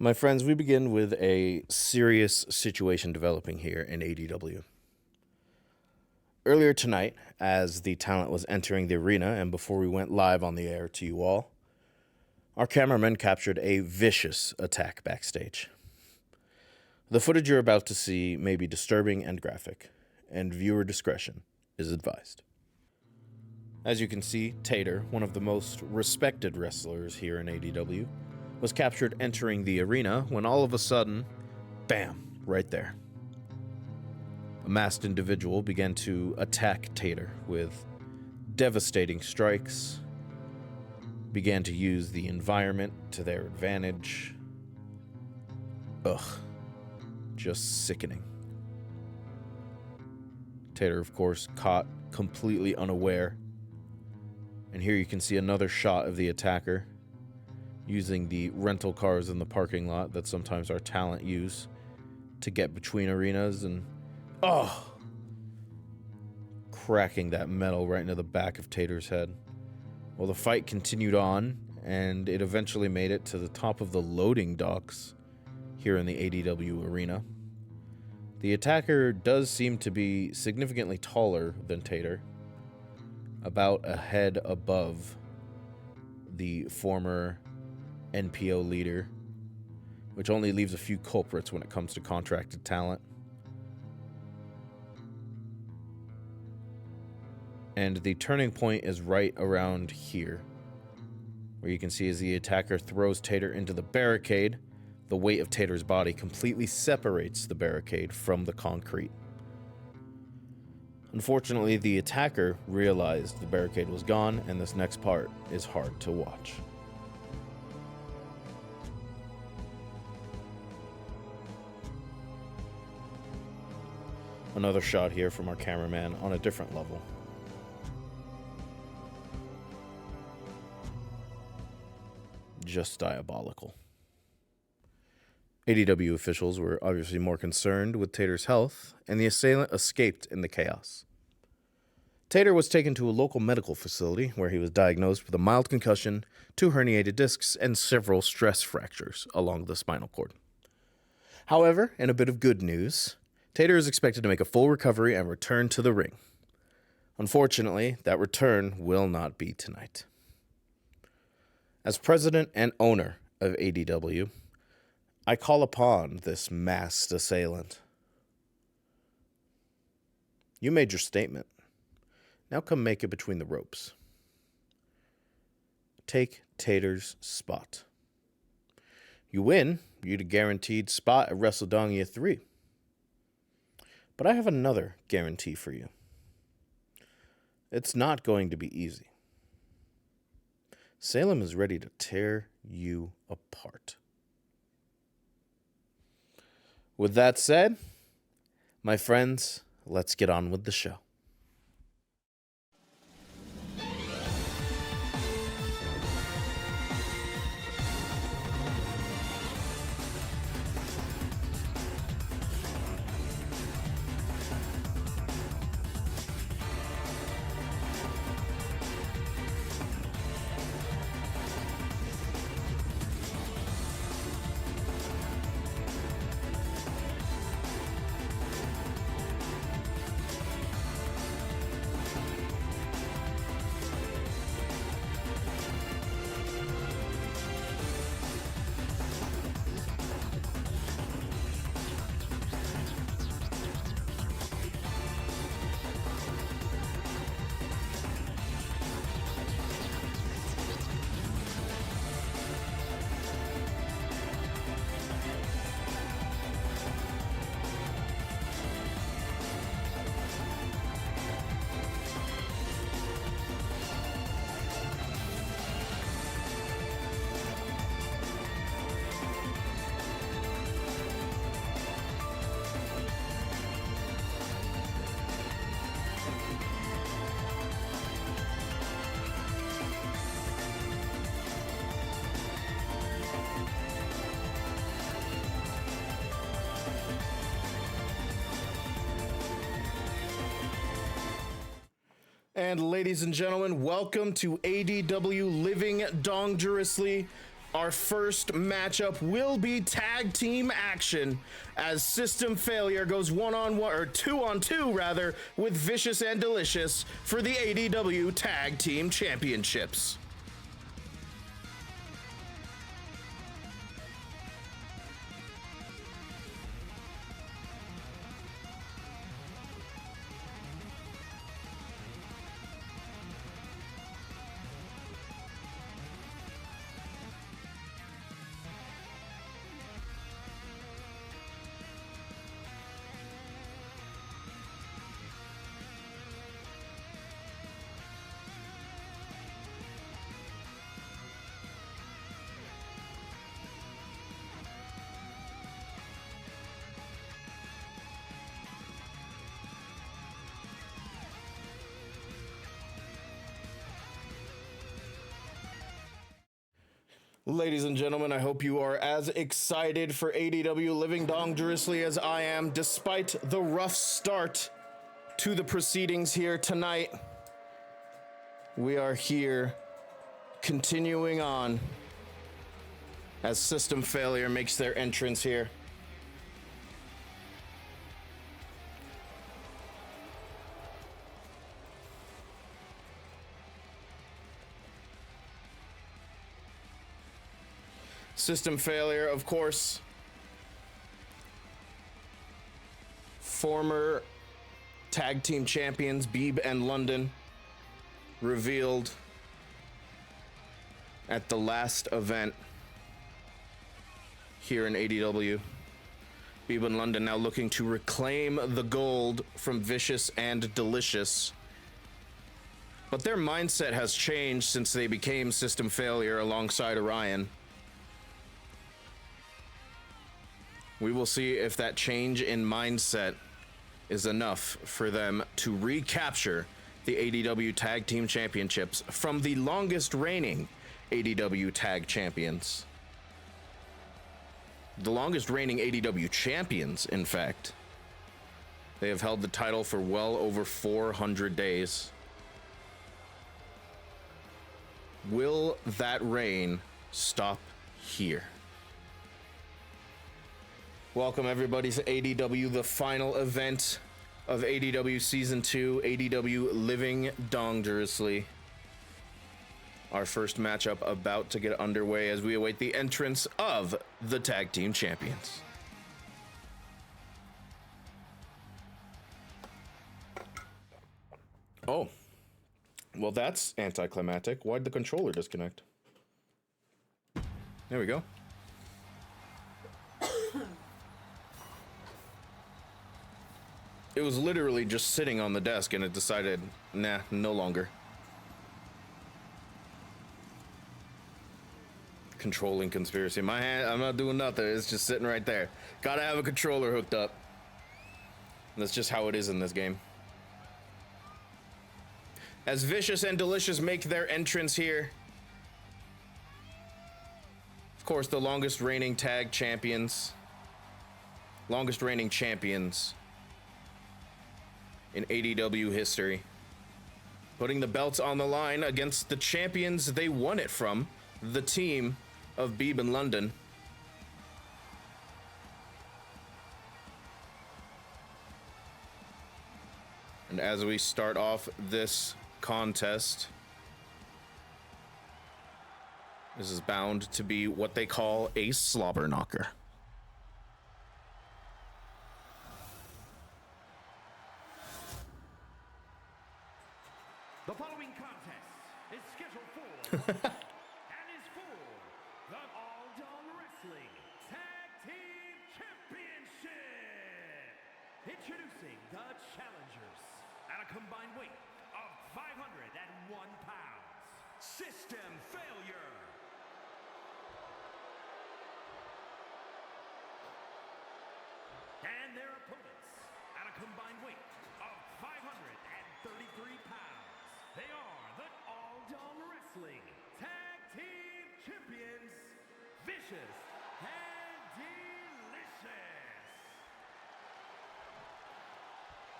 My friends, we begin with a serious situation developing here in ADW. Earlier tonight, as the talent was entering the arena and before we went live on the air to you all, our cameramen captured a vicious attack backstage. The footage you're about to see may be disturbing and graphic, and viewer discretion is advised. As you can see, Tater, one of the most respected wrestlers here in ADW, was captured entering the arena when all of a sudden, bam, right there. A masked individual began to attack Tater with devastating strikes, began to use the environment to their advantage. Ugh, just sickening. Tater, of course, caught completely unaware. And here you can see another shot of the attacker using the rental cars in the parking lot that sometimes our talent use to get between arenas and, cracking that metal right into the back of Tater's head. Well, the fight continued on, and it eventually made it to the top of the loading docks here in the ADW arena. The attacker does seem to be significantly taller than Tater, about a head above the former NPO leader, which only leaves a few culprits when it comes to contracted talent. And the turning point is right around here, where you can see as the attacker throws Tater into the barricade, the weight of Tater's body completely separates the barricade from the concrete. Unfortunately, the attacker realized the barricade was gone, and this next part is hard to watch. Another shot here from our cameraman on a different level. Just diabolical. ADW officials were obviously more concerned with Tater's health, and the assailant escaped in the chaos. Tater was taken to a local medical facility where he was diagnosed with a mild concussion, 2 herniated discs, and several stress fractures along the spinal cord. However, in a bit of good news, Tater is expected to make a full recovery and return to the ring. Unfortunately, that return will not be tonight. As president and owner of ADW, I call upon this masked assailant. You made your statement. Now come make it between the ropes. Take Tater's spot. You win, you'd a guaranteed spot at WrestleDongerously 3. But I have another guarantee for you. It's not going to be easy. Salem is ready to tear you apart. With that said, my friends, let's get on with the show. And ladies and gentlemen, welcome to ADW Living Dongerously Our first matchup will be tag team action as System Failure goes one-on-one, or two-on-two rather, with Vicious and Delicious for the ADW Tag Team Championships. Ladies and gentlemen, I hope you are as excited for ADW Living Dongerously as I am, despite the rough start to the proceedings here tonight. We are here, continuing on, as System Failure makes their entrance here. System Failure, of course, former tag team champions Beeb and London, revealed at the last event here in ADW. Beeb and London now looking to reclaim the gold from Vicious and Delicious. But their mindset has changed since they became System Failure alongside Orion. We will see if that change in mindset is enough for them to recapture the ADW Tag Team Championships from the longest reigning ADW Tag Champions. The longest reigning ADW Champions, in fact. They have held the title for well over 400 days. Will that reign stop here? Welcome everybody to ADW, the final event of ADW Season 2, ADW Living Dongerously. Our first matchup about to get underway as we await the entrance of the Tag Team Champions. Oh, well that's anticlimactic. Why'd the controller disconnect? There we go. It was literally just sitting on the desk and it decided, nah, no longer. Controlling conspiracy. My hand, I'm not doing nothing. It's just sitting right there. Gotta have a controller hooked up. That's just how it is in this game. As Vicious and Delicious make their entrance here. Of course, the longest reigning tag champions. Longest reigning champions in ADW history, putting the belts on the line against the champions they won it from, the team of Beeb and London. And as we start off this contest, this is bound to be what they call a slobber knocker. The following contest is scheduled for and is for the All Dongerously Tag Team Championship. Introducing the challengers at a combined weight of 501 pounds. System Failure. And their opponents at a combined weight of 533 pounds. They are the All Dongerously Tag Team Champions, Vicious and Delicious.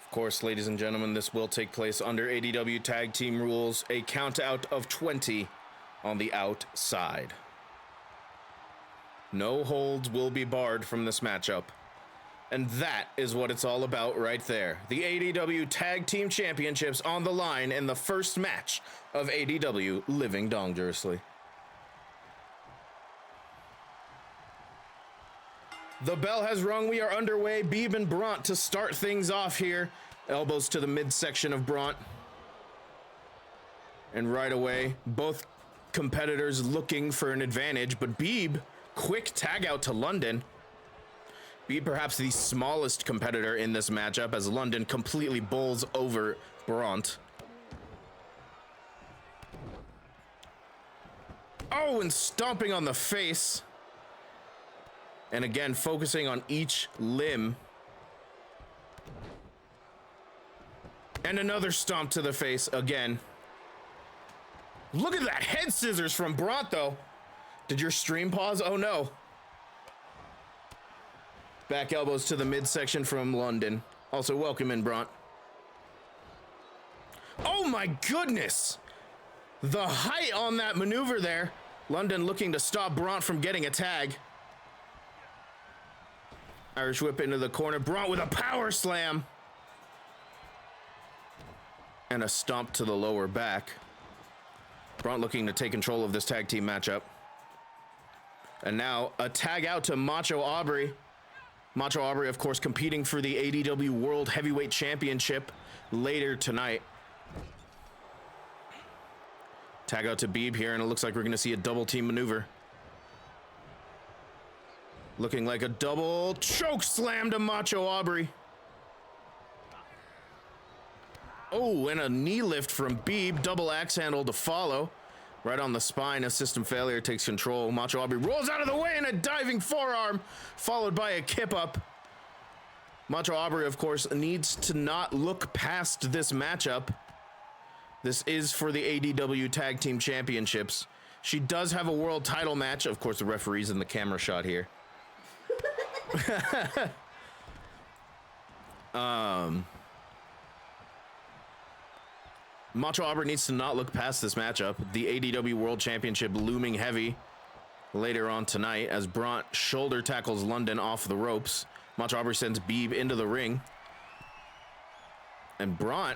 Of course, ladies and gentlemen, this will take place under ADW Tag Team rules, a count out of 20 on the outside. No holds will be barred from this matchup. And that is what it's all about right there. The ADW Tag Team Championships on the line in the first match of ADW Living Dongerously. The bell has rung. We are underway. Beeb and Bront to start things off here. Elbows to the midsection of Bront. And right away, both competitors looking for an advantage, but Beeb, quick tag out to London. Beeb perhaps the smallest competitor in this matchup as London completely bowls over Bront. Oh, and stomping on the face. And again, focusing on each limb. And another stomp to the face again. Look at that head scissors from Bront, though. Did your stream pause? Oh, no. Back elbows to the midsection from London. Also, welcome in, Bront. Oh, my goodness. The height on that maneuver there. London looking to stop Bront from getting a tag. Irish whip into the corner. Bront with a power slam. And a stomp to the lower back. Bront looking to take control of this tag team matchup. And now a tag out to Macho Aubrey. Macho Aubrey, of course, competing for the ADW World Heavyweight Championship later tonight. Tag out to Beeb here, and it looks like we're going to see a double team maneuver. Looking like a double choke slam to Macho Aubrey. Oh, and a knee lift from Beeb. Double axe handle to follow. Right on the spine, a system failure takes control. Macho Aubrey rolls out of the way in a diving forearm, followed by a kip up. Macho Aubrey, of course, needs to not look past this matchup. This is for the ADW Tag Team Championships. She does have a world title match. Of course, the referee's in the camera shot here. Macho Aubrey needs to not look past this matchup. The ADW World Championship looming heavy later on tonight as Bront shoulder tackles London off the ropes. Macho Aubrey sends Beeb into the ring. And Bront,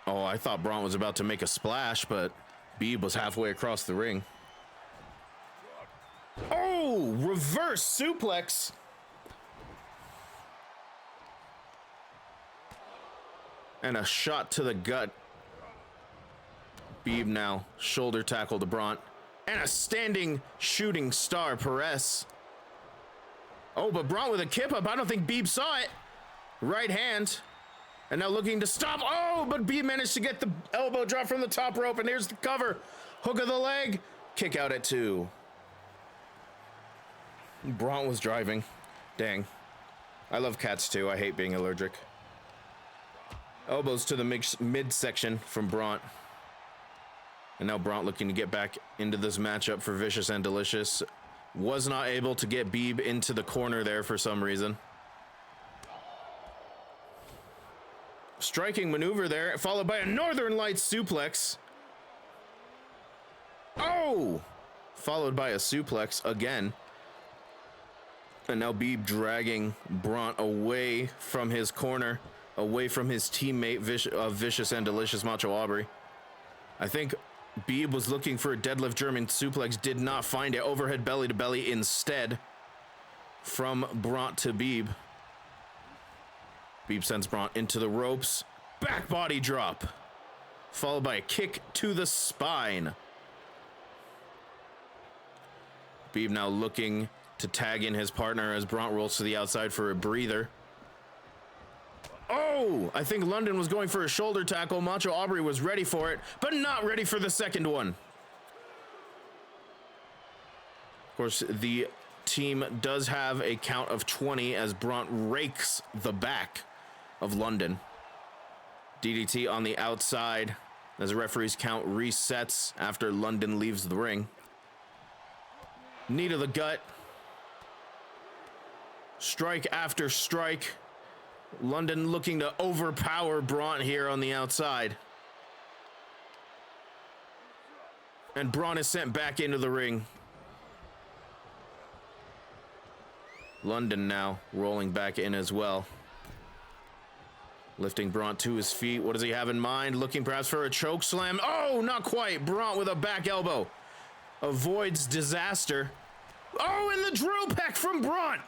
oh, I thought Bront was about to make a splash, but Beeb was halfway across the ring. Oh, reverse suplex. And a shot to the gut. Beeb now shoulder tackle to Bront. And a standing shooting star press. Oh, but Bront with a kip up. I don't think Beeb saw it. Right hand. And now looking to stop. Oh, but Beeb managed to get the elbow drop from the top rope. And here's the cover. Hook of the leg. Kick out at 2. Bront was driving. Dang. I love cats too. I hate being allergic. Elbows to the midsection from Bront. And now Bront looking to get back into this matchup for Vicious and Delicious. Was not able to get Beeb into the corner there for some reason. Striking maneuver there, followed by a Northern Lights suplex. Oh! Followed by a suplex again. And now Beeb dragging Bront away from his corner, away from his teammate Vicious and Delicious Macho Aubrey. I think Beeb was looking for a deadlift German suplex, did not find it. Overhead belly to belly instead from Bront to Beeb. Beeb sends Bront into the ropes. Back body drop. Followed by a kick to the spine. Beeb now looking to tag in his partner as Bront rolls to the outside for a breather. Oh, I think London was going for a shoulder tackle. Macho Aubrey was ready for it, but not ready for the second one. Of course, the team does have a count of 20 as Bront rakes the back of London. DDT on the outside as the referee's count resets after London leaves the ring. Knee to the gut. Strike after strike. London looking to overpower Bront here on the outside. And Bront is sent back into the ring. London now rolling back in as well. Lifting Bront to his feet. What does he have in mind? Looking perhaps for a choke slam. Oh, not quite. Bront with a back elbow. Avoids disaster. Oh, and the drill peck from Bront.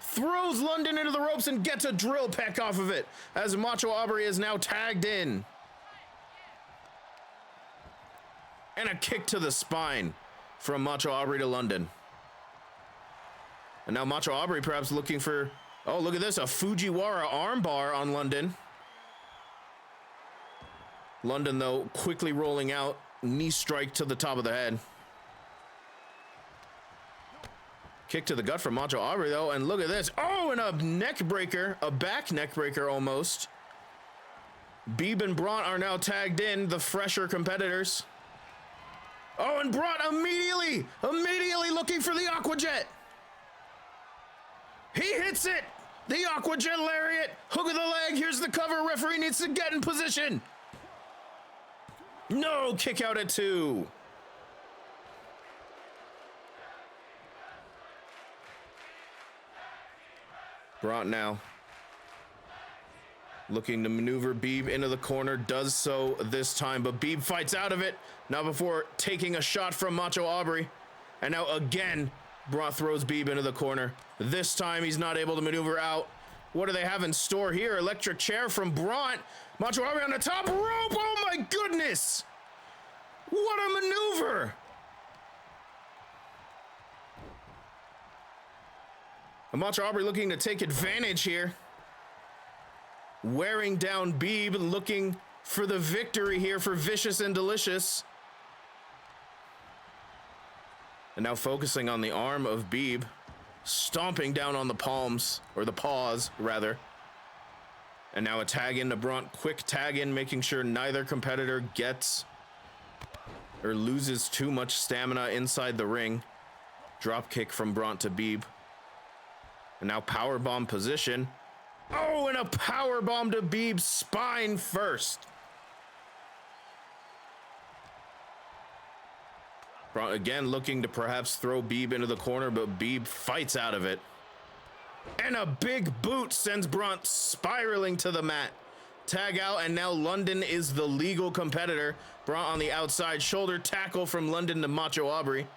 Throws London into the ropes and gets a drill peck off of it as Macho Aubrey is now tagged in. And a kick to the spine from Macho Aubrey to London. And now Macho Aubrey perhaps looking for, oh, look at this, a Fujiwara armbar on London. London, though, quickly rolling out, knee strike to the top of the head. Kick to the gut from Macho Aubrey, though, and look at this. Oh, and a neck breaker, a back neck breaker almost. Beeb and Bront are now tagged in, the fresher competitors. Oh, and Bront immediately looking for the Aquajet. He hits it. The Aquajet lariat. Hook of the leg. Here's the cover. Referee needs to get in position. No, kick out at 2. Bront now looking to maneuver Beeb into the corner. Does so this time, but Beeb fights out of it. Now before taking a shot from Macho Aubrey. And now again, Bront throws Beeb into the corner. This time he's not able to maneuver out. What do they have in store here? Electric chair from Bront. Macho Aubrey on the top rope. Oh my goodness. What a maneuver. And Macho Aubrey looking to take advantage here. Wearing down Beeb, looking for the victory here for Vicious and Delicious. And now focusing on the arm of Beeb, stomping down on the palms, or the paws, rather. And now a tag in to Bront, quick tag in, making sure neither competitor gets or loses too much stamina inside the ring. Drop kick from Bront to Beeb. And now powerbomb position. Oh, and a powerbomb to Beeb's spine first. Bront again looking to perhaps throw Beeb into the corner, but Beeb fights out of it. And a big boot sends Bront spiraling to the mat. Tag out, and now London is the legal competitor. Bront on the outside, shoulder tackle from London to Macho Aubrey.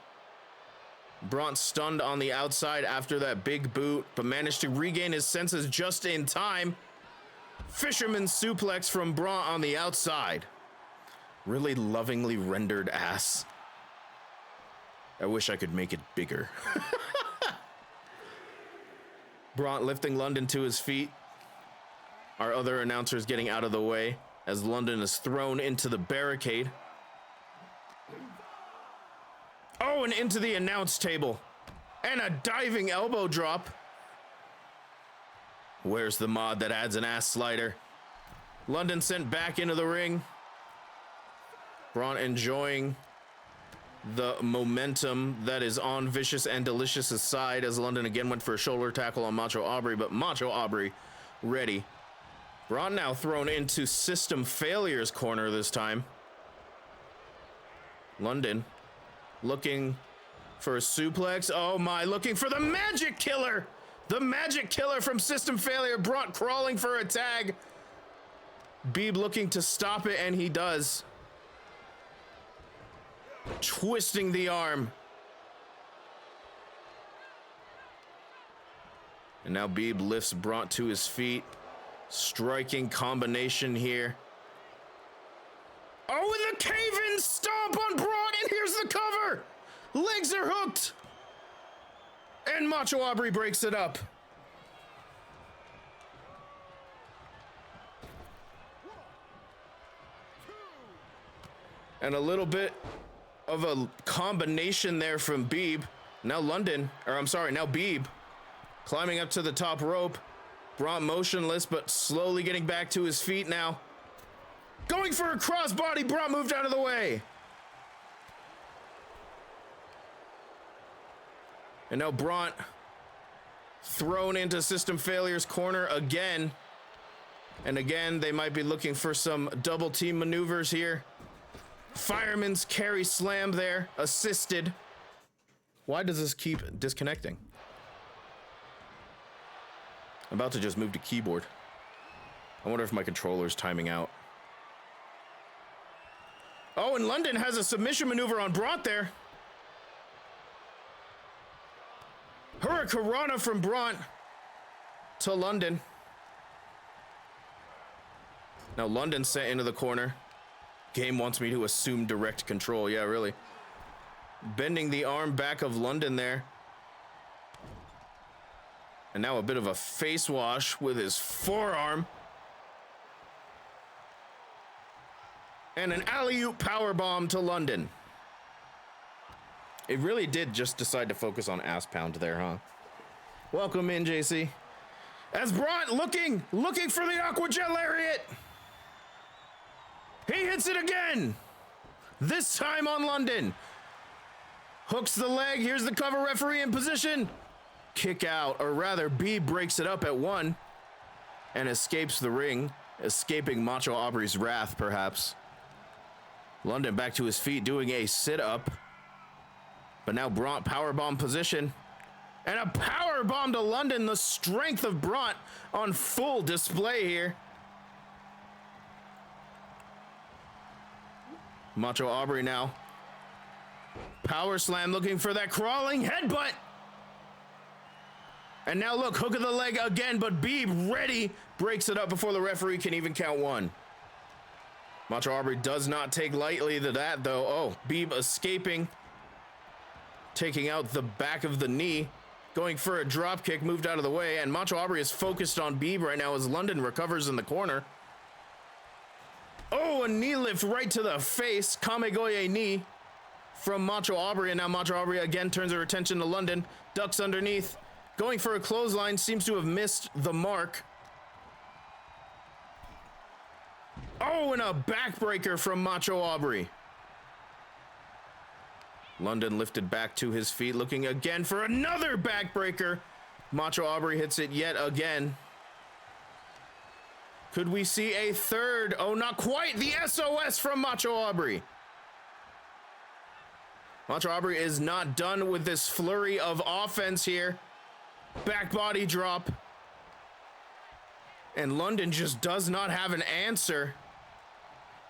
Bront stunned on the outside after that big boot, but managed to regain his senses just in time. Fisherman suplex from Bront on the outside. Really lovingly rendered ass. I wish I could make it bigger. Bront lifting London to his feet. Our other announcers getting out of the way as London is thrown into the barricade. Oh, and into the announce table. And a diving elbow drop. Where's the mod that adds an ass slider? London sent back into the ring. Bront enjoying the momentum that is on Vicious and Delicious's side as London again went for a shoulder tackle on Macho Aubrey, but Macho Aubrey ready. Bront now thrown into System Failure's corner this time. London looking for a suplex. Oh my, looking for the Magic Killer. The Magic Killer from System Failure. Bront crawling for a tag. Beeb looking to stop it, and he does. Twisting the arm. And now Beeb lifts Bront to his feet. Striking combination here. Oh, and the cave-in stomp on Bront, and here's the cover. Legs are hooked. And Macho Aubrey breaks it up. And a little bit of a combination there from Beeb. Now London, or I'm sorry, now Beeb climbing up to the top rope. Bront motionless, but slowly getting back to his feet now. Going for a crossbody. Bront moved out of the way. And now Bront thrown into System Failure's corner again. And again, they might be looking for some double team maneuvers here. Fireman's carry slam there, assisted. Why does this keep disconnecting? I'm about to just move to keyboard. I wonder if my controller's timing out. Oh, and London has a submission maneuver on Bront there. Hurricanrana from Bront to London. Now London sent into the corner. Game wants me to assume direct control. Yeah, really. Bending the arm back of London there. And now a bit of a face wash with his forearm. And an alley-oop powerbomb to London. It really did just decide to focus on ass pound there, huh? Welcome in, JC. As Bront looking for the Aquajet Lariat. He hits it again. This time on London. Hooks the leg. Here's the cover referee in position. Kick out, or rather, B breaks it up at 1 and escapes the ring, escaping Macho Aubrey's wrath, perhaps. London back to his feet, doing a sit-up. But now Bront powerbomb position. And a powerbomb to London, the strength of Bront on full display here. Macho Aubrey now. Power slam, looking for that crawling headbutt. And now look, hook of the leg again, but Beeb ready, breaks it up before the referee can even count 1. Macho Aubrey does not take lightly to that, though. Oh, Beeb escaping, taking out the back of the knee, going for a drop kick, moved out of the way, and Macho Aubrey is focused on Beeb right now as London recovers in the corner. Oh, a knee lift right to the face, Kamegoye knee from Macho Aubrey, and now Macho Aubrey again turns her attention to London, ducks underneath, going for a clothesline, seems to have missed the mark. Oh, and a backbreaker from Macho Aubrey. London lifted back to his feet, looking again for another backbreaker. Macho Aubrey hits it yet again. Could we see a third? Oh, not quite. The SOS from Macho Aubrey. Macho Aubrey is not done with this flurry of offense here. Back body drop. And London just does not have an answer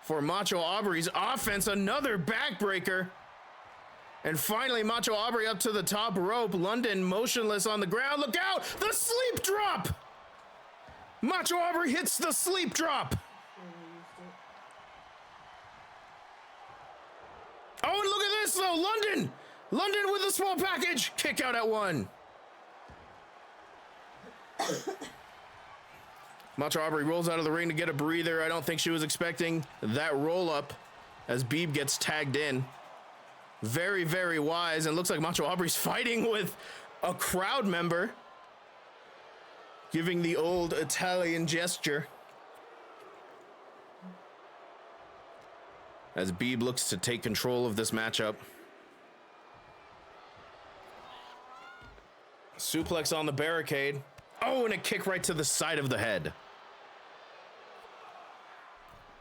for Macho Aubrey's offense. Another backbreaker. And finally, Macho Aubrey up to the top rope. London motionless on the ground. Look out! The sleep drop! Macho Aubrey hits the sleep drop. Oh, and look at this, though. London! London with a small package. Kick out at 1. Macho Aubrey rolls out of the ring to get a breather. I don't think she was expecting that roll up as Beeb gets tagged in. Very, very wise. And looks like Macho Aubrey's fighting with a crowd member, giving the old Italian gesture. As Beeb looks to take control of this matchup. Suplex on the barricade. Oh, and a kick right to the side of the head.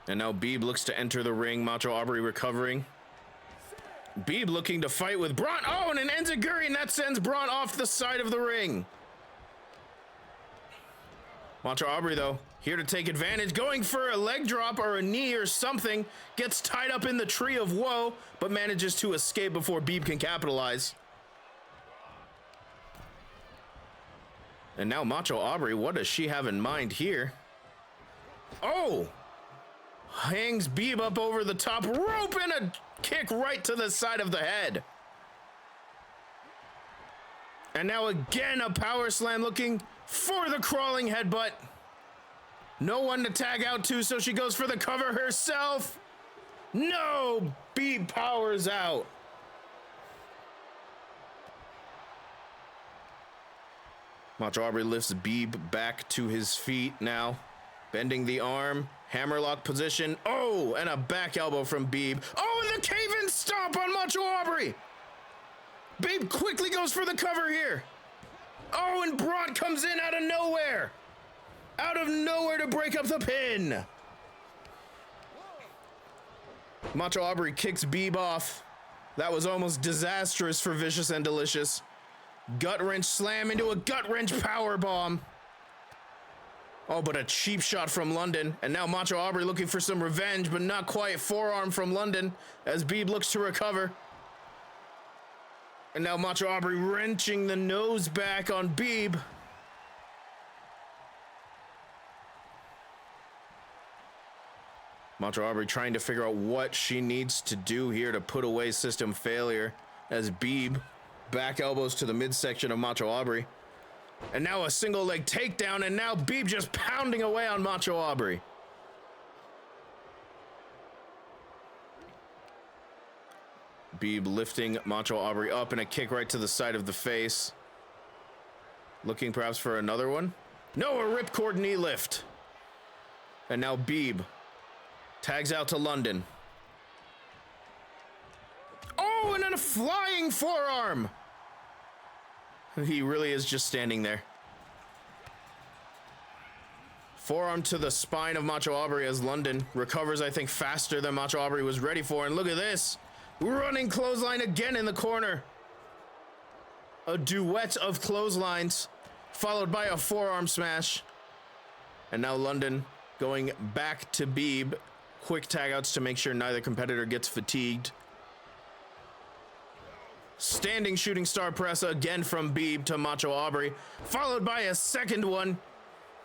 And now Beeb looks to enter the ring. Macho Aubrey recovering. Beeb looking to fight with Bront. Oh, and an enziguri, and that sends Bront off the side of the ring. Macho Aubrey, though, here to take advantage. Going for a leg drop or a knee or something. Gets tied up in the tree of woe, but manages to escape before Beeb can capitalize. And now Macho Aubrey, what does she have in mind here? Oh! Hangs Beeb up over the top rope and a kick right to the side of the head. And now again a power slam looking for the crawling headbutt. No one to tag out to, so she goes for the cover herself. No! Beeb powers out. Macho Aubrey lifts Beeb back to his feet now. Bending the arm. Hammerlock position. Oh, and a back elbow from Beeb. Oh, and the cave-in stomp on Macho Aubrey. Beeb quickly goes for the cover here. Oh, and Bront comes in out of nowhere. Out of nowhere to break up the pin. Macho Aubrey kicks Beeb off. That was almost disastrous for Vicious and Delicious. Gut wrench slam into a gut wrench power bomb. Oh, but a cheap shot from London. And now Macho Aubrey looking for some revenge, but not quite. Forearm from London as Beeb looks to recover. And now Macho Aubrey wrenching the nose back on Beeb. Macho Aubrey trying to figure out what she needs to do here to put away System Failure as Beeb back elbows to the midsection of Macho Aubrey. And now a single leg takedown, and now Beeb just pounding away on Macho Aubrey. Beeb lifting Macho Aubrey up and a kick right to the side of the face. Looking perhaps for another one. No, a ripcord knee lift. And now Beeb tags out to London. Oh, and then a flying forearm. He really is just standing there. Forearm to the spine of Macho Aubrey as London recovers, I think, faster than Macho Aubrey was ready for. And look at this. Running clothesline again in the corner. A duet of clotheslines, followed by a forearm smash. And now London going back to Beeb. Quick tag outs to make sure neither competitor gets fatigued. Standing shooting star press again from Beeb to Macho Aubrey, followed by a second one.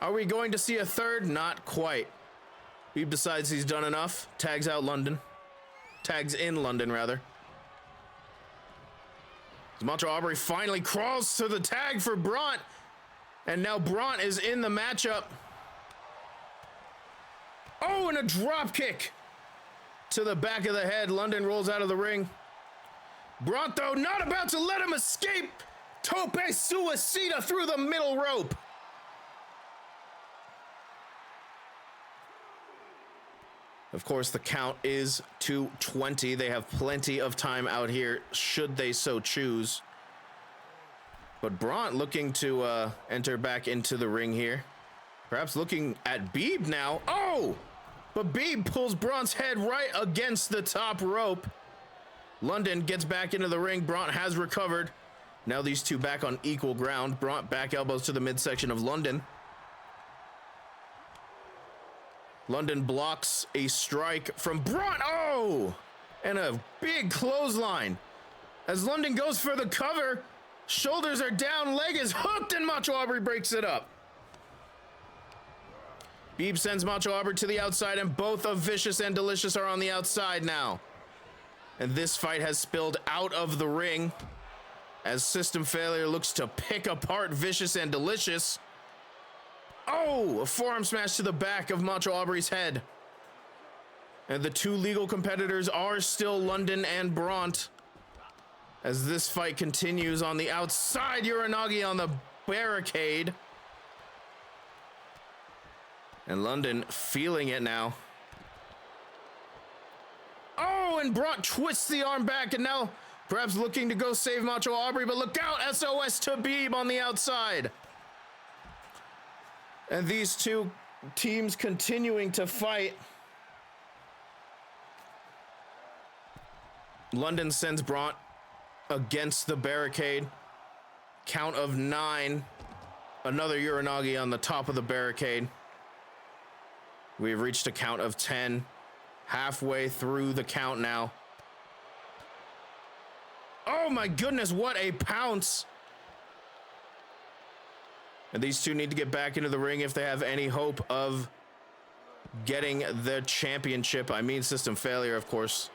Are we going to see a third? Not quite. Beeb decides he's done enough. Tags out London. Tags in London, rather. Macho Aubrey finally crawls to the tag for Bront. And now Bront is in the matchup. Oh, and a drop kick to the back of the head. London rolls out of the ring. Bront, though, not about to let him escape. Tope suicida through the middle rope. Of course, the count is to 20. They have plenty of time out here, should they so choose. But Bront looking to enter back into the ring here. Perhaps looking at Beeb now. Oh! But Beeb pulls Bront's head right against the top rope. London gets back into the ring. Bront has recovered. Now these two back on equal ground. Bront back elbows to the midsection of London. London blocks a strike from Bront. Oh! And a big clothesline. As London goes for the cover, shoulders are down, leg is hooked, and Macho Aubrey breaks it up. Beeb sends Macho Aubrey to the outside, and both of Vicious and Delicious are on the outside now. And this fight has spilled out of the ring as System Failure looks to pick apart Vicious and Delicious. Oh, a forearm smash to the back of Macho Aubrey's head. And the two legal competitors are still London and Bront. As this fight continues on the outside, Uranagi on the barricade. And London feeling it now. Oh, and Bront twists the arm back, and now perhaps looking to go save Macho Aubrey, but look out, SOS to Beeb on the outside. And these two teams continuing to fight. London sends Bront against the barricade. Count of 9. Another Uranagi on the top of the barricade. We've reached a count of 10. Halfway through the count now. Oh my goodness, what a pounce. And these two need to get back into the ring if they have any hope of getting the championship. I mean, System Failure, of course.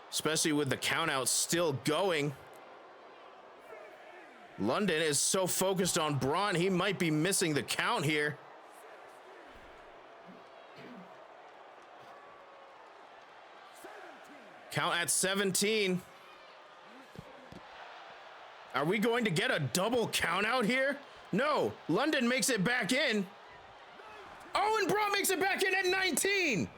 Especially with the count out still going. London is so focused on Bront, he might be missing the count here. Count at 17. Are we going to get a double count out here? No, London makes it back in. Oh, and Bront makes it back in at 19.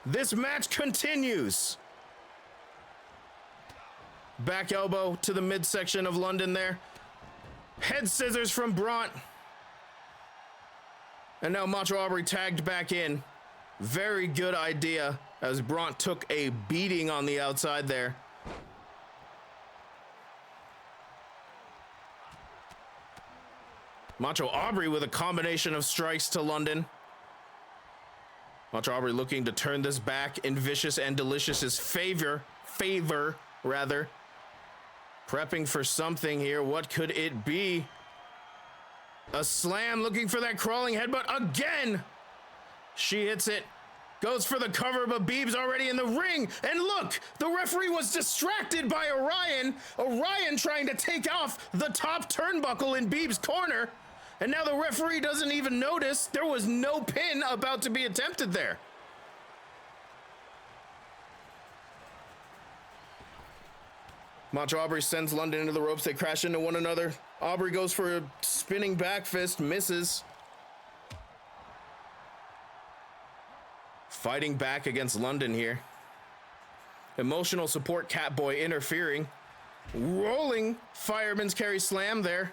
This match continues. Back elbow to the midsection of London there. Head scissors from Bront. And now Macho Aubrey tagged back in. Very good idea as Bront took a beating on the outside there. Macho Aubrey with a combination of strikes to London. Macho Aubrey looking to turn this back in Vicious and Delicious's favor, rather. Prepping for something here. What could it be? A slam, looking for that crawling headbutt again. She hits it. Goes for the cover, but Beeb's already in the ring. And look, the referee was distracted by Orion. Orion trying to take off the top turnbuckle in Beeb's corner. And now the referee doesn't even notice there was no pin about to be attempted there. Macho Aubrey sends London into the ropes. They crash into one another. Aubrey goes for a spinning back fist, misses. Fighting back against London here. Emotional support Catboy interfering. Rolling fireman's carry slam there.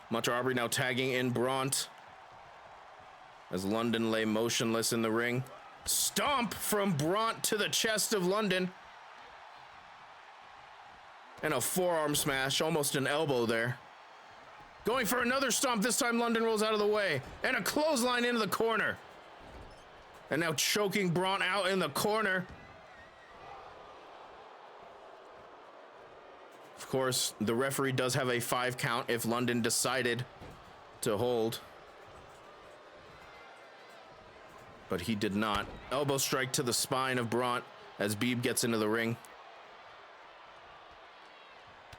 Macho Aubrey now tagging in Bront. As London lay motionless in the ring. Stomp from Bront to the chest of London. And a forearm smash, almost an elbow there. Going for another stomp, this time London rolls out of the way. And a clothesline into the corner. And now choking Braun out in the corner. Of course, the referee does have a 5 count if London decided to hold. But he did not. Elbow strike to the spine of Braun as Beeb gets into the ring.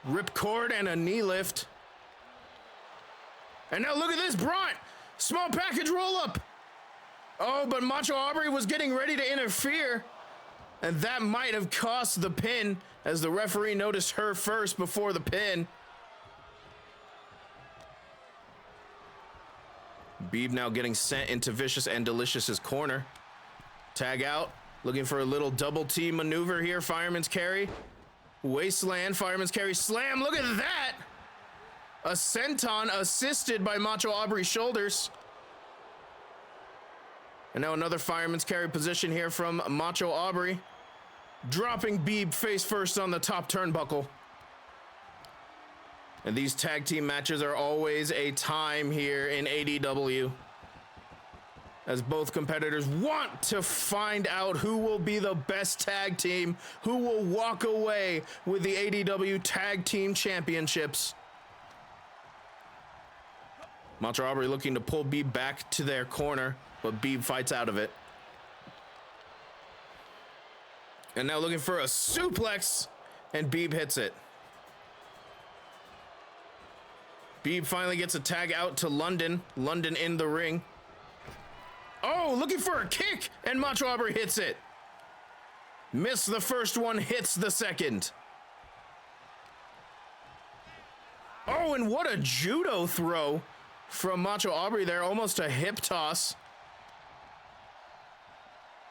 Ripcord and a knee lift. And now look at this, Bront. Small package roll up. Oh, but Macho Aubrey was getting ready to interfere. And that might have cost the pin as the referee noticed her first before the pin. Beeb now getting sent into Vicious and Delicious's corner. Tag out. Looking for a little double T maneuver here. Fireman's carry. Wasteland. Fireman's carry slam. Look at that. A senton assisted by Macho Aubrey's shoulders. And now another fireman's carry position here from Macho Aubrey. Dropping Beeb face first on the top turnbuckle. And these tag team matches are always a time here in ADW. As both competitors want to find out who will be the best tag team, who will walk away with the ADW Tag Team Championships. Macho Aubrey looking to pull Beeb back to their corner, but Beeb fights out of it. And now looking for a suplex, and Beeb hits it. Beeb finally gets a tag out to London. London in the ring. Oh, looking for a kick, and Macho Aubrey hits it. Missed the first one, hits the second. Oh, and what a judo throw from Macho Aubrey there, almost a hip toss.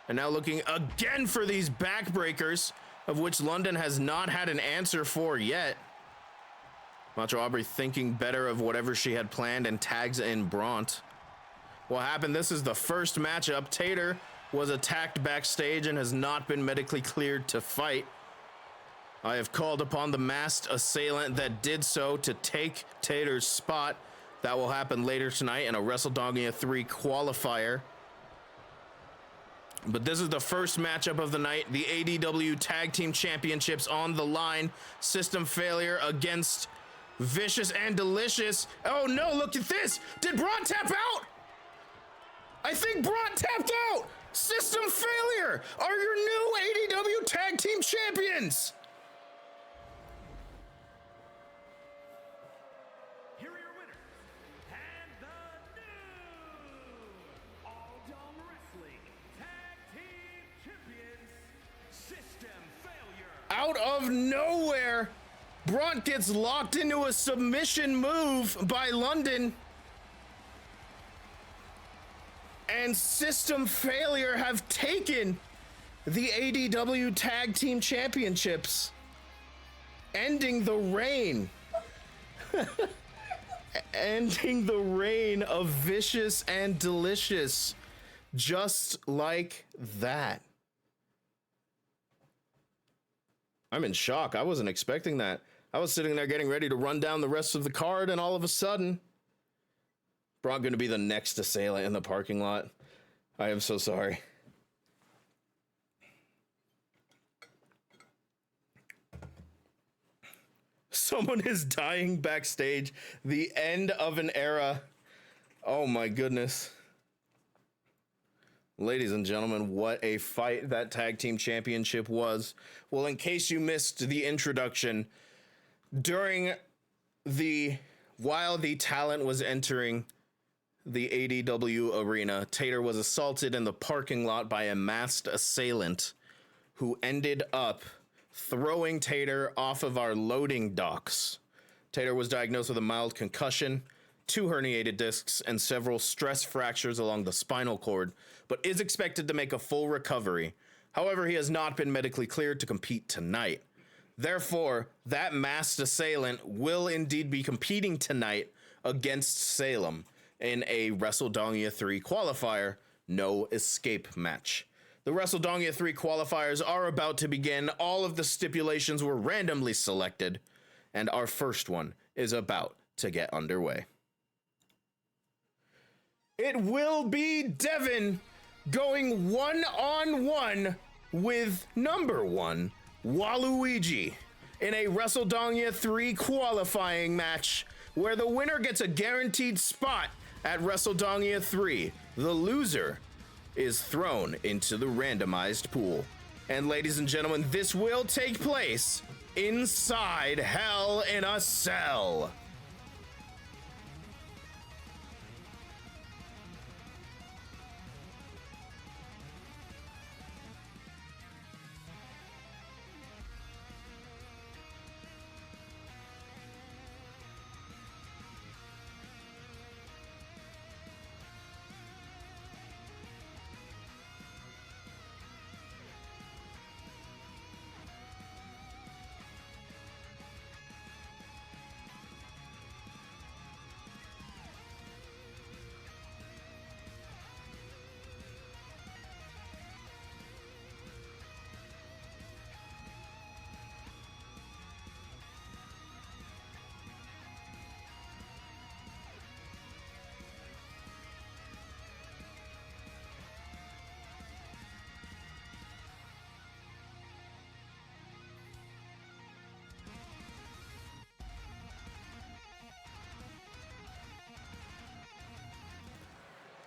And now looking again for these backbreakers, of which London has not had an answer for yet. Macho Aubrey thinking better of whatever she had planned and tags in Bront. What happened? This is the first matchup. Tater was attacked backstage and has not been medically cleared to fight. I have called upon the masked assailant that did so to take Tater's spot. That will happen later tonight in a WrestleDonia 3 qualifier. But this is the first matchup of the night. The ADW Tag Team Championships on the line. System Failure against Vicious and Delicious. Oh no, look at this. Did Braun tap out? I think Braun tapped out. System Failure are your new ADW Tag Team Champions. Here are your winners, and the new All Dongerously Tag Team Champions, System Failure. Out of nowhere, Braun gets locked into a submission move by London. And System Failure have taken the ADW Tag Team Championships, ending the reign. Ending the reign of Vicious and Delicious, just like that. I'm in shock. I wasn't expecting that. I was sitting there getting ready to run down the rest of the card, and all of a sudden, Brock going to be the next assailant in the parking lot. I am so sorry. Someone is dying backstage. The end of an era. Oh my goodness. Ladies and gentlemen, what a fight that tag team championship was. Well, in case you missed the introduction, while the talent was entering the ADW arena, Tater was assaulted in the parking lot by a masked assailant who ended up throwing Tater off of our loading docks. Tater was diagnosed with a mild concussion, 2 herniated discs, and several stress fractures along the spinal cord, but is expected to make a full recovery. However, he has not been medically cleared to compete tonight. Therefore, that masked assailant will indeed be competing tonight against Salem in a WrestleDonia 3 qualifier, no escape match. The WrestleDonia 3 qualifiers are about to begin. All of the stipulations were randomly selected, and our first one is about to get underway. It will be Devin going one-on-one with number 1, Waluigi, in a WrestleDonia 3 qualifying match where the winner gets a guaranteed spot at WrestleDonia 3. The loser is thrown into the randomized pool. And ladies and gentlemen, this will take place inside Hell in a Cell.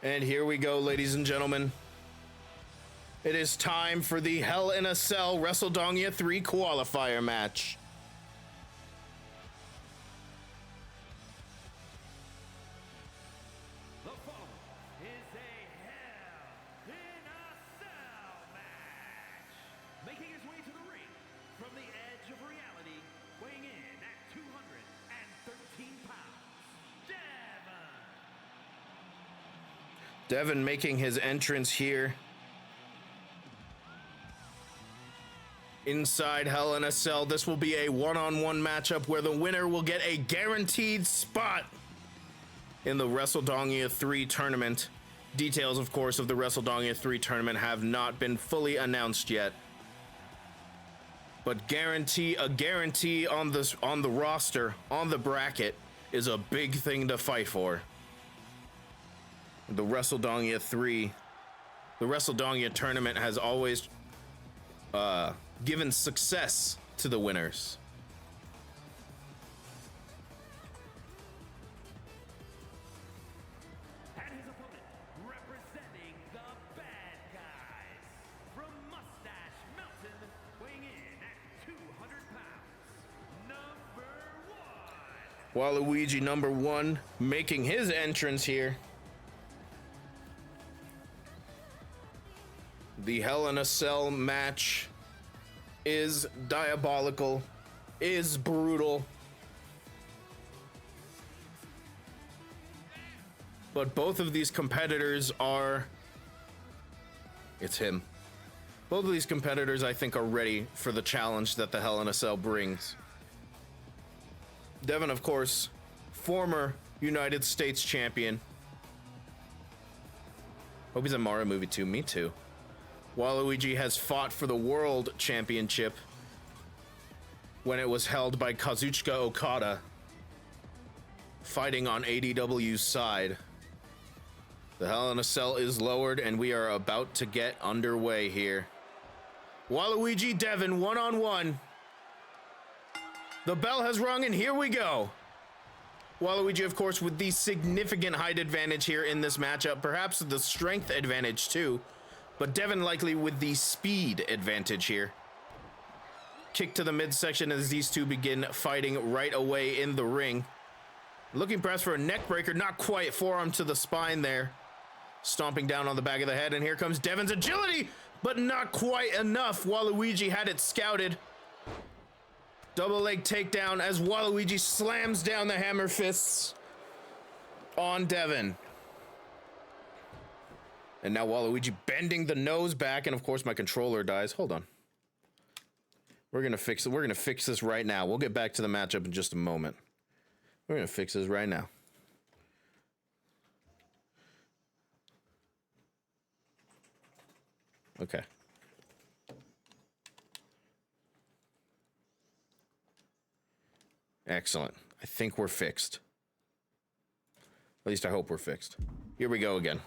And here we go, ladies and gentlemen. It is time for the Hell in a Cell WrestleDonia 3 qualifier match. The following is a Hell in a Cell match. Making his way to the ring from the edge of reality, weighing in at 213 pounds, Devin making his entrance here inside Hell in a Cell. This will be a one-on-one matchup where the winner will get a guaranteed spot in the WrestleDonia 3 tournament. Details, of course, of the WrestleDonia 3 tournament have not been fully announced yet. But a guarantee on the roster, on the bracket, is a big thing to fight for. The WrestleDonia 3, the WrestleDonia tournament has always given success to the winners. and his opponent, representing the bad guys, from Mustache Mountain, weighing in at 200 pounds, number 1. Waluigi number 1 making his entrance here. The Hell in a Cell match is diabolical, is brutal. But both of these competitors are... It's him. Both of these competitors, I think, are ready for the challenge that the Hell in a Cell brings. Devin, of course, former United States champion. Hope he's in Mario movie too. Me too. Waluigi has fought for the World Championship when it was held by Kazuchika Okada, fighting on ADW's side. The Hell in a Cell is lowered, and we are about to get underway here. Waluigi, Devin, one-on-one. The bell has rung, and here we go. Waluigi, of course, with the significant height advantage here in this matchup, perhaps the strength advantage too, but Devin likely with the speed advantage here. Kick to the midsection as these two begin fighting right away in the ring. Looking perhaps for a neck breaker, not quite. Forearm to the spine there. Stomping down on the back of the head, and here comes Devin's agility, but not quite enough. Waluigi had it scouted. Double leg takedown as Waluigi slams down the hammer fists on Devin. And now Waluigi bending the nose back, and of course my controller dies. Hold on. We're gonna fix it. We're gonna fix this right now. We'll get back to the matchup in just a moment. We're gonna fix this right now. Okay. Excellent. I think we're fixed. At least I hope we're fixed. Here we go again.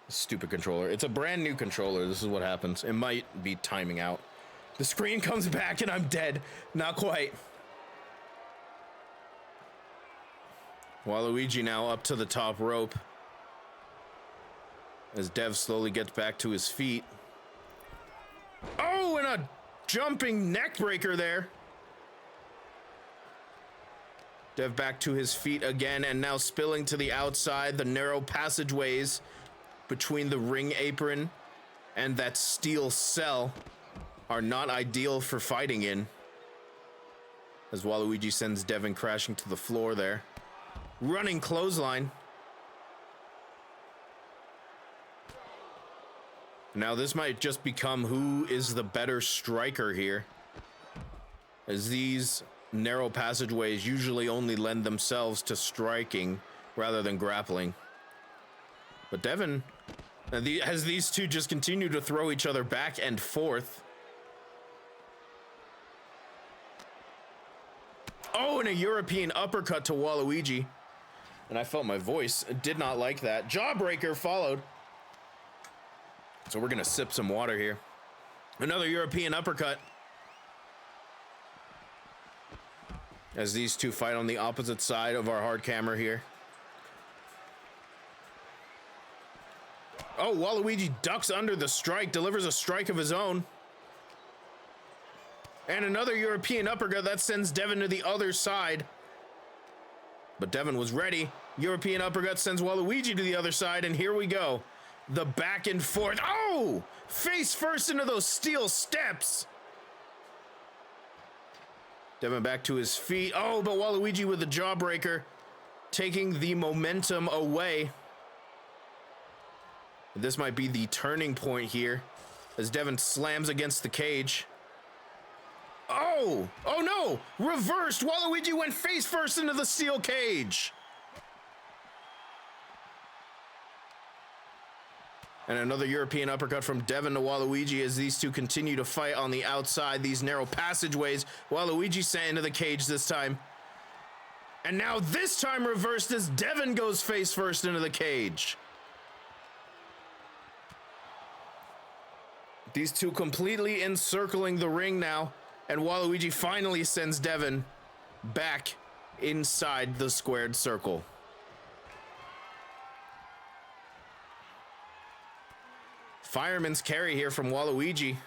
Stupid controller. It's a brand new controller. This is what happens. It might be timing out. The screen comes back and I'm dead. Not quite. Waluigi now up to the top rope. As Dev slowly gets back to his feet. Oh, and a jumping neck breaker there. Dev back to his feet again, and now spilling to the outside. The narrow passageways between the ring apron and that steel cell are not ideal for fighting in. As Waluigi sends Devin crashing to the floor there. Running clothesline. Now this might just become who is the better striker here, as these narrow passageways usually only lend themselves to striking rather than grappling. But Devin, as these two just continue to throw each other back and forth. Oh, and a European uppercut to Waluigi. And I felt my voice did not like that. Jawbreaker followed. So we're gonna sip some water here. Another European uppercut. As these two fight on the opposite side of our hard camera here. Oh, Waluigi ducks under the strike, delivers a strike of his own. And another European uppercut that sends Devin to the other side. But Devin was ready. European uppercut sends Waluigi to the other side, and here we go. The back and forth. Oh! Face first into those steel steps. Devin back to his feet. Oh, but Waluigi with the jawbreaker, taking the momentum away. This might be the turning point here, as Devin slams against the cage. Oh! Oh no! Reversed! Waluigi went face first into the steel cage. And another European uppercut from Devin to Waluigi as these two continue to fight on the outside, these narrow passageways. Waluigi sent into the cage this time. And now this time reversed as Devin goes face first into the cage. These two completely encircling the ring now. And Waluigi finally sends Devin back inside the squared circle. Fireman's carry here from Waluigi.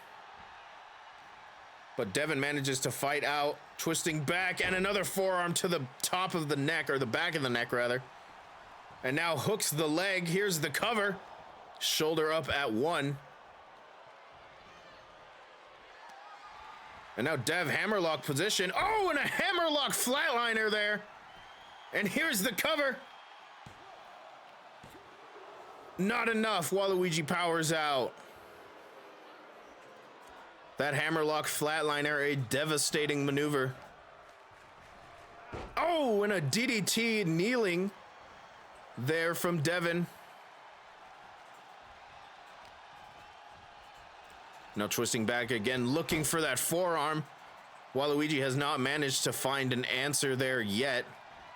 But Devin manages to fight out, twisting back, and another forearm to the top of the neck, or the back of the neck, rather. And now hooks the leg. Here's the cover. Shoulder up at one. And now Dev hammerlock position. Oh, and a hammerlock flatliner there. And here's the cover. Not enough. Waluigi powers out. That hammerlock flatliner, a devastating maneuver. Oh, and a DDT kneeling there from Devin. Now twisting back again, looking for that forearm. Waluigi has not managed to find an answer there yet.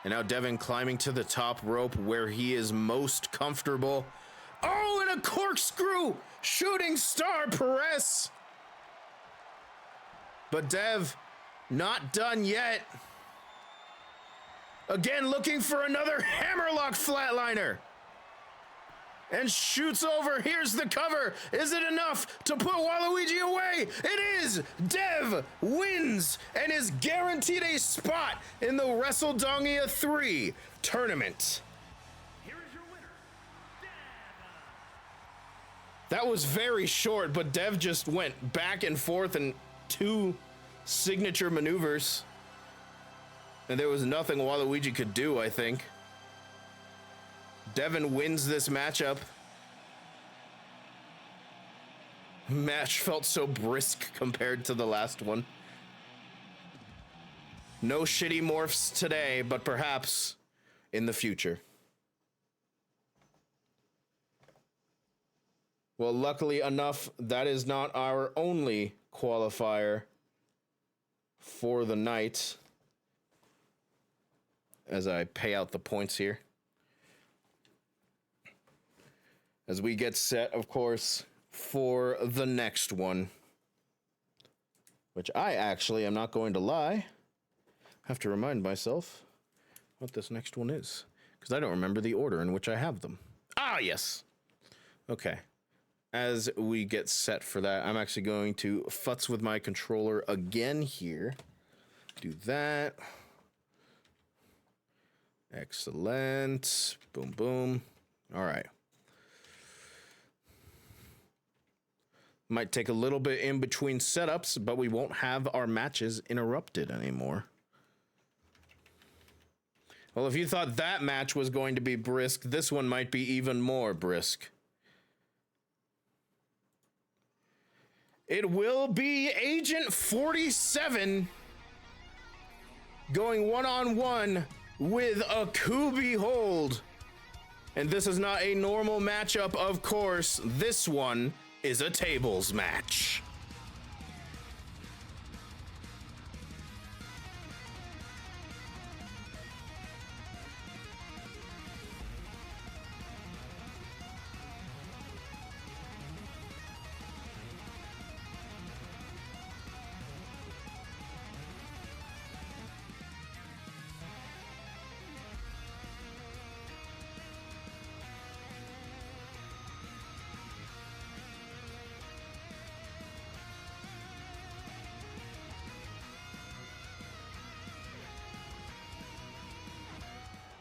And now Devin climbing to the top rope where he is most comfortable. Oh, and a corkscrew! Shooting star press! But Dev, not done yet. Again, looking for another hammerlock flatliner. And shoots over. Here's the cover. Is it enough to put Waluigi away? It is. Dev wins and is guaranteed a spot in the WrestleDongia 3 tournament. Here is your winner, Dev. That was very short, but Dev just went back and forth in 2 signature maneuvers. And there was nothing Waluigi could do, I think. Devin wins this matchup. Match felt so brisk compared to the last one. No shitty morphs today, but perhaps in the future. Well, luckily enough, that is not our only qualifier for the night. As I pay out the points here. As we get set, of course, for the next one. Which I actually am not going to lie. Have to remind myself what this next one is. Because I don't remember the order in which I have them. Ah, yes! Okay. As we get set for that, I'm actually going to futz with my controller again here. Do that. Excellent. Boom, boom. All right. Might take a little bit in between setups, but we won't have our matches interrupted anymore. Well, if you thought that match was going to be brisk, this one might be even more brisk. It will be Agent 47 going one-on-one with a Kubi Hold. And this is not a normal matchup, of course. This one is a tables match.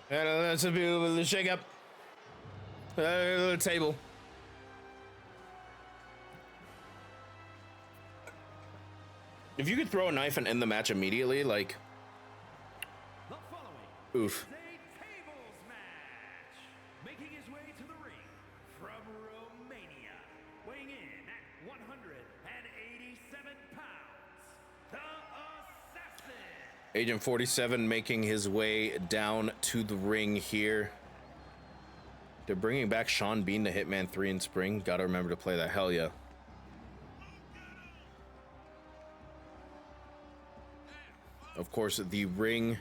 That's a bit of a shake up. The table. If you could throw a knife and end the match immediately, like, The following oof. is a tables match. Making his way to the ring from Romania, weighing in at 187 pounds, the Assassin. Agent 47 making his way down to the ring here. They're bringing back Sean Bean to Hitman 3 in spring. Gotta remember to play that. Hell yeah. Of course, the ring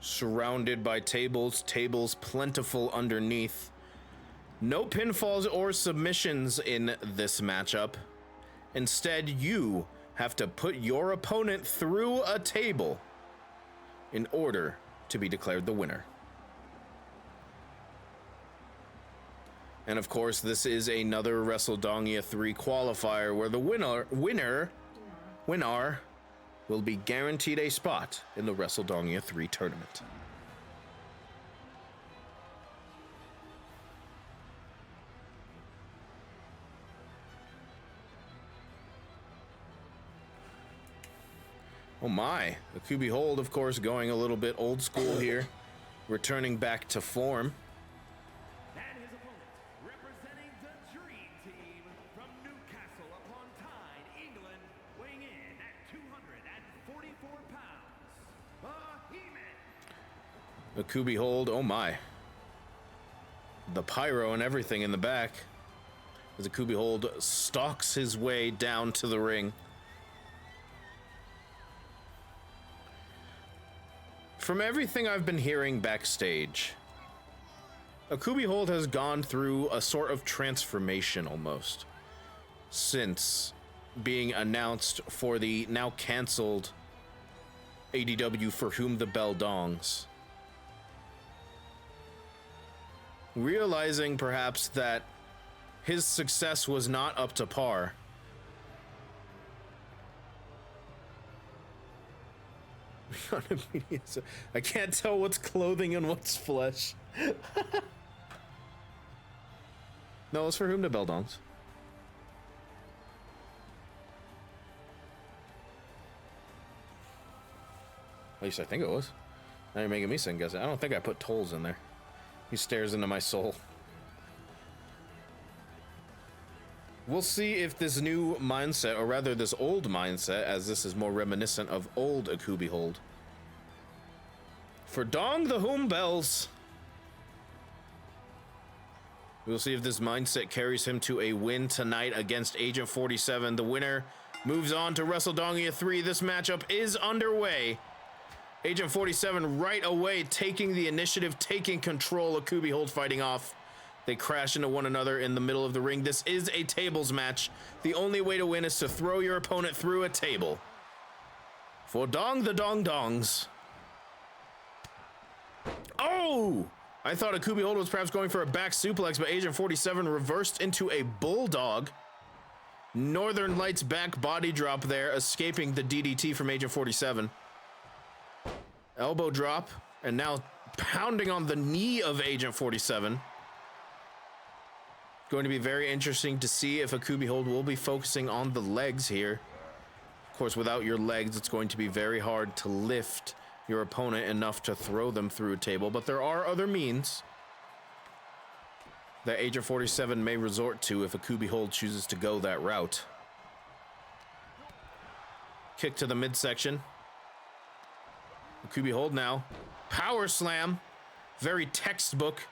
surrounded by tables. Tables plentiful underneath. No pinfalls or submissions in this matchup. Instead, you have to put your opponent through a table in order to be declared the winner. And of course, this is another WrestleDongia 3 qualifier where the winner will be guaranteed a spot in the WrestleDongia 3 tournament. Oh my, the Kubi Hold, of course, going a little bit old school here, returning back to form. And his opponent, representing the Dream Team from Newcastle upon Tyne, England, weighing in at 244 pounds, Behemoth. The Kubi Hold, oh my. The pyro and everything in the back. As the Kubi Hold stalks his way down to the ring. From everything I've been hearing backstage, Akubi Hold has gone through a sort of transformation almost since being announced for the now canceled ADW For Whom the Bell Dongs. Realizing perhaps that his success was not up to par. I can't tell what's clothing and what's flesh. No, it's For Whom the Bell Dongs. At least I think it was. Now you're making me second guess it. I don't think I put tolls in there. He stares into my soul. We'll see if this new mindset, or rather this old mindset, as this is more reminiscent of old Akubi Hold. For Dong the Whom Bells. We'll see if this mindset carries him to a win tonight against Agent 47. The winner moves on to WrestleDongia 3. This matchup is underway. Agent 47 right away taking the initiative, taking control. Akubi Hold fighting off. They crash into one another in the middle of the ring. This is a tables match. The only way to win is to throw your opponent through a table. For Dong the Dong Dongs. Oh! I thought Akubi Hold was perhaps going for a back suplex, but Agent 47 reversed into a bulldog. Northern Lights back body drop there, escaping the DDT from Agent 47. Elbow drop, and now pounding on the knee of Agent 47. Going to be very interesting to see if Akubi Hold will be focusing on the legs here. Of course, without your legs, it's going to be very hard to lift your opponent enough to throw them through a table, but there are other means that Agent 47 may resort to if Akubi Hold chooses to go that route. Kick to the midsection. Akubi Hold now. Power slam. Very textbook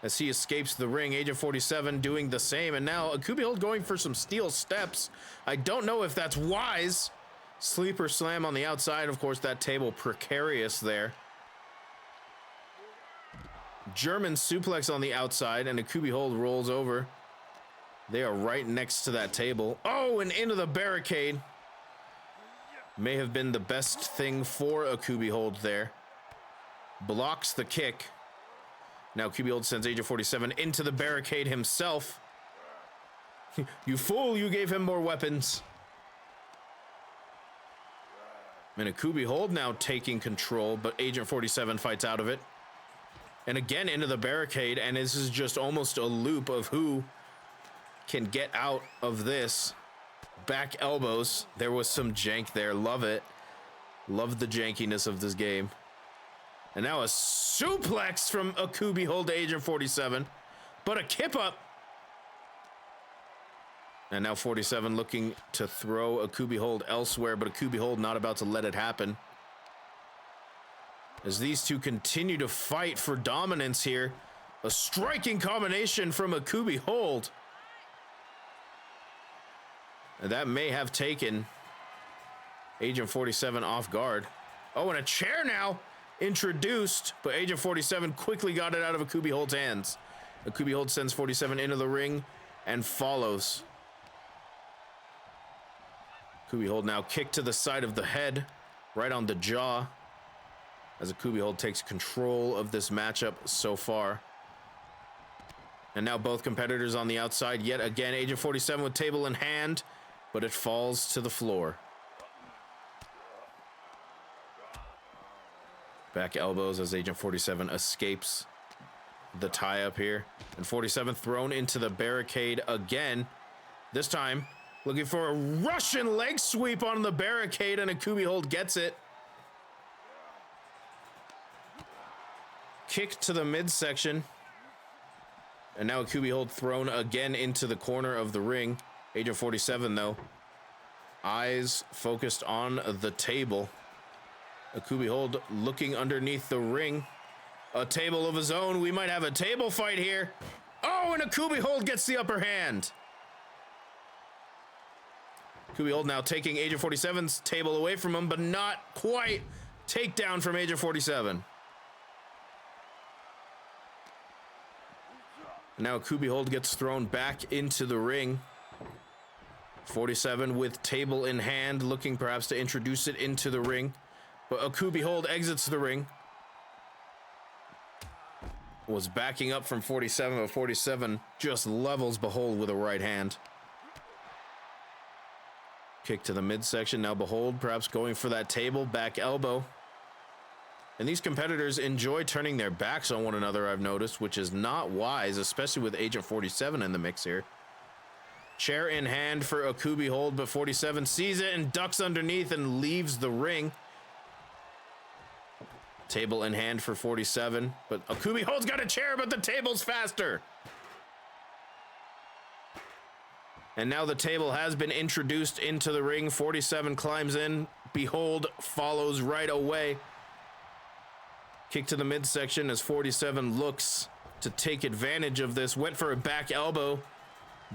as he escapes the ring. Agent 47 doing the same, and now Akubi Hold going for some steel steps. I don't know if that's wise. Sleeper slam on the outside. Of course, that table precarious there. German suplex on the outside, and Akubi Hold rolls over. They are right next to that table. Oh, and into the barricade. May have been the best thing for Akubi Hold there. Blocks the kick. Now Akubi Hold sends Agent 47 into the barricade himself. You fool, you gave him more weapons. And Akubi Hold now taking control, but Agent 47 fights out of it. And again into the barricade, and this is just almost a loop of who can get out of this. Back elbows. There was some jank there. Love it. Love the jankiness of this game. And now a suplex from Akubi Hold to Agent 47. But a kip up. And now 47 looking to throw Akubi Hold elsewhere, but Akubi Hold not about to let it happen. As these two continue to fight for dominance here. A striking combination from Akubi Hold. And that may have taken Agent 47 off guard. Oh, and a chair now introduced, but Agent 47 quickly got it out of Akubi Hold's hands. Akubi Hold sends 47 into the ring and follows. Akubi Hold now kick to the side of the head, right on the jaw, as Akubi Hold takes control of this matchup so far. And now both competitors on the outside yet again. Agent 47 with table in hand, but it falls to the floor. Back elbows as Agent 47 escapes the tie-up here. And 47 thrown into the barricade again. This time, looking for a Russian leg sweep on the barricade, and Akubi Hold gets it. Kick to the midsection. And now Akubi Hold thrown again into the corner of the ring. Agent 47, though, eyes focused on the table. Akubi Hold looking underneath the ring. A table of his own. We might have a table fight here. Oh, and Akubi Hold gets the upper hand. Akubi Hold now taking Agent 47's table away from him, but not quite. Takedown from Agent 47. Now Akubi hold gets thrown back into the ring. 47 with table in hand, looking perhaps to introduce it into the ring. But Akubi hold exits the ring. Was backing up from 47, but 47 just levels Behold with a right hand. Kick to the midsection. Now Behold perhaps going for that table, back elbow. And these competitors enjoy turning their backs on one another, I've noticed, which is not wise, especially with Agent 47 in the mix here. Chair in hand for Akubi hold, but 47 sees it and ducks underneath and leaves the ring. Table in hand for 47, but Akubi hold's got a chair, but the table's faster. And now the table has been introduced into the ring. 47 climbs in. Behold follows right away. Kick to the midsection as 47 looks to take advantage of this. Went for a back elbow.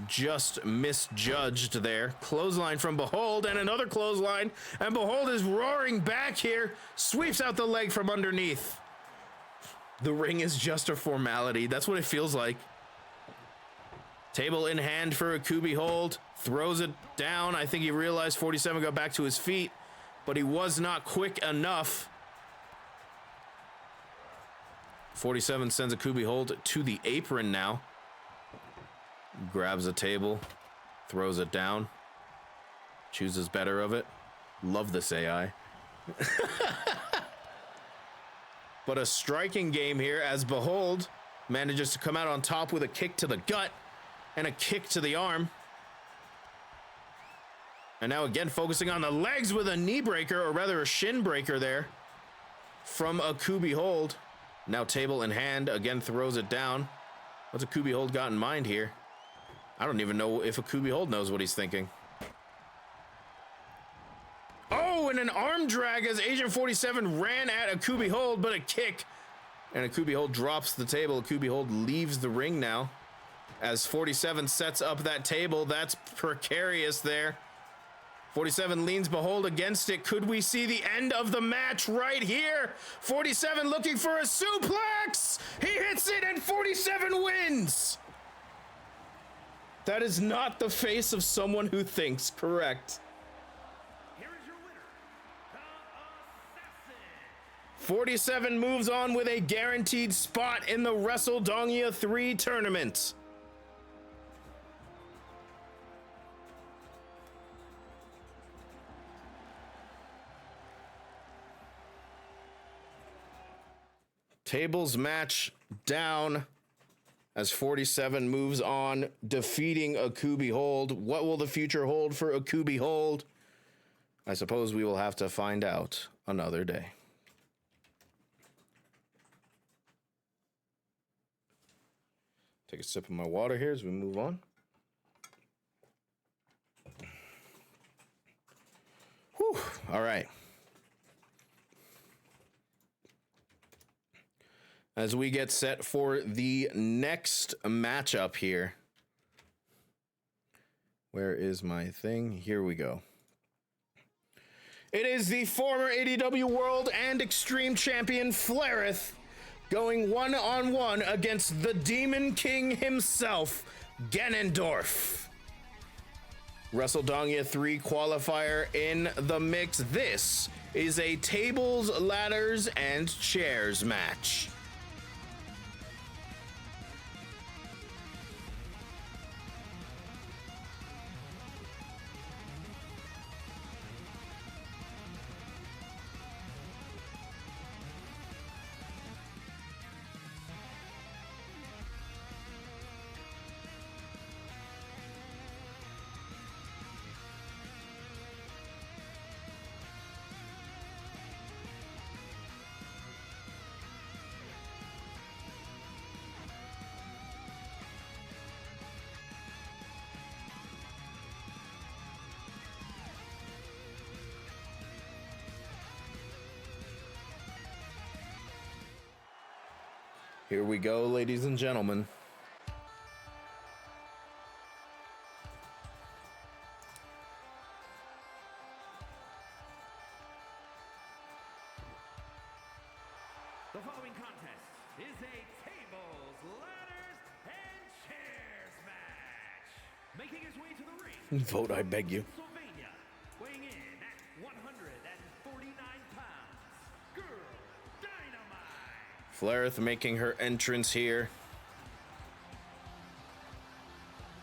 Just misjudged there. Clothesline from Behold and another clothesline. And Behold is roaring back here. Sweeps out the leg from underneath. The ring is just a formality. That's what it feels like. Table in hand for Akubi hold. Throws it down. I think he realized 47 got back to his feet, but he was not quick enough. 47 sends Akubi hold to the apron now. Grabs a table, throws it down, chooses better of it. Love this AI. But a striking game here as Behold manages to come out on top with a kick to the gut and a kick to the arm. And now again focusing on the legs with a knee breaker, or rather a shin breaker there from Akubi hold. Now table in hand, again throws it down. What's Akubi hold got in mind here? I don't even know if Akubi hold knows what he's thinking. Oh, and an arm drag as Agent 47 ran at Akubi hold, but a kick. And Akubi hold drops the table. Akubi hold leaves the ring now. As 47 sets up that table, that's precarious there. 47 leans Behold against it. Could we see the end of the match right here? 47 looking for a suplex. He hits it and 47 wins. That is not the face of someone who thinks correct. Here is your winner, the Assassin. 47 moves on with a guaranteed spot in the WrestleDongia 3 tournament. Tables match down as 47 moves on, defeating Akubi hold. What will the future hold for Akubi hold? I suppose we will have to find out another day. Take a sip of my water here as we move on. Whew, all right. As we get set for the next matchup here. Where is my thing? Here we go. It is the former ADW World and Extreme Champion Flareth going one-on-one against the Demon King himself, Ganondorf. WrestleDongia 3 qualifier in the mix. This is a tables, ladders, and chairs match. Here we go, ladies and gentlemen. Making his way to the ring. Vote, I beg you. Pennsylvania, weighing in at 149 pounds. Girl Dynamite. Flareth making her entrance here.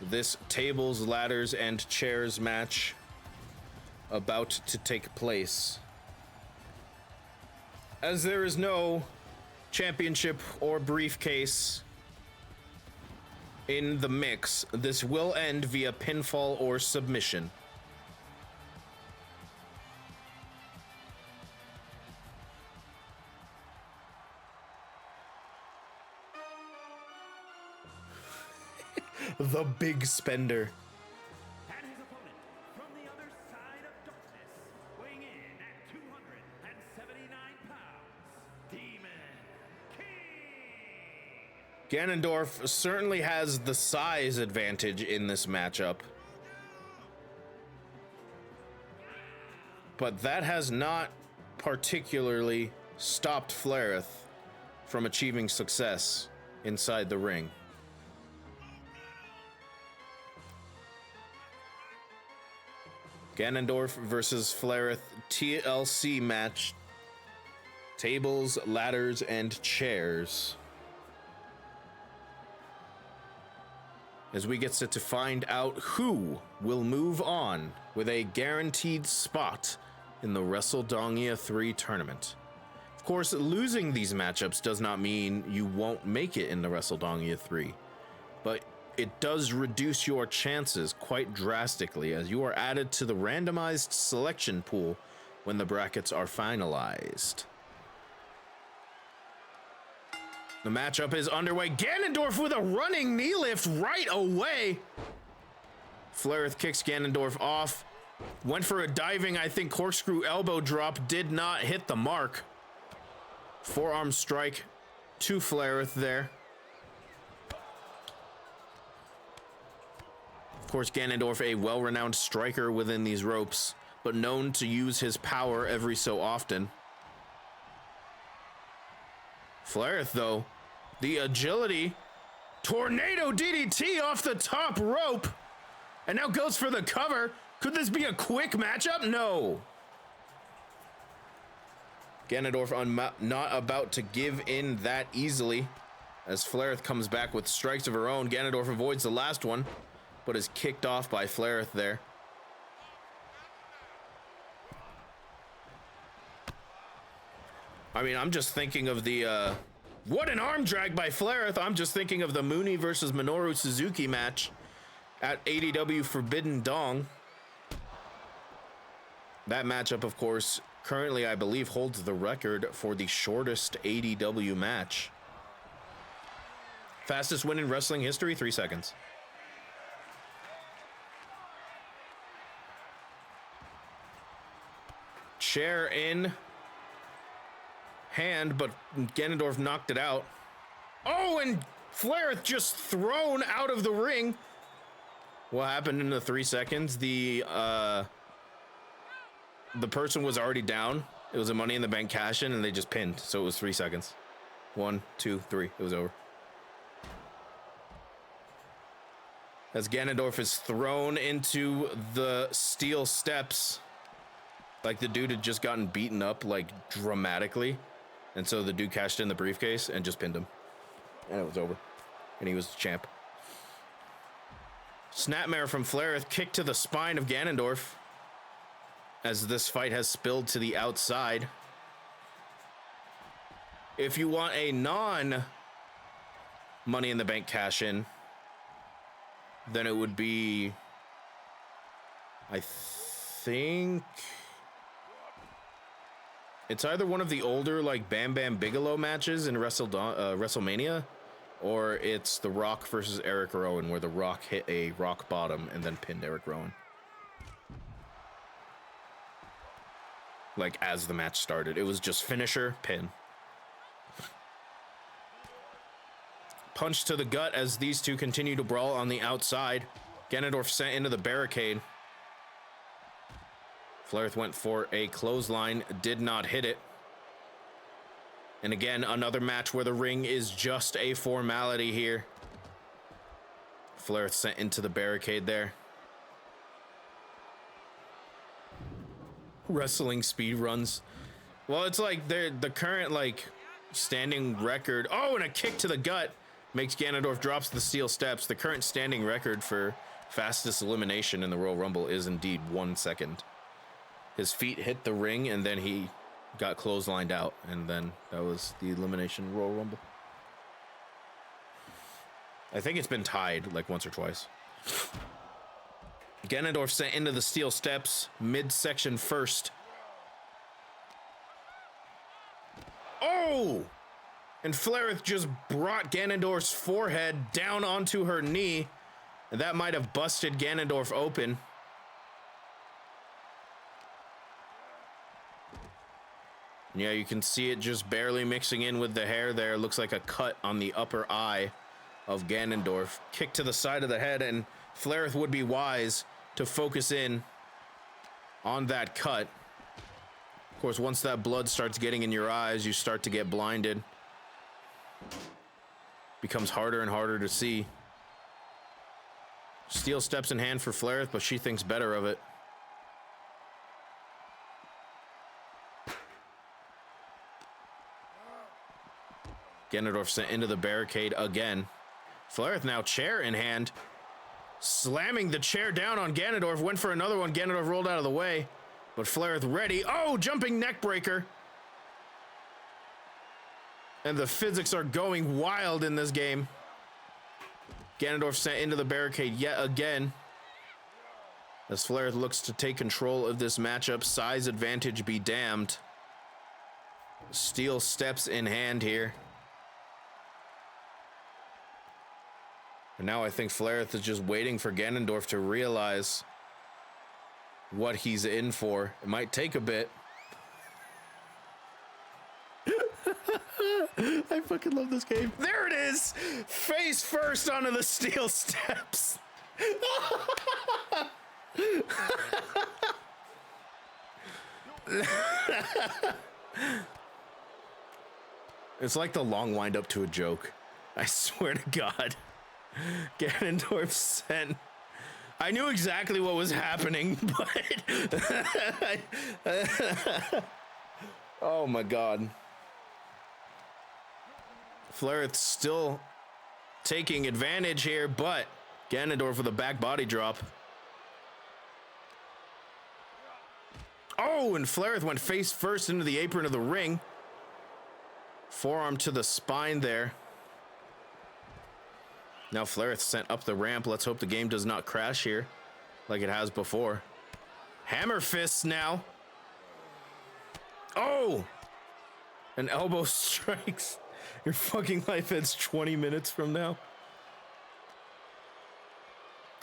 This tables, ladders, and chairs match about to take place. As there is no championship or briefcase in the mix, this will end via pinfall or submission. The big spender. And his opponent from the other side of darkness, weighing in at 279 pounds, Demon King. Ganondorf certainly has the size advantage in this matchup. But that has not particularly stopped Flareth from achieving success inside the ring. Ganondorf versus Flareth TLC match. Tables, ladders, and chairs. As we get set to find out who will move on with a guaranteed spot in the WrestleDongia 3 tournament. Of course, losing these matchups does not mean you won't make it in the WrestleDongia 3, but it does reduce your chances quite drastically as you are added to the randomized selection pool when the brackets are finalized. The matchup is underway. Ganondorf with a running knee lift right away. Flareth kicks Ganondorf off. Went for a diving, I think, corkscrew elbow drop. Did not hit the mark. Forearm strike to Flareth there. Of course, Ganondorf, a well-renowned striker within these ropes, but known to use his power every so often. Flareth, though, the agility, tornado DDT off the top rope, and now goes for the cover. Could this be a quick matchup? No. Ganondorf not about to give in that easily, as Flareth comes back with strikes of her own. Ganondorf avoids the last one, but is kicked off by Flareth there. I mean, I'm just thinking of the, what an arm drag by Flareth. I'm just thinking of the Mooney versus Minoru Suzuki match at ADW Forbidden Dong. That matchup, of course, currently, I believe, holds the record for the shortest ADW match. Fastest win in wrestling history, 3 seconds. Chair in hand, but Ganondorf knocked it out. Oh, and Flareth just thrown out of the ring. What happened in the 3 seconds? The person was already down. It was a Money in the Bank cash-in, and they just pinned, so it was 3 seconds. 1, 2, 3. It was over. As Ganondorf is thrown into the steel steps, like the dude had just gotten beaten up, like, dramatically. And so the dude cashed in the briefcase and just pinned him. And it was over. And he was the champ. Snapmare from Flareth, kick to the spine of Ganondorf, as this fight has spilled to the outside. If you want a non-Money in the Bank cash-in, then it would be, I think, it's either one of the older, like, Bam Bam Bigelow matches in WrestleMania, or it's The Rock versus Eric Rowan, where The Rock hit a rock bottom and then pinned Eric Rowan. Like, as the match started. It was just finisher, pin. Punch to the gut as these two continue to brawl on the outside. Ganondorf sent into the barricade. Flareth went for a clothesline, did not hit it. And again, another match where the ring is just a formality here. Flair sent into the barricade there. Wrestling speed runs. Well, it's like the current like standing record. Oh, and a kick to the gut makes Ganondorf drops the steel steps. The current standing record for fastest elimination in the Royal Rumble is indeed 1 second. His feet hit the ring and then he got clotheslined out, and then that was the elimination Royal Rumble. I think it's been tied like once or twice. Ganondorf sent into the steel steps, midsection first. Oh! And Flairith just brought Ganondorf's forehead down onto her knee, and that might have busted Ganondorf open. Yeah, you can see it just barely mixing in with the hair there. Looks like a cut on the upper eye of Ganondorf. Kick to the side of the head, and Flairith would be wise to focus in on that cut. Of course, once that blood starts getting in your eyes, you start to get blinded. Becomes harder and harder to see. Steel steps in hand for Flairith, but she thinks better of it. Ganondorf sent into the barricade again. Flairith now chair in hand. Slamming the chair down on Ganondorf. Went for another one. Ganondorf rolled out of the way. But Flairith ready. Oh, jumping neck breaker. And the physics are going wild in this game. Ganondorf sent into the barricade yet again. As Flairith looks to take control of this matchup. Size advantage be damned. Steel steps in hand here. And now I think Flairith is just waiting for Ganondorf to realize what he's in for. It might take a bit. I fucking love this game. There it is! Face first onto the steel steps. It's like the long wind up to a joke. I swear to God. Ganondorf sent. I knew exactly what was happening, but oh my God. Flairith still taking advantage here, but Ganondorf with a back body drop. Oh, and Flairith went face first into the apron of the ring. Forearm to the spine there. Now Flairith sent up the ramp. Let's hope the game does not crash here like it has before. Hammer fists now. Oh! An elbow strikes. Your fucking life ends 20 minutes from now.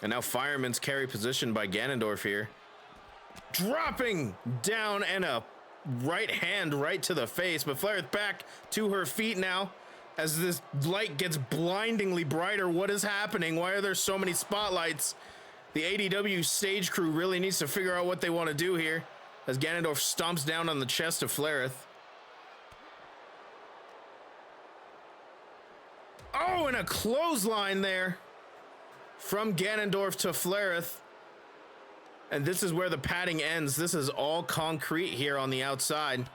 And now Fireman's carry position by Ganondorf here. Dropping down and a right hand right to the face. But Flairith back to her feet now. As this light gets blindingly brighter, what is happening? Why are there so many spotlights? The ADW stage crew really needs to figure out what they want to do here. As Ganondorf stomps down on the chest of Flairith. Oh, and a clothesline there from Ganondorf to Flairith. And this is where the padding ends. This is all concrete here on the outside.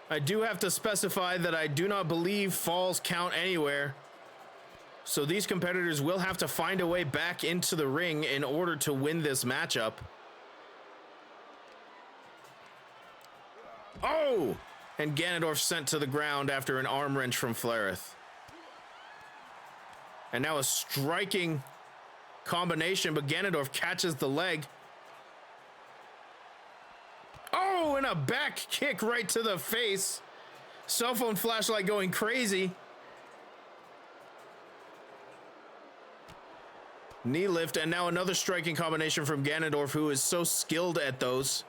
I do have to specify that I do not believe falls count anywhere. So these competitors will have to find a way back into the ring in order to win this matchup. Oh! And Ganondorf sent to the ground after an arm wrench from Flairith. And now a striking combination, but Ganondorf catches the leg. Oh, and a back kick right to the face. Cell phone flashlight going crazy. Knee lift, and now another striking combination from Ganondorf, who is so skilled at those.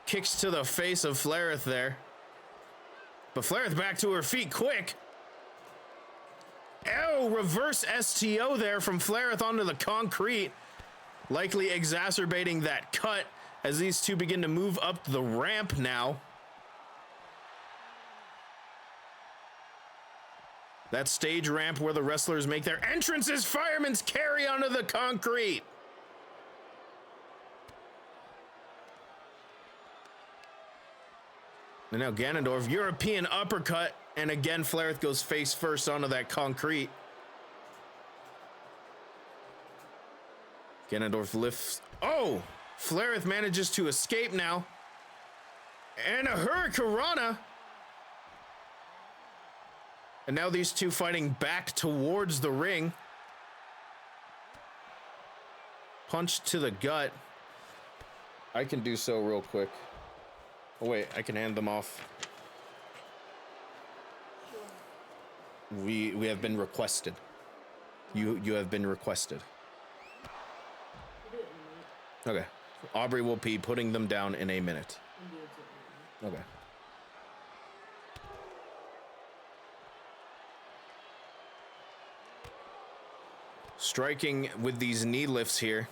Kicks to the face of Flairith there. But Flairith back to her feet quick. Oh, reverse STO there from Flairith onto the concrete. Likely exacerbating that cut as these two begin to move up the ramp now. That stage ramp where the wrestlers make their entrances, firemen's carry onto the concrete. And now Ganondorf, European uppercut, and again Flareth goes face first onto that concrete. Ganondorf lifts. Oh! Flareth manages to escape now. And a Hurricanrana. And now these two fighting back towards the ring. Punch to the gut. I can do so real quick. Oh wait, I can hand them off. We have been requested. You have been requested. Okay. Aubrey will be putting them down in a minute. Okay. Striking with these knee lifts here.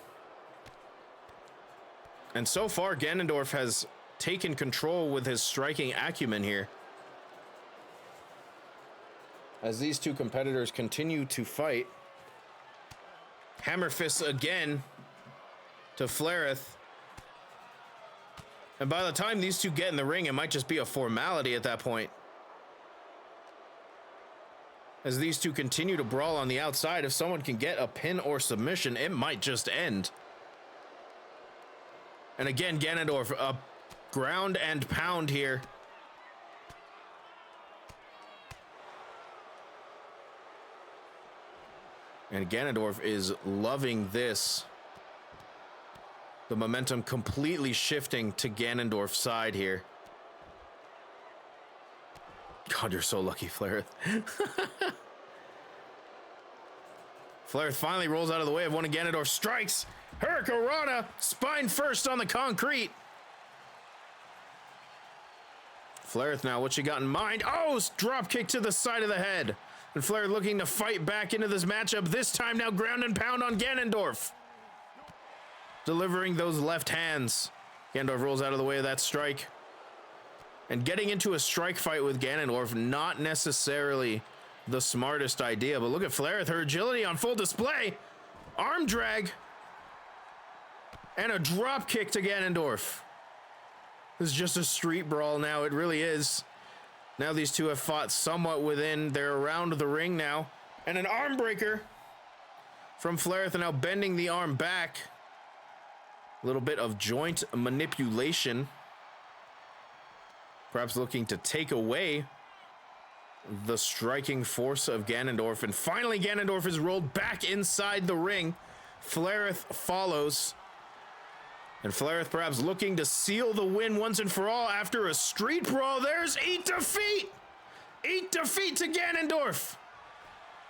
And so far, Ganondorf has taken control with his striking acumen here. As these two competitors continue to fight. Hammer fists again to Flareth. And by the time these two get in the ring, it might just be a formality at that point. As these two continue to brawl on the outside, if someone can get a pin or submission, it might just end. And again, Ganondorf, a ground and pound here. And Ganondorf is loving this. The momentum completely shifting to Ganondorf's side here. God, you're so lucky, Flareth. Flareth finally rolls out of the way of one of Ganondorf's strikes. Hurricanrana, spine first on the concrete. Flareth now, what you got in mind? Oh, drop kick to the side of the head. And Flareth looking to fight back into this matchup. This time now ground and pound on Ganondorf. Delivering those left hands. Ganondorf rolls out of the way of that strike. And getting into a strike fight with Ganondorf, not necessarily the smartest idea. But look at Flareth, her agility on full display. Arm drag. And a drop kick to Ganondorf. This is just a street brawl now, it really is. Now these two have fought somewhat within. They're around the ring now. And an arm breaker from Flareth, and now bending the arm back. A little bit of joint manipulation. Perhaps looking to take away the striking force of Ganondorf. And finally, Ganondorf is rolled back inside the ring. Flareth follows. And Flareth perhaps looking to seal the win once and for all after a street brawl. There's Eat Defeat! Eat Defeat to Ganondorf!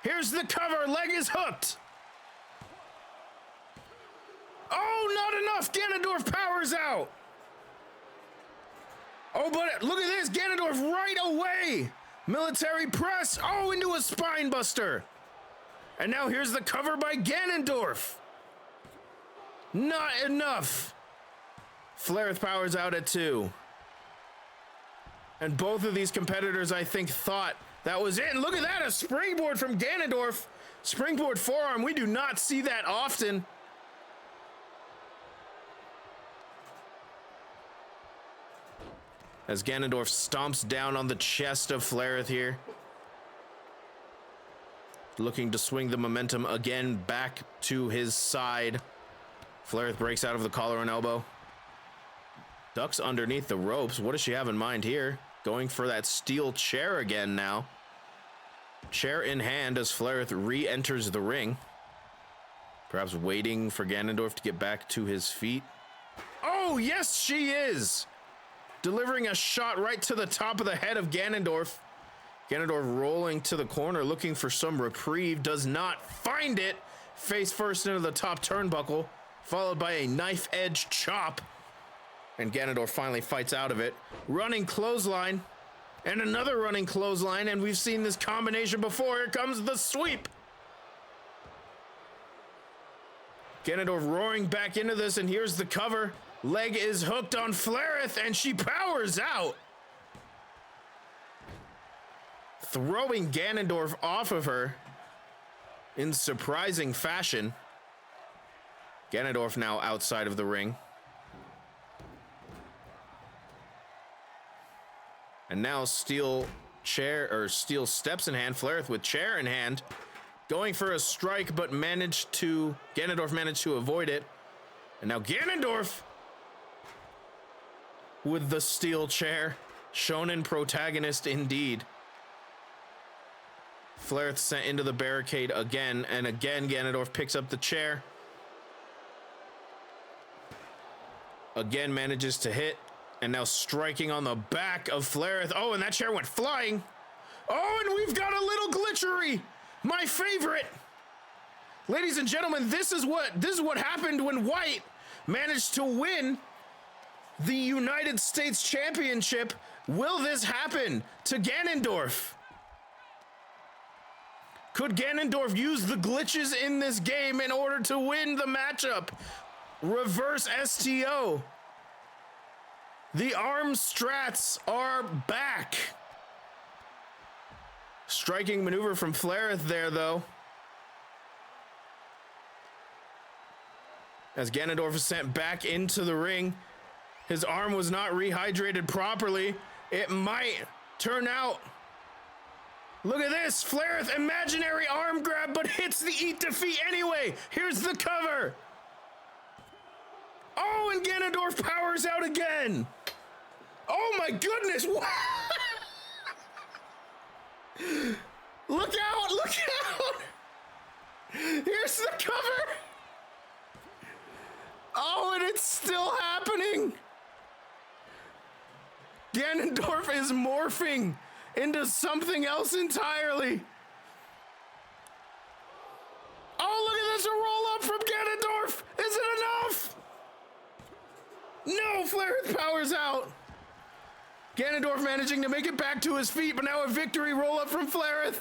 Here's the cover, leg is hooked! Oh, not enough! Ganondorf powers out! Oh, but look at this! Ganondorf right away! Military press! Oh, into a spine buster! And now here's the cover by Ganondorf! Not enough! Flareth powers out at 2. And both of these competitors, I think, thought that was it. And look at that, a springboard from Ganondorf. Springboard forearm, we do not see that often. As Ganondorf stomps down on the chest of Flareth here. Looking to swing the momentum again back to his side. Flareth breaks out of the collar and elbow. Ducks underneath the ropes. What does she have in mind here? Going for that steel chair again now. Chair in hand as Flareth re-enters the ring. Perhaps waiting for Ganondorf to get back to his feet. Oh, yes, she is! Delivering a shot right to the top of the head of Ganondorf. Ganondorf rolling to the corner, looking for some reprieve. Does not find it. Face first into the top turnbuckle, followed by a knife edge chop. And Ganondorf finally fights out of it. Running clothesline. And another running clothesline. And we've seen this combination before. Here comes the sweep. Ganondorf roaring back into this. And here's the cover. Leg is hooked on Flareth. And she powers out. throwing Ganondorf off of her in surprising fashion. Ganondorf now outside of the ring. And now steel steps in hand. Flareth with chair in hand, going for a strike, but Ganondorf managed to avoid it. And now Ganondorf with the steel chair. Shonen protagonist indeed. Flareth sent into the barricade again, and again Ganondorf picks up the chair. Again manages to hit, and now striking on the back of Flareth. Oh, and that chair went flying. Oh, and we've got a little glitchery. My favorite. Ladies and gentlemen, this is what happened when White managed to win the United States Championship. Will this happen to Ganondorf? Could Ganondorf use the glitches in this game in order to win the matchup? Reverse STO. The arm strats are back. Striking maneuver from Flareth there, though. As Ganondorf is sent back into the ring. His arm was not rehydrated properly. It might turn out. Look at this. Flareth, imaginary arm grab, but hits the eat defeat anyway. Here's the cover. Oh, and Ganondorf powers out again. Oh my goodness. Look out, look out. Here's the cover. Oh, and it's still happening. Ganondorf is morphing into something else entirely. Oh, look at this, a roll up from Ganondorf. Is it enough? No, Flareth powers out. Ganondorf managing to make it back to his feet, but now a victory roll up from Flareth.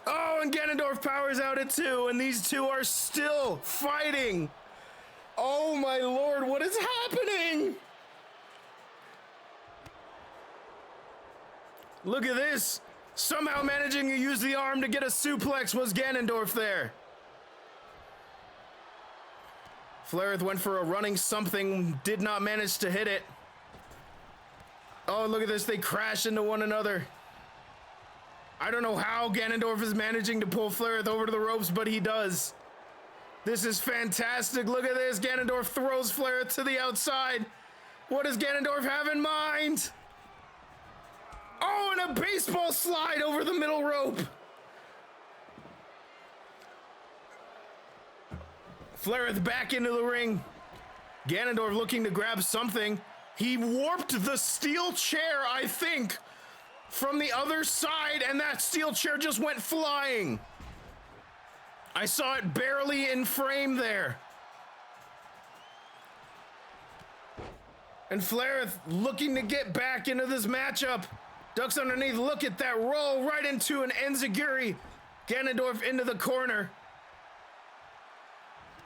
Oh, and Ganondorf powers out at 2, and these two are still fighting. Oh my lord, what is happening? Look at this. Somehow managing to use the arm to get a suplex was Ganondorf there. Flareth went for a running something, did not manage to hit it. Oh, look at this, they crash into one another. I don't know how Ganondorf is managing to pull Flareth over to the ropes, but he does. This is fantastic. Look at this. Ganondorf throws Flareth to the outside. What does Ganondorf have in mind? Oh, and a baseball slide over the middle rope. Flareth back into the ring. Ganondorf looking to grab something. He warped the steel chair, I think, from the other side, and that steel chair just went flying. I saw it barely in frame there. And Flareth looking to get back into this matchup. Ducks underneath, look at that roll right into an enziguri. Ganondorf into the corner.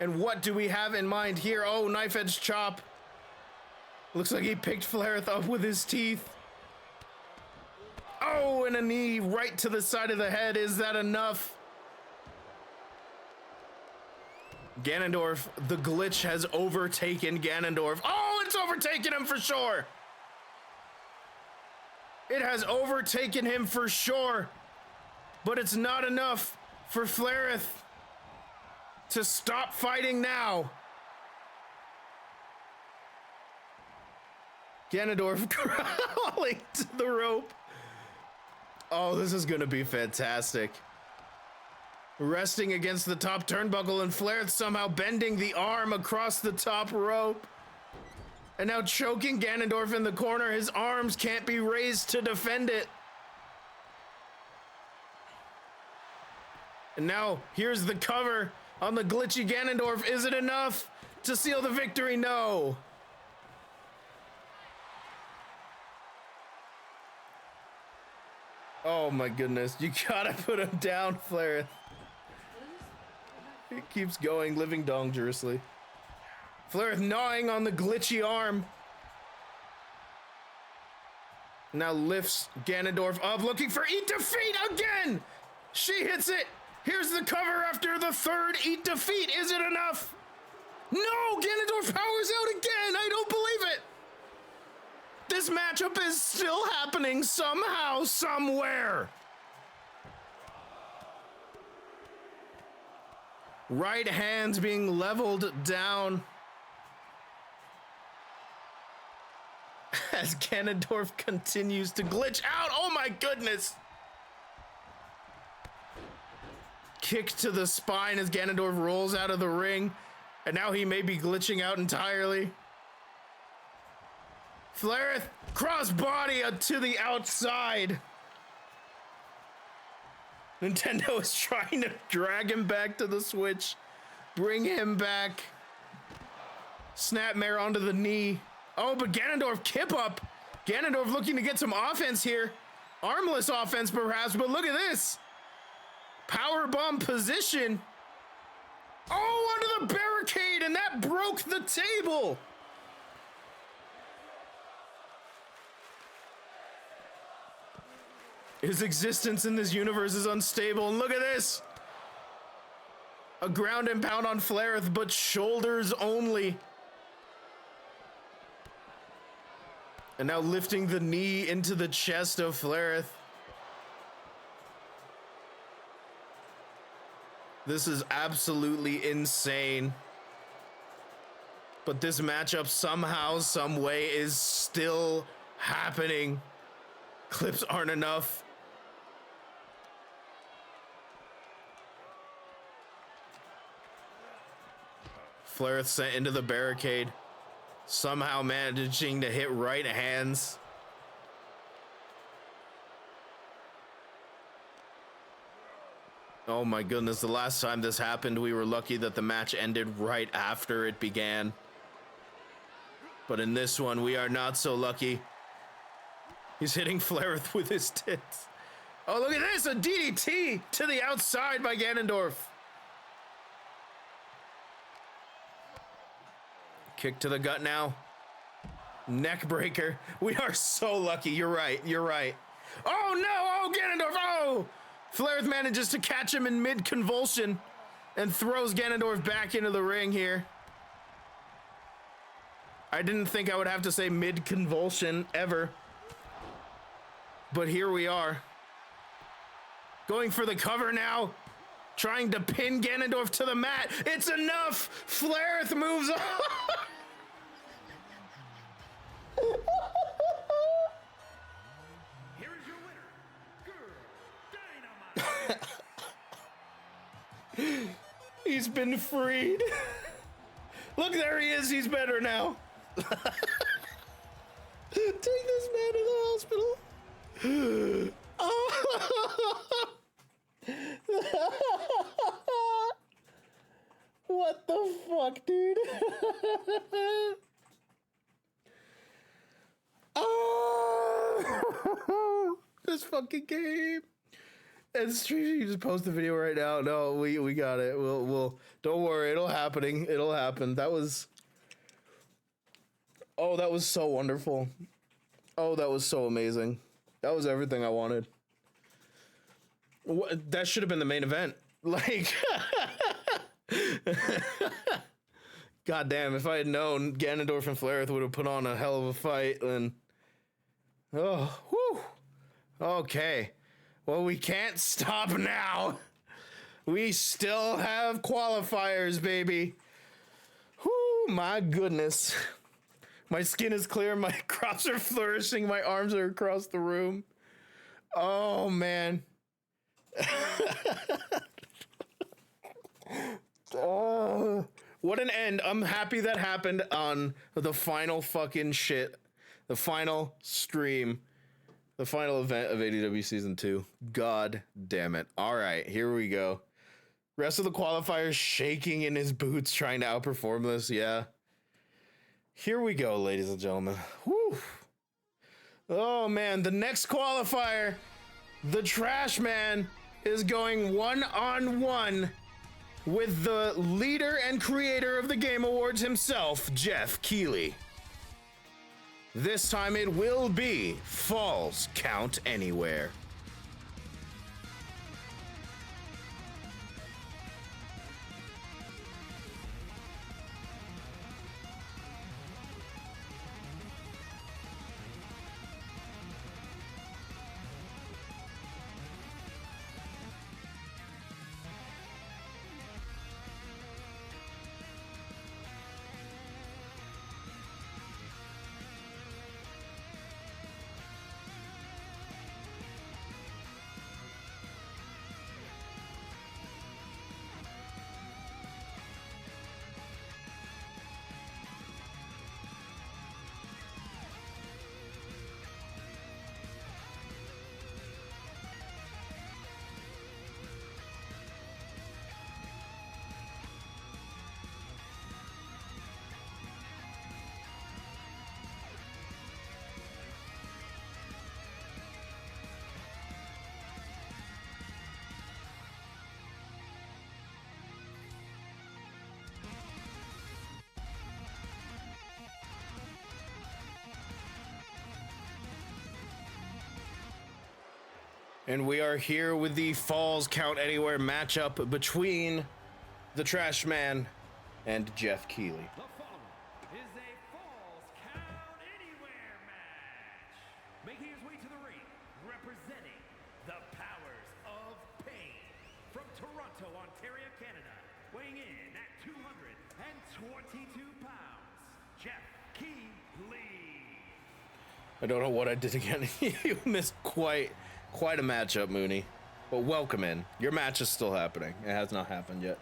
And what do we have in mind here? Oh, knife edge chop. Looks like he picked Flareth up with his teeth. Oh, and a knee right to the side of the head. Is that enough? Ganondorf, the glitch has overtaken Ganondorf. Oh, it's overtaken him for sure. It has overtaken him for sure. But it's not enough for Flareth to stop fighting now. Ganondorf crawling to the rope. Oh, this is gonna be fantastic. Resting against the top turnbuckle, and Flareth somehow bending the arm across the top rope. And now choking Ganondorf in the corner. His arms can't be raised to defend it. And now here's the cover on the glitchy Ganondorf. Is it enough to seal the victory? No. Oh my goodness, you gotta put him down, Flareth. It keeps going, living Dongerously. Flareth gnawing on the glitchy arm. Now lifts Ganondorf up, looking for Eat Defeat again! She hits it! Here's the cover after the third Eat Defeat. Is it enough? No! Ganondorf powers out again! I don't believe it! This matchup is still happening somehow, somewhere! Right hands being leveled down. As Ganondorf continues to glitch out. Oh my goodness! Kick to the spine as Ganondorf rolls out of the ring. And now he may be glitching out entirely. Flareth, crossbody to the outside. Nintendo is trying to drag him back to the Switch. Bring him back. Snapmare onto the knee. Oh, but Ganondorf kip up. Ganondorf looking to get some offense here. Armless offense, perhaps, but look at this. Powerbomb position. Oh, onto the barricade, and that broke the table. His existence in this universe is unstable, and look at this. A ground and pound on Flareth, but shoulders only. And now lifting the knee into the chest of Flareth. This is absolutely insane. But this matchup somehow, some way is still happening. Clips aren't enough. Flareth sent into the barricade. Somehow managing to hit right hands. Oh my goodness, the last time this happened, we were lucky that the match ended right after it began. But in this one, we are not so lucky. He's hitting Flareth with his tits. Oh, look at this, a DDT to the outside by Ganondorf. Kick to the gut now. Neck breaker. We are so lucky. You're right. You're right. Oh no! Oh, Ganondorf! Oh! Flareth manages to catch him in mid-convulsion and throws Ganondorf back into the ring here. I didn't think I would have to say mid-convulsion ever. But here we are. Going for the cover now. Trying to pin Ganondorf to the mat. It's enough! Flareth moves on! Here is your winner, Girl Dynamite. He's been freed. Look, there he is. He's better now. Take this man to the hospital. Oh. What the fuck, dude? Oh, this fucking game. And Street, you just post the video right now. No, we got it. We'll don't worry, it'll happen. That was so wonderful. Oh, that was so amazing. That was everything I wanted. That should have been the main event. Like, God damn, if I had known Ganondorf and Flareth would have put on a hell of a fight, then. Oh, whew. Okay. Well, we can't stop now. We still have qualifiers, baby. Whew, my goodness. My skin is clear, my crops are flourishing, my arms are across the room. Oh, man. Oh, what an end. I'm happy that happened on the final fucking shit. The final stream. The final event of ADW Season 2. God damn it. All right, here we go. Rest of the qualifiers shaking in his boots trying to outperform this. Yeah. Here we go, ladies and gentlemen. Whew. Oh, man. The next qualifier, the Trash Man, is going one-on-one with the leader and creator of the Game Awards himself, Jeff Keighley. This time it will be Falls Count Anywhere. And we are here with the Falls Count Anywhere matchup between the Trash Man and Jeff Keighley. The following is a Falls Count Anywhere match. Making his way to the ring, representing the powers of pain. From Toronto, Ontario, Canada, weighing in at 222 pounds, Jeff Keighley. I don't know what I did again. You missed quite a matchup, Mooney. But welcome in. Your match is still happening. It has not happened yet.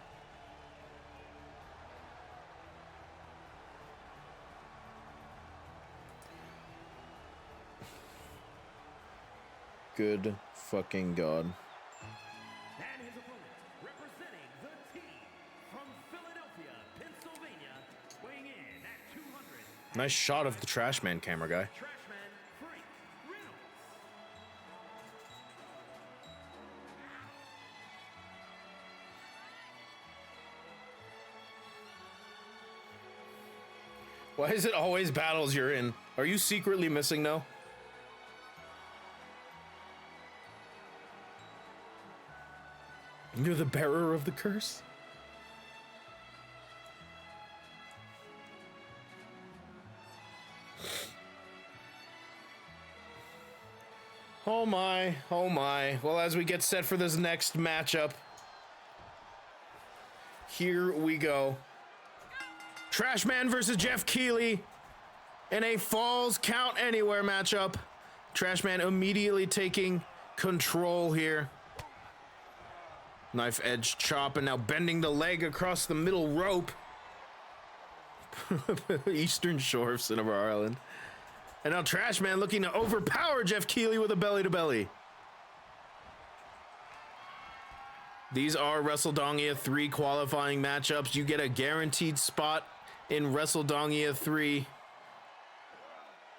Good fucking God. And his opponent, representing the team from Philadelphia, Pennsylvania, weighing in at 200. Nice shot of the Trash Man camera guy. Trashman Frank Reynolds. Why is it always battles you're in? Are you secretly missing now? You're the bearer of the curse? Oh my, oh my. Well, as we get set for this next matchup, here we go. Trash Man versus Jeff Keighley in a Falls Count Anywhere matchup. Trash Man immediately taking control here. Knife edge chop and now bending the leg across the middle rope. Eastern Shore of Cinnabar Island. And now Trash Man looking to overpower Jeff Keighley with a belly-to-belly. These are WrestleDongia 3 qualifying matchups. You get a guaranteed spot in WrestleDongia 3.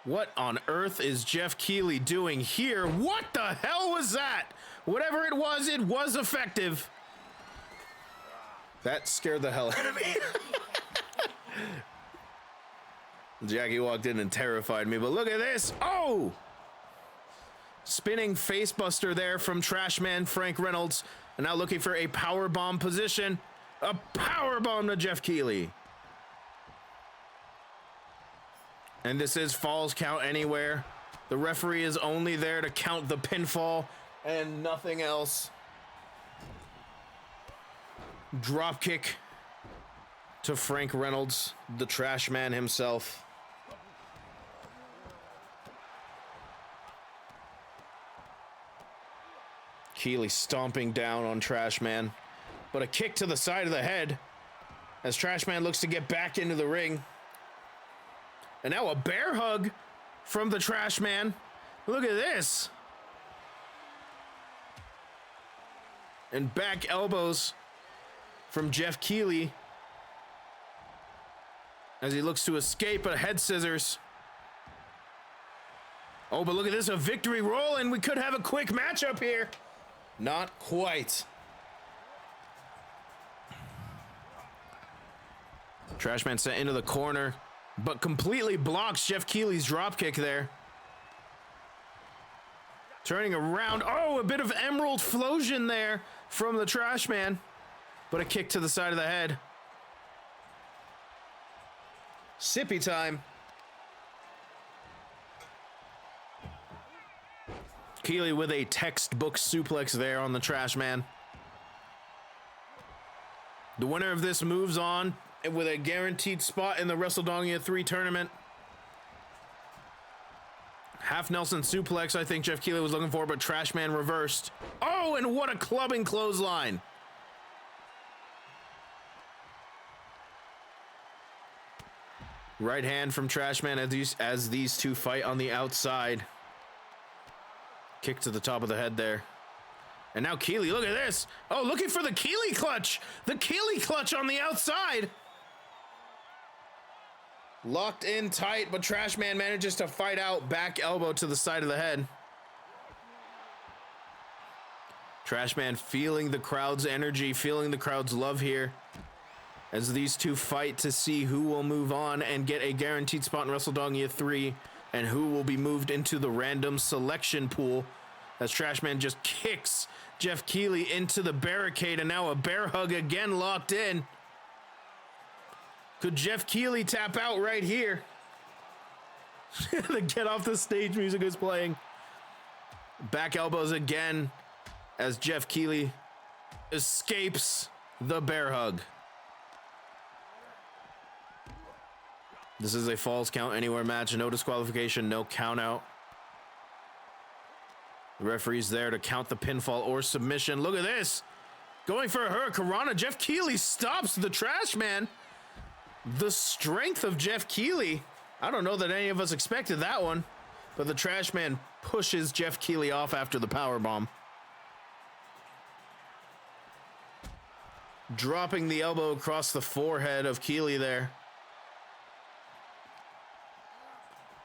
What on earth is Jeff Keighley doing here? What the hell was that? Whatever it was effective. That scared the hell out of me. Jackie walked in and terrified me, but look at this. Oh! Spinning facebuster there from Trash Man Frank Reynolds. And now looking for a powerbomb position. A powerbomb to Jeff Keighley. And this is Falls Count Anywhere. The referee is only there to count the pinfall and nothing else. Dropkick to Frank Reynolds, the Trash Man himself. Keighley stomping down on Trash Man, but a kick to the side of the head as Trash Man looks to get back into the ring. And now a bear hug from the Trash Man. Look at this. And back elbows from Jeff Keighley as he looks to escape a head scissors. Oh, but look at this, a victory roll, and we could have a quick matchup here. Not quite. Trash Man sent into the corner. but completely blocks Jeff Keighley's dropkick there. Turning around. Oh, a bit of emerald flosion there from the trash man, but a kick to the side of the head. Sippy time. Keighley with a textbook suplex there on the trash man. The winner of this moves on with a guaranteed spot in the WrestleDongia 3 tournament. Half Nelson suplex, I think Jeff Keighley was looking for, but trash man reversed. Oh, and what a clubbing clothesline. Right hand from trash man as these two fight on the outside. Kick to the top of the head there. And now Keighley, look at this. Oh, looking for the Keighley clutch. The Keighley clutch on the outside. Locked in tight, but trash man manages to fight out. Back elbow to the side of the head. Trash man feeling the crowd's energy, feeling the crowd's love here, as these two fight to see who will move on and get a guaranteed spot in WrestleDongia 3 and who will be moved into the random selection pool, as trash man just kicks Jeff Keighley into the barricade, and now a bear hug again locked in. Could Jeff Keighley tap out right here? The get off the stage music is playing. Back elbows again as Jeff Keighley escapes the bear hug. This is a Falls Count Anywhere match. No disqualification, no count out. The referee's there to count the pinfall or submission. Look at this. Going for a Hurricanrana. Jeff Keighley stops the trash man. The strength of Jeff Keighley. I don't know that any of us expected that one, but the trash man pushes Jeff Keighley off after the powerbomb. Dropping the elbow across the forehead of Keighley there.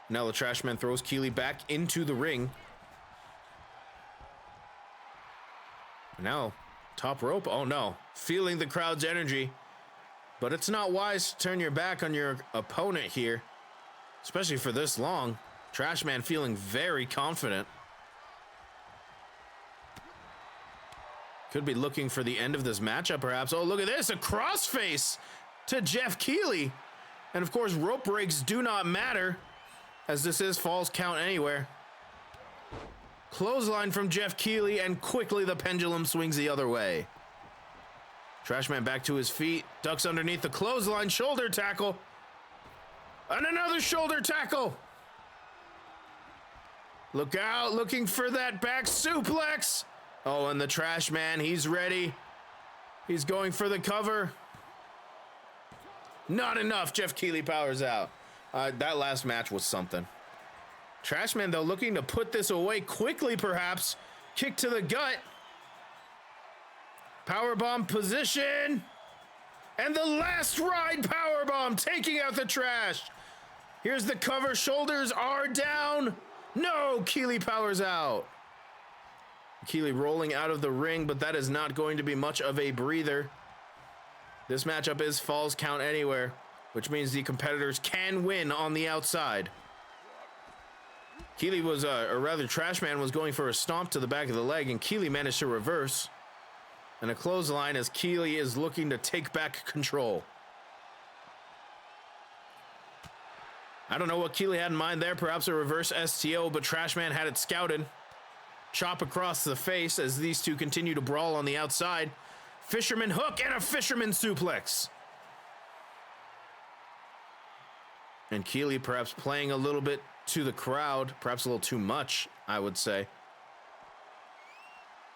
Now the trash man throws Keighley back into the ring. Now, top rope. Oh no. Feeling the crowd's energy. But it's not wise to turn your back on your opponent here, especially for this long. Trash man feeling very confident. Could be looking for the end of this matchup, perhaps. Oh, look at this. A crossface to Jeff Keighley. And of course, rope breaks do not matter, as this is Falls Count Anywhere. Clothesline from Jeff Keighley, and quickly the pendulum swings the other way. Trash man back to his feet, ducks underneath the clothesline, shoulder tackle. And another shoulder tackle. Look out, looking for that back suplex. Oh, and the trash man, he's ready. He's going for the cover. Not enough, Jeff Keighley powers out. That last match was something. Trash man, though, looking to put this away quickly, perhaps. Kick to the gut. Powerbomb position. And the last ride powerbomb, taking out the trash. Here's the cover. Shoulders are down. No, Keighley powers out. Keighley rolling out of the ring, but that is not going to be much of a breather. This matchup is Falls Count Anywhere, which means the competitors can win on the outside. Keighley was, or rather, Trash Man was going for a stomp to the back of the leg, and Keighley managed to reverse. And a clothesline as Keighley is looking to take back control. I don't know what Keighley had in mind there, perhaps a reverse STO, but Trash Man had it scouted. Chop across the face as these two continue to brawl on the outside. Fisherman hook and a fisherman suplex. And Keighley perhaps playing a little bit to the crowd, perhaps a little too much, I would say.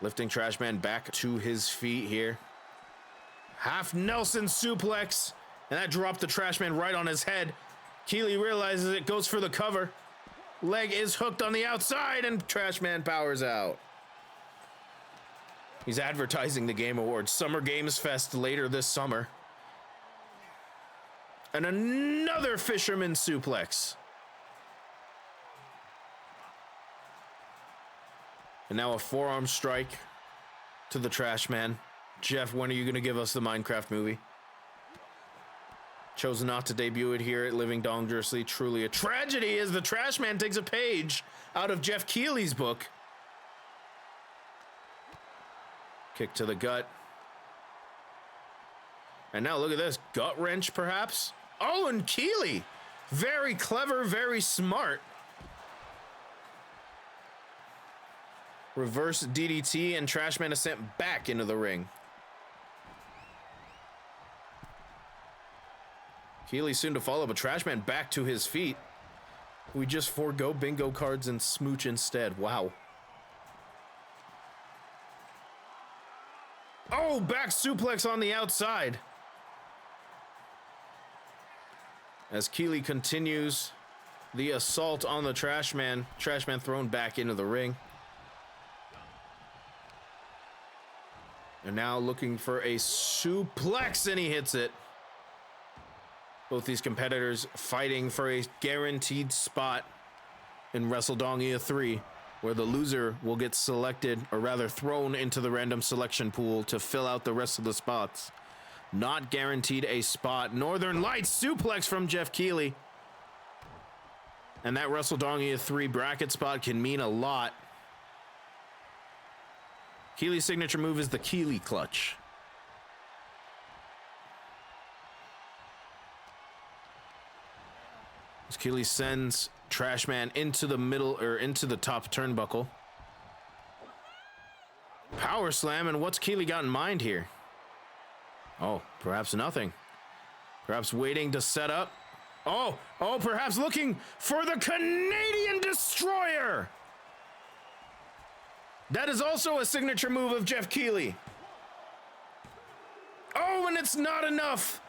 Lifting Trash Man back to his feet here. Half Nelson suplex, and that dropped the Trash Man right on his head. Keighley realizes it, goes for the cover. Leg is hooked on the outside, and Trash Man powers out. He's advertising the Game Awards. Summer Games Fest later this summer. And another fisherman suplex. And now a forearm strike to the Trash Man. Jeff, when are you going to give us the Minecraft movie? Chose not to debut it here at Living Dongerously. Truly a tragedy as the Trash Man takes a page out of Jeff Keighley's book. Kick to the gut. And now look at this. Gut wrench, perhaps? Oh, and Keighley. Very clever, very smart. Reverse DDT, and Trashman is sent back into the ring. Keighley soon to follow, but Trashman back to his feet. We just forego bingo cards and smooch instead. Wow. Oh, back suplex on the outside. As Keighley continues the assault on the Trashman. Trashman thrown back into the ring. And now looking for a suplex, and he hits it. Both these competitors fighting for a guaranteed spot in WrestleDongia 3, where the loser will get selected, or rather thrown into the random selection pool to fill out the rest of the spots. Not guaranteed a spot. Northern Lights suplex from Jeff Keighley. And that WrestleDongia 3 bracket spot can mean a lot. Keighley's signature move is the Keighley clutch. As Keighley sends Trashman into the middle, or into the top turnbuckle. Power slam, and what's Keighley got in mind here? Oh, perhaps nothing. Perhaps waiting to set up. Oh, perhaps looking for the Canadian Destroyer. That is also a signature move of Jeff Keighley. Oh, and it's not enough.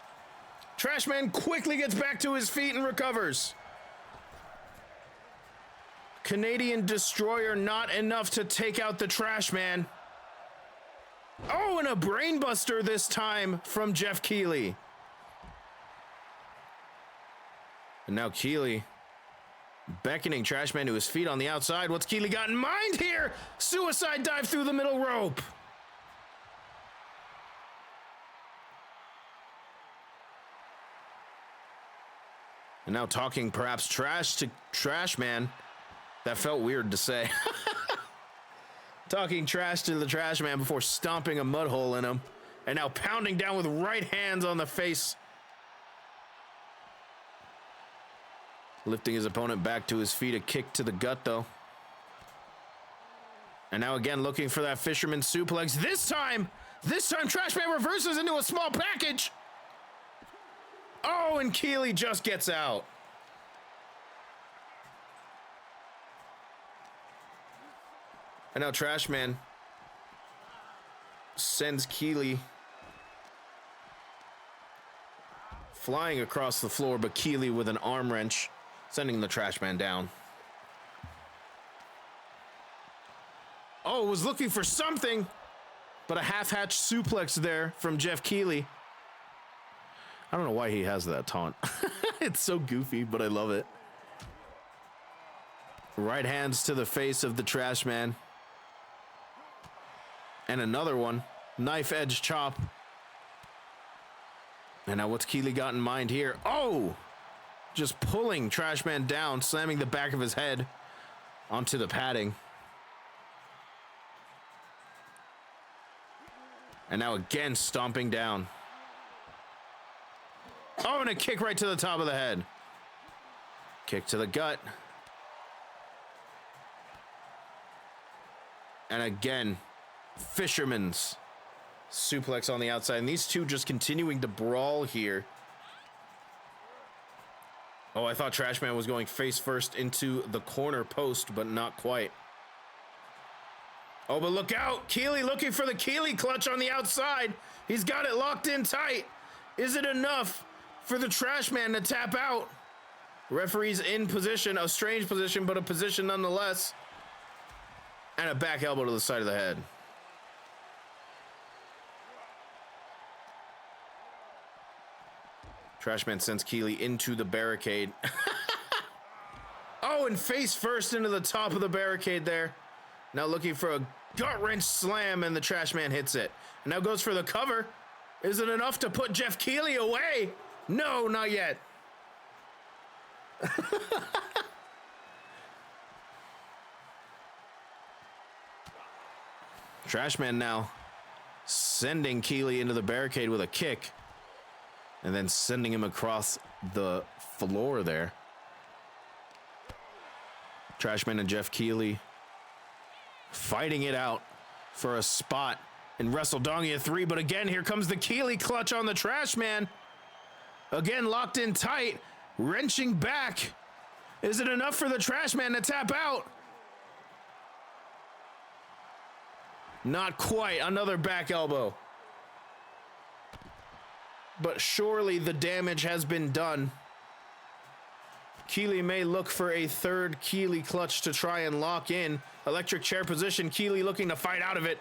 Trashman quickly gets back to his feet and recovers. Canadian Destroyer not enough to take out the Trashman. Oh, and a brainbuster this time from Jeff Keighley. And now Keighley beckoning Trashman to his feet on the outside. What's Keighley got in mind here? Suicide dive through the middle rope. And now talking perhaps trash to Trashman. That felt weird to say. Talking trash to the Trashman before stomping a mud hole in him. And now pounding down with right hands on the face. Lifting his opponent back to his feet. A kick to the gut, though. And now again looking for that fisherman suplex. This time Trashman reverses into a small package. Oh, and Keighley just gets out. And now Trashman sends Keighley flying across the floor, but Keighley with an arm wrench, sending the Trashman down. Oh, was looking for something, but a half-hatch suplex there from Jeff Keighley. I don't know why he has that taunt. It's so goofy, but I love it. Right hands to the face of the Trashman. And another one. Knife edge chop. And now what's Keighley got in mind here? Oh! Just pulling Trashman down, slamming the back of his head onto the padding. And now again stomping down. Oh, and a kick right to the top of the head. Kick to the gut. And again, fisherman's suplex on the outside. And these two just continuing to brawl here. Oh, I thought Trashman was going face first into the corner post, but not quite. Oh, but look out. Keighley looking for the Keighley clutch on the outside. He's got it locked in tight. Is it enough for the Trashman to tap out? Referee's in position, a strange position, but a position nonetheless. And a back elbow to the side of the head. Trashman sends Keighley into the barricade. Oh, and face first into the top of the barricade there. Now looking for a gut-wrench slam, and the Trashman hits it. And now goes for the cover. Is it enough to put Jeff Keighley away? No, not yet. Trashman now sending Keeley into the barricade with a kick and then sending him across the floor there. Trashman and Jeff Keeley fighting it out for a spot in WrestleDongia 3, but again, here comes the Keeley clutch on the Trashman. Again, locked in tight, wrenching back. Is it enough for the Trashman to tap out? Not quite. Another back elbow. But surely the damage has been done. Keeley may look for a third Keeley clutch to try and lock in. Electric chair position. Keeley looking to fight out of it.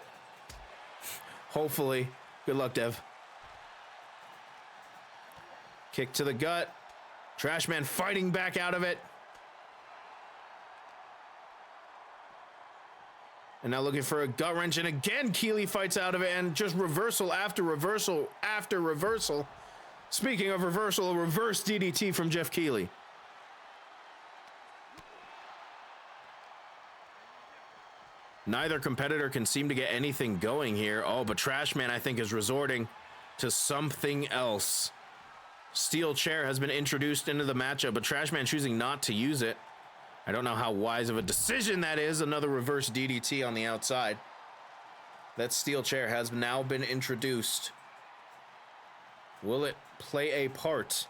Hopefully. Good luck, Dev. Kick to the gut. Trashman fighting back out of it. And now looking for a gut wrench. And again, Keeley fights out of it. And just reversal after reversal after reversal. Speaking of reversal, a reverse DDT from Jeff Keeley. Neither competitor can seem to get anything going here. Oh, but Trashman, I think, is resorting to something else. Steel chair has been introduced into the matchup, but Trashman choosing not to use it. I don't know how wise of a decision that is. Another reverse DDT on the outside. That steel chair has now been introduced. Will it play a part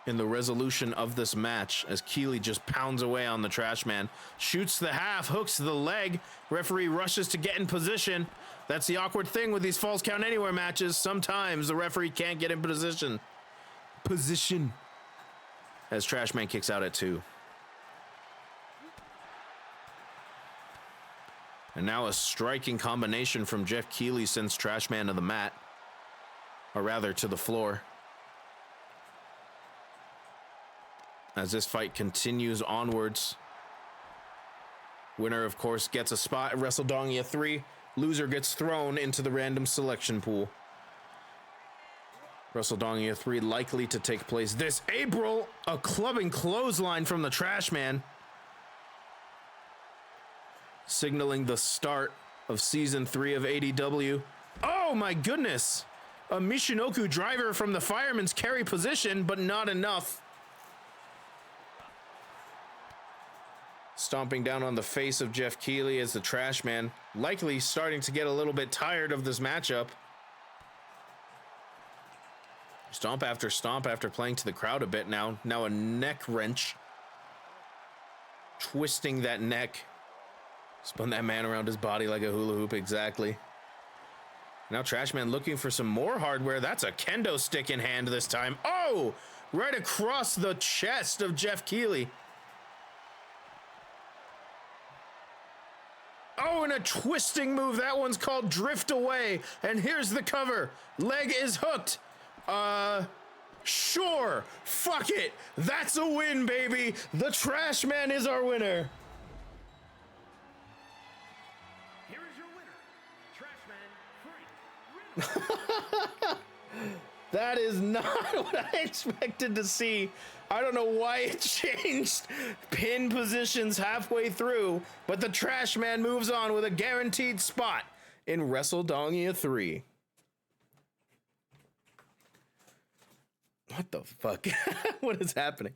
in the resolution of this match as Keeley just pounds away on the Trashman? Shoots the half, hooks the leg. Referee rushes to get in position. That's the awkward thing with these Falls Count Anywhere matches. Sometimes the referee can't get in position. As Trashman kicks out at 2. And now a striking combination from Jeff Keeley sends Trashman to the mat. Or rather, to the floor. As this fight continues onwards. Winner, of course, gets a spot at WrestleDongia 3. Loser gets thrown into the random selection pool. WrestleDongia 3 likely to take place this April. A clubbing clothesline from the Trashman. Signaling the start of Season 3 of ADW. Oh my goodness! A Michinoku driver from the fireman's carry position, but not enough. Stomping down on the face of Jeff Keeley as the Trashman, likely starting to get a little bit tired of this matchup. Stomp after playing to the crowd a bit now. Now a neck wrench. Twisting that neck. Spun that man around his body like a hula hoop, exactly. Now Trashman looking for some more hardware. That's a kendo stick in hand this time. Oh! Right across the chest of Jeff Keeley. Oh, and a twisting move. That one's called Drift Away. And here's the cover. Leg is hooked. Sure. Fuck it. That's a win, baby. The Trashman is our winner. Here is your winner, Trashman Frank. That is not what I expected to see. I don't know why it changed pin positions halfway through, but the Trashman moves on with a guaranteed spot in WrestleDongia 3. What the fuck? What is happening?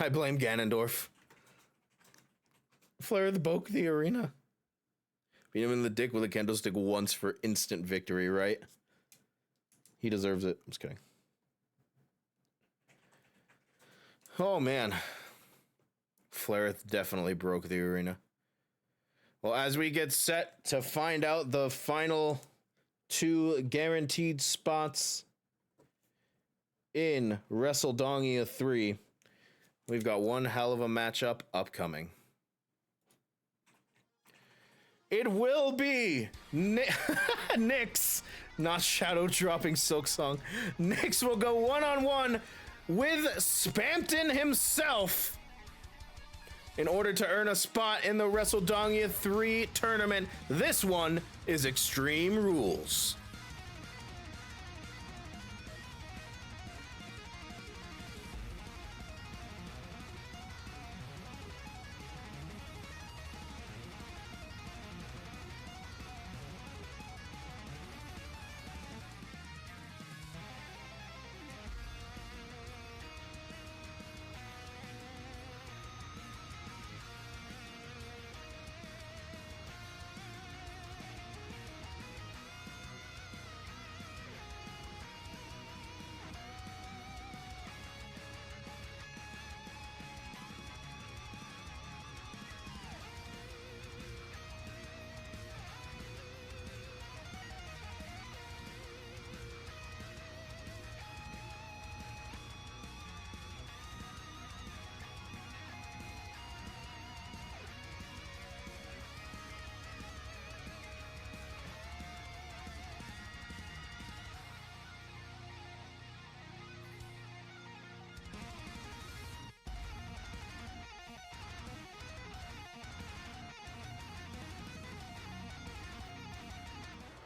I blame Ganondorf. Flair broke the arena. Beat him in the dick with a kendo stick once for instant victory, right? He deserves it. I'm just kidding. Oh, man. Flaireth definitely broke the arena. Well, as we get set to find out the final 2 guaranteed spots in WrestleDongia 3, we've got one hell of a matchup upcoming. It will be Nyx, not Shadow dropping Silk Song. Nyx will go one-on-one with Spampton himself in order to earn a spot in the WrestleDongia 3 tournament. This one is Extreme Rules.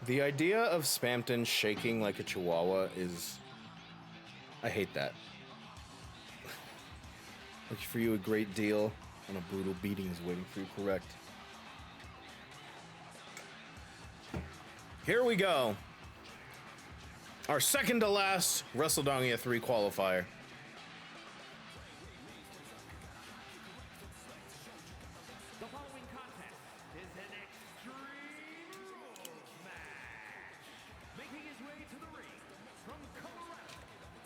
The idea of Spampton shaking like a chihuahua is... I hate that. Looking for you a great deal, and a brutal beating is waiting for you, correct. Here we go. Our second to last WrestleDonia 3 qualifier. The following contest is an Extreme Rules match. Making his way to the ring from Colorado,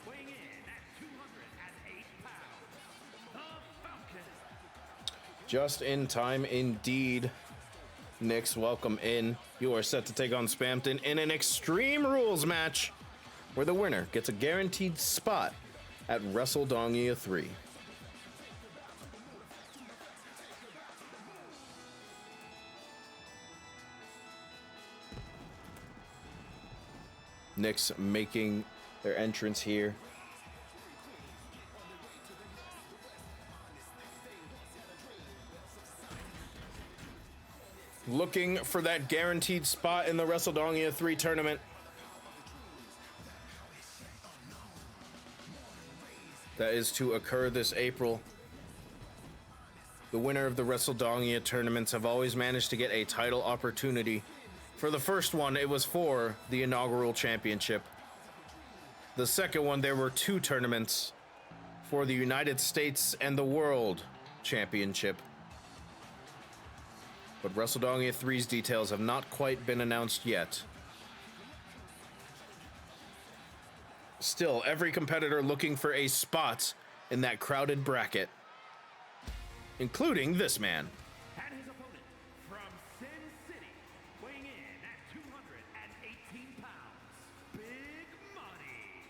weighing in at 208 pounds, the Falcon. Just in time indeed. Nix, welcome in. You are set to take on Spampton in an Extreme Rules match where the winner gets a guaranteed spot at WrestleDonia 3. Nix making their entrance here. Looking for that guaranteed spot in the WrestleDonia 3 tournament. That is to occur this April. The winner of the WrestleDonia tournaments have always managed to get a title opportunity. For the first one, it was for the inaugural championship. The second one, there were 2 tournaments for the United States and the World Championship. But WrestleDonia 3's details have not quite been announced yet. Still, every competitor looking for a spot in that crowded bracket, including this man. And his opponent from Sin City, weighing in at 218 pounds, Big Money.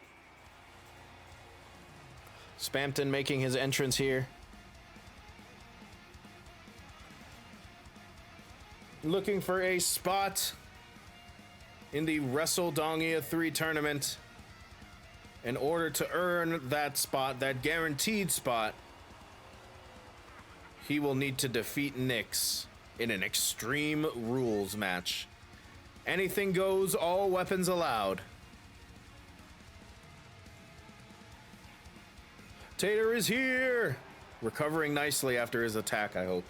Spampton making his entrance here. Looking for a spot in the WrestleDonia 3 tournament. In order to earn that spot, that guaranteed spot, he will need to defeat Nix in an Extreme Rules match. Anything goes, all weapons allowed. Tater is here! Recovering nicely after his attack, I hope.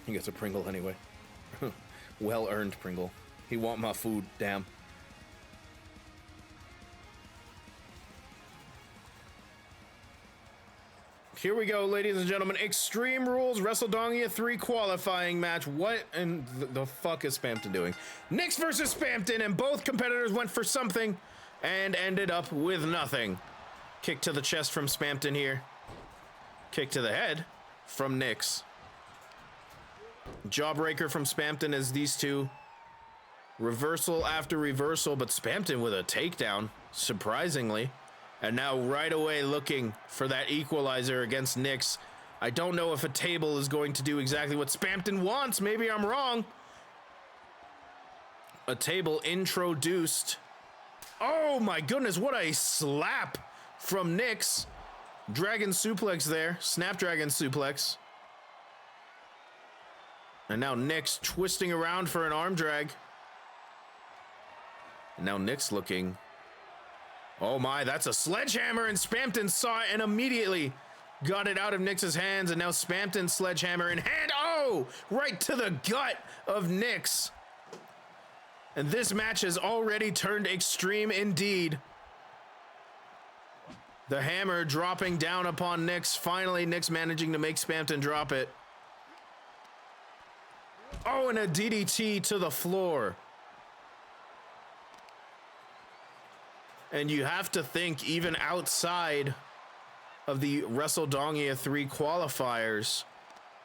He gets a Pringle anyway. Well-earned Pringle. He want my food, damn. Here we go, ladies and gentlemen. Extreme Rules WrestleDonia 3 qualifying match. What in the fuck is Spampton doing? Nix versus Spampton, and both competitors went for something and ended up with nothing. Kick to the chest from Spampton here. Kick to the head from Nix. Jawbreaker from Spampton as these two. Reversal after reversal, but Spampton with a takedown, surprisingly. And now right away looking for that equalizer against Nix. I don't know if a table is going to do exactly what Spampton wants. Maybe I'm wrong. A table introduced. Oh my goodness, what a slap from Nix. Dragon suplex there. Snapdragon suplex. And now Nix twisting around for an arm drag. And now Nix looking. Oh my, that's a sledgehammer, and Spampton saw it and immediately got it out of Nix's hands, and now Spampton's sledgehammer in hand. Oh, right to the gut of Nix. And this match has already turned extreme indeed. The hammer dropping down upon Nix. Finally, Nix managing to make Spampton drop it. Oh, and a DDT to the floor. And you have to think, even outside of the WrestleDonia 3 qualifiers,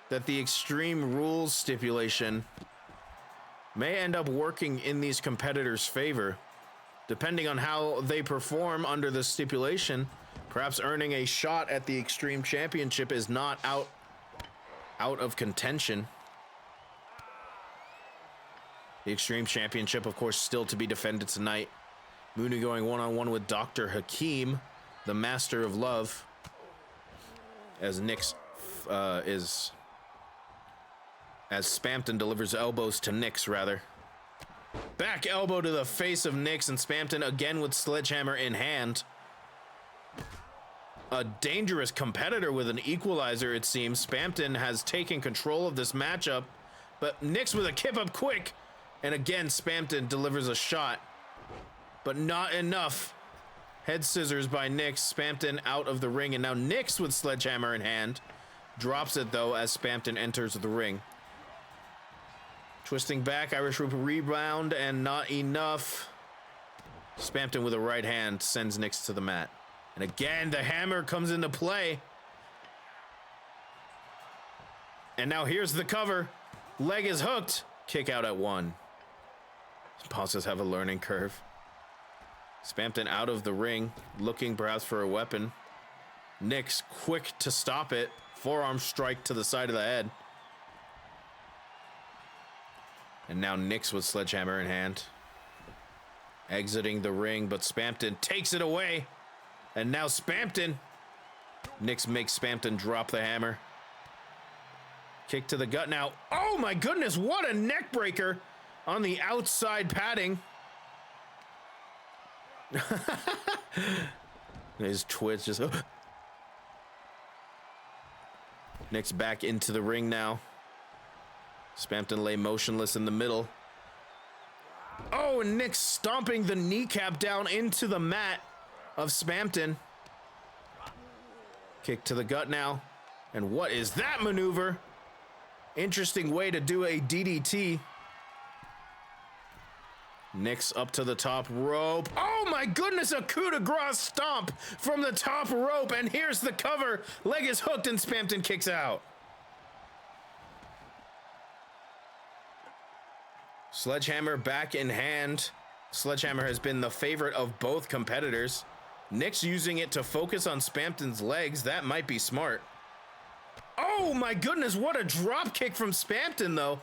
that the Extreme Rules stipulation may end up working in these competitors' favor. Depending on how they perform under the stipulation, perhaps earning a shot at the Extreme Championship is not out of contention. The Extreme Championship, of course, still to be defended tonight Mooney going one-on-one with Dr. Hakeem, the master of love. As Nyx as Spampton delivers elbows to Nyx, rather. Back elbow to the face of Nyx, and Spampton again with sledgehammer in hand. A dangerous competitor with an equalizer, it seems. Spampton has taken control of this matchup, but Nyx with a kip up quick. And again, Spampton delivers a shot, but not enough. Head scissors by Nyx. Spampton out of the ring, and now Nyx with sledgehammer in hand. Drops it, though, as Spampton enters the ring. Twisting back, Irish Whip rebound, and not enough. Spampton with a right hand sends Nyx to the mat. And again, the hammer comes into play. And now here's the cover. Leg is hooked. Kick out at 1. Bosses have a learning curve. Spampton out of the ring, looking perhaps for a weapon. Nyx quick to stop it. Forearm strike to the side of the head. And now Nyx with sledgehammer in hand. Exiting the ring, but Spampton takes it away. And now Spampton. Nyx makes Spampton drop the hammer. Kick to the gut now. Oh my goodness, what a neck breaker on the outside padding. His twitch just... Nyx back into the ring now. Spampton lay motionless in the middle. Oh, and Nyx stomping the kneecap down into the mat of Spampton. Kick to the gut now. And what is that maneuver? Interesting way to do a DDT. Nyx up to the top rope. Oh my goodness, a coup de grace stomp from the top rope. And here's the cover. Leg is hooked and Spampton kicks out. Sledgehammer back in hand. Sledgehammer has been the favorite of both competitors. Nyx using it to focus on Spampton's legs. That might be smart. Oh my goodness, what a drop kick from Spampton, though.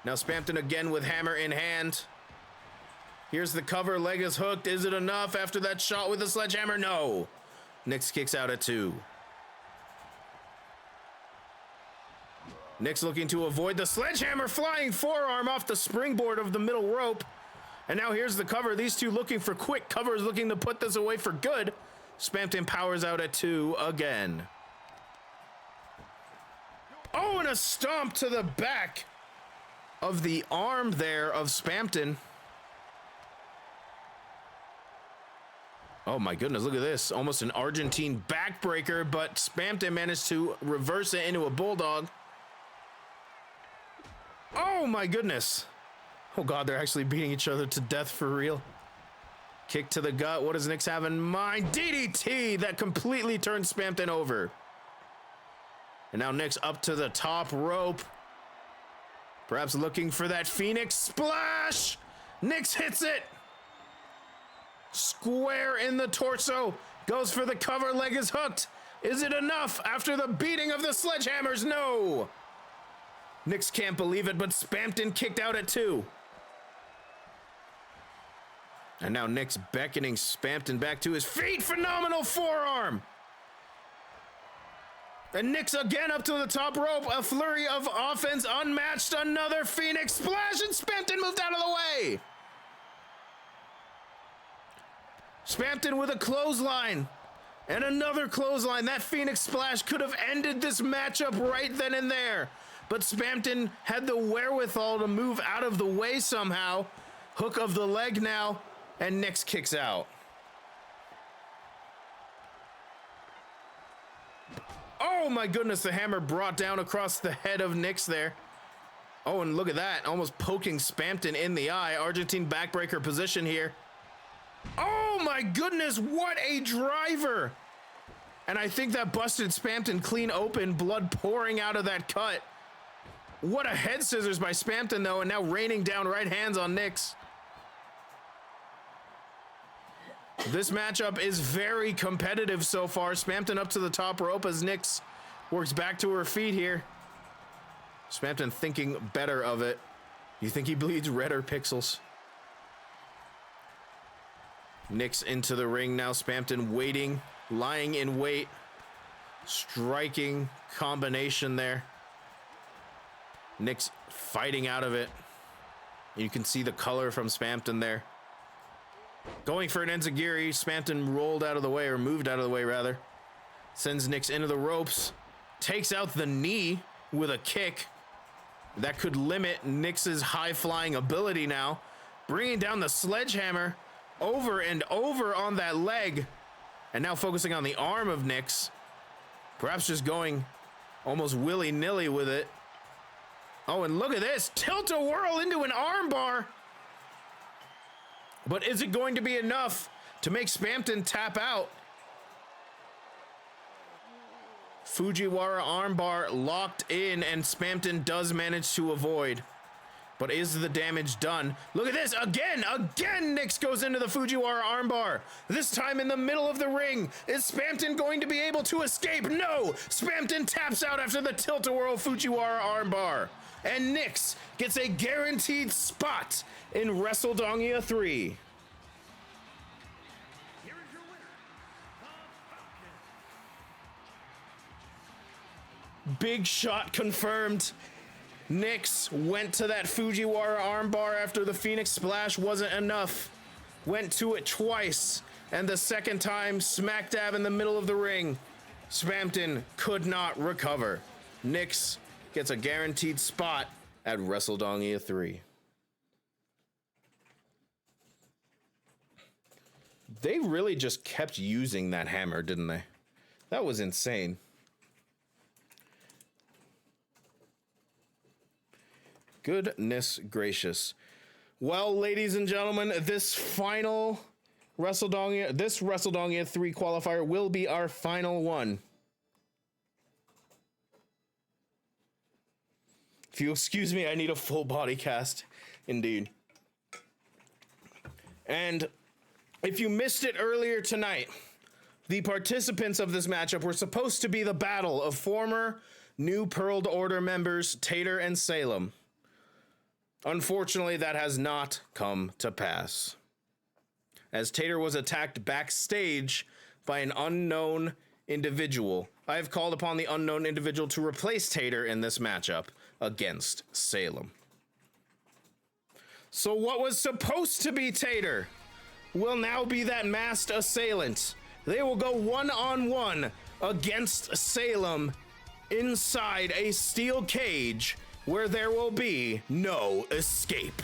Now Spampton again with hammer in hand. Here's the cover, leg is hooked. Is it enough after that shot with the sledgehammer? No. Nyx kicks out at 2. Nyx looking to avoid the sledgehammer, flying forearm off the springboard of the middle rope. And now here's the cover. These two looking for quick covers, looking to put this away for good. Spampton powers out at 2 again. Oh, and a stomp to the back of the arm there of Spampton. Oh my goodness, look at this. Almost an Argentine backbreaker, but Spampton managed to reverse it into a bulldog. Oh my goodness. Oh god, they're actually beating each other to death for real. Kick to the gut. What does Nyx have in mind? DDT that completely turns Spampton over. And now Nyx up to the top rope. Perhaps looking for that Phoenix splash. Nyx hits it. Square in the torso. Goes for the cover. Leg is hooked. Is it enough after the beating of the sledgehammers? No. Nyx can't believe it, but Spampton kicked out at 2. And now Nyx beckoning Spampton back to his feet. Phenomenal forearm. And Nyx again up to the top rope. A flurry of offense unmatched. Another Phoenix splash, and Spampton moved out of the way. Spampton with a clothesline. And another clothesline. That Phoenix splash could have ended this matchup right then and there. But Spampton had the wherewithal to move out of the way somehow. Hook of the leg now. And Nyx kicks out. Oh my goodness, the hammer brought down across the head of Nyx there. Oh, and look at that, almost poking Spampton in the eye. Argentine backbreaker position here. Oh my goodness, what a driver. And I think that busted Spampton clean open, blood pouring out of that cut. What a head scissors by Spampton though, and now raining down right hands on Nyx. This matchup is very competitive so far. Spampton up to the top rope as Nyx works back to her feet here. Spampton thinking better of it. You think he bleeds red or pixels? Nix into the ring now. Spampton waiting, lying in wait. Striking combination there. Nix fighting out of it. You can see the color from Spampton there. Going for an enziguri. Spampton rolled out of the way, or moved out of the way rather. Sends Nix into the ropes. Takes out the knee with a kick. That could limit Nix's high-flying ability now. Bringing down the sledgehammer over and over on that leg. And now focusing on the arm of Nix. Perhaps just going almost willy-nilly with it. Oh, and look at this. Tilt-a-whirl into an armbar. But is it going to be enough to make Spampton tap out? Fujiwara armbar locked in, and Spampton does manage to avoid. But is the damage done? Look at this. Again, Nix goes into the Fujiwara armbar. This time in the middle of the ring. Is Spampton going to be able to escape? No! Spampton taps out after the tilt-a-whirl Fujiwara armbar. And Nix gets a guaranteed spot in WrestleDongia 3. Here is your winner, the Falcon. Big shot confirmed. Nix went to that Fujiwara armbar after the Phoenix Splash wasn't enough. Went to it twice, and the second time smack dab in the middle of the ring. Spampton could not recover. Nix gets a guaranteed spot at WrestleDongia 3. They really just kept using that hammer, didn't they? That was insane. Goodness gracious. Well, ladies and gentlemen, this final WrestleDongia 3 qualifier will be our final one. If you excuse me, I need a full body cast, indeed. And if you missed it earlier tonight, the participants of this matchup were supposed to be the battle of former New Pearl Order members Tater and Salem. Unfortunately, that has not come to pass, as Tater was attacked backstage by an unknown individual. I have called upon the unknown individual to replace Tater in this matchup against Salem. So what was supposed to be Tater will now be that masked assailant. They will go one-on-one against Salem inside a steel cage where there will be no escape.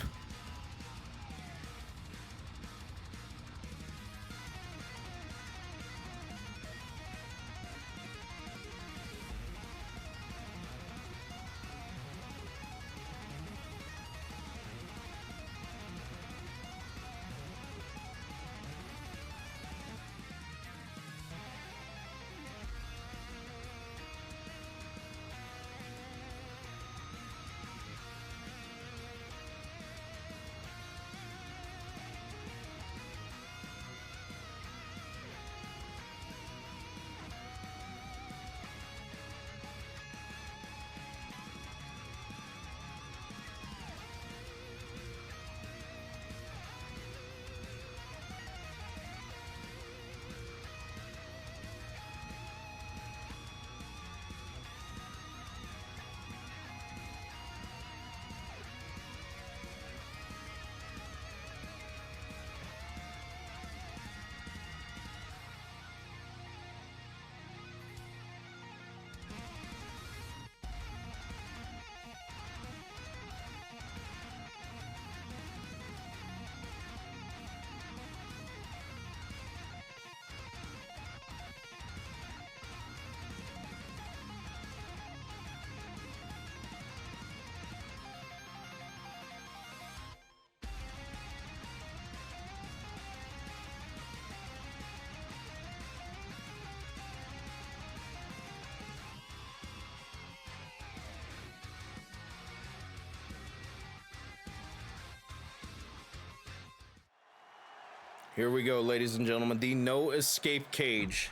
Here we go, ladies and gentlemen. The no escape cage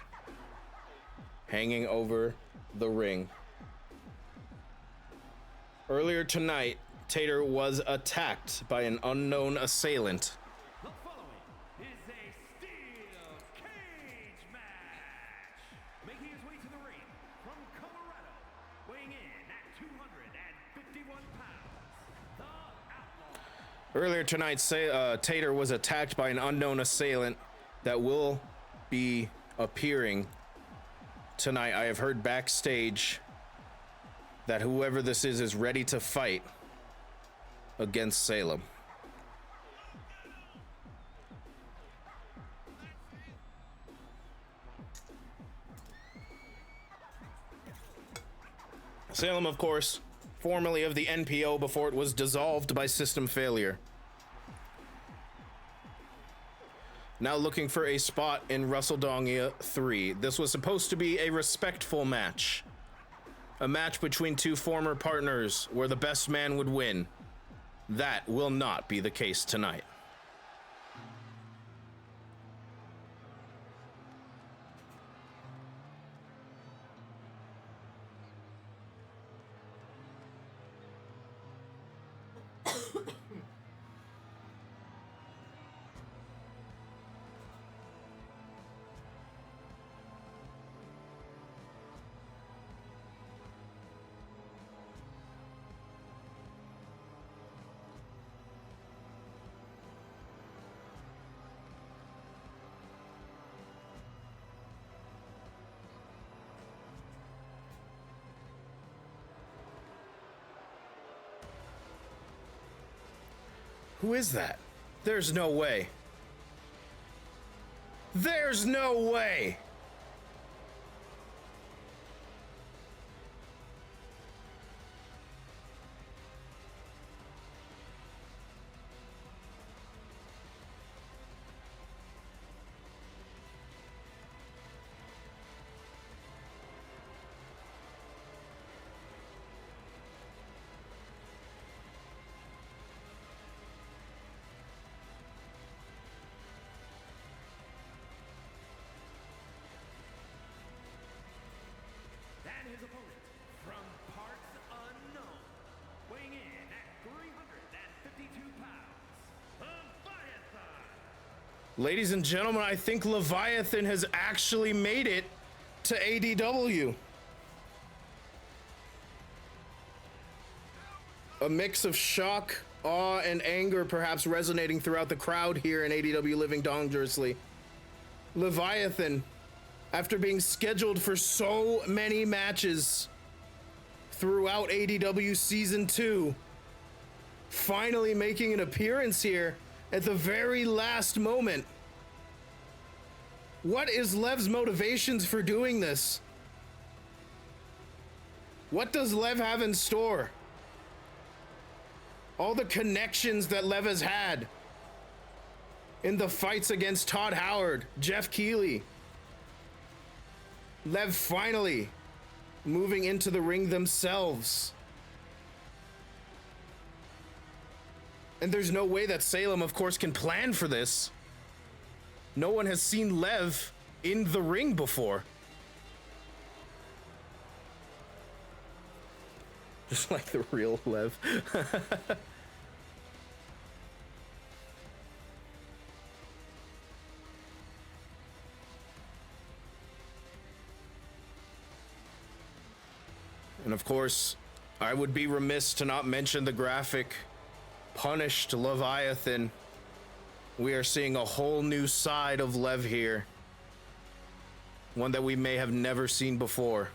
hanging over the ring. Earlier tonight, Tater was attacked by an unknown assailant. The following is a steel Earlier tonight, Tater was attacked by an unknown assailant that will be appearing tonight. I have heard backstage that whoever this is ready to fight against Salem. Salem, of course, formerly of the NPO before it was dissolved by system failure. Now looking for a spot in WrestleDongia 3. This was supposed to be a respectful match. A match between two former partners where the best man would win. That will not be the case tonight. Who is that? There's no way. There's no way! And his opponent, from parts unknown, weighing in at 352 pounds, Leviathan. Ladies and gentlemen, I think Leviathan has actually made it to ADW. A mix of shock, awe, and anger perhaps resonating throughout the crowd here in ADW Living Dongerously. Leviathan, after being scheduled for so many matches throughout ADW Season 2, finally making an appearance here at the very last moment. What is Lev's motivations for doing this? What does Lev have in store? All the connections that Lev has had in the fights against Todd Howard, Jeff Keighley. Lev finally moving into the ring themselves. And there's no way that Salem, of course, can plan for this. No one has seen Lev in the ring before. Just like the real Lev. And of course, I would be remiss to not mention the graphic Punished Leviathan. We are seeing a whole new side of Lev here. One that we may have never seen before.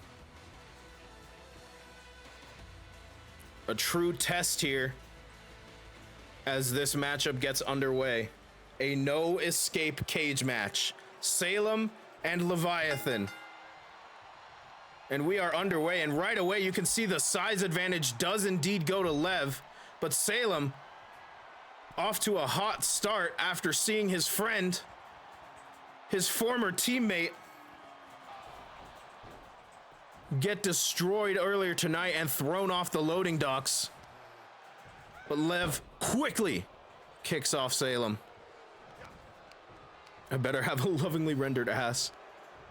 A true test here as this matchup gets underway. A no escape cage match. Salem and Leviathan. And we are underway, and right away you can see the size advantage does indeed go to Lev, but Salem off to a hot start after seeing his friend, his former teammate, get destroyed earlier tonight and thrown off the loading docks. But Lev quickly kicks off Salem. I better have a lovingly rendered ass.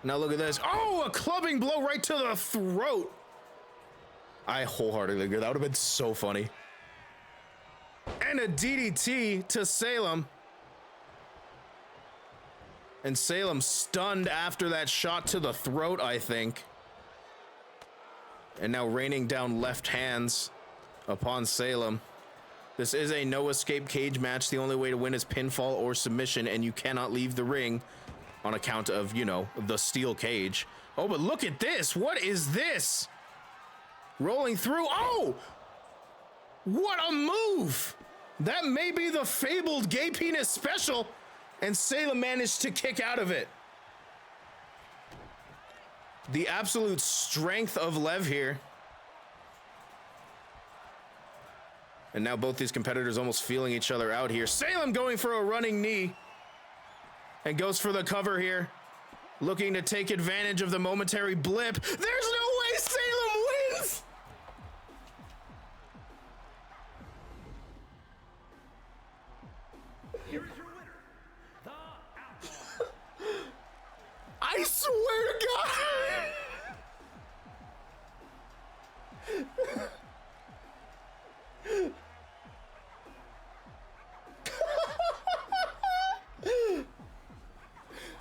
Now look at this. Oh, a clubbing blow right to the throat. I wholeheartedly agree. That would have been so funny. And a DDT to Salem. And Salem stunned after that shot to the throat, I think. And now raining down left hands upon Salem. This is a no escape cage match. The only way to win is pinfall or submission, and you cannot leave the ring on account of, you know, the steel cage. Oh, but look at this. What is this? Rolling through. Oh! What a move! That may be the fabled gay penis special, and Salem managed to kick out of it. The absolute strength of Lev here. And now both these competitors almost feeling each other out here. Salem going for a running knee. And goes for the cover here. Looking to take advantage of the momentary blip. There's no way Salem wins! Here is your winner, the Outlaw. I swear to God!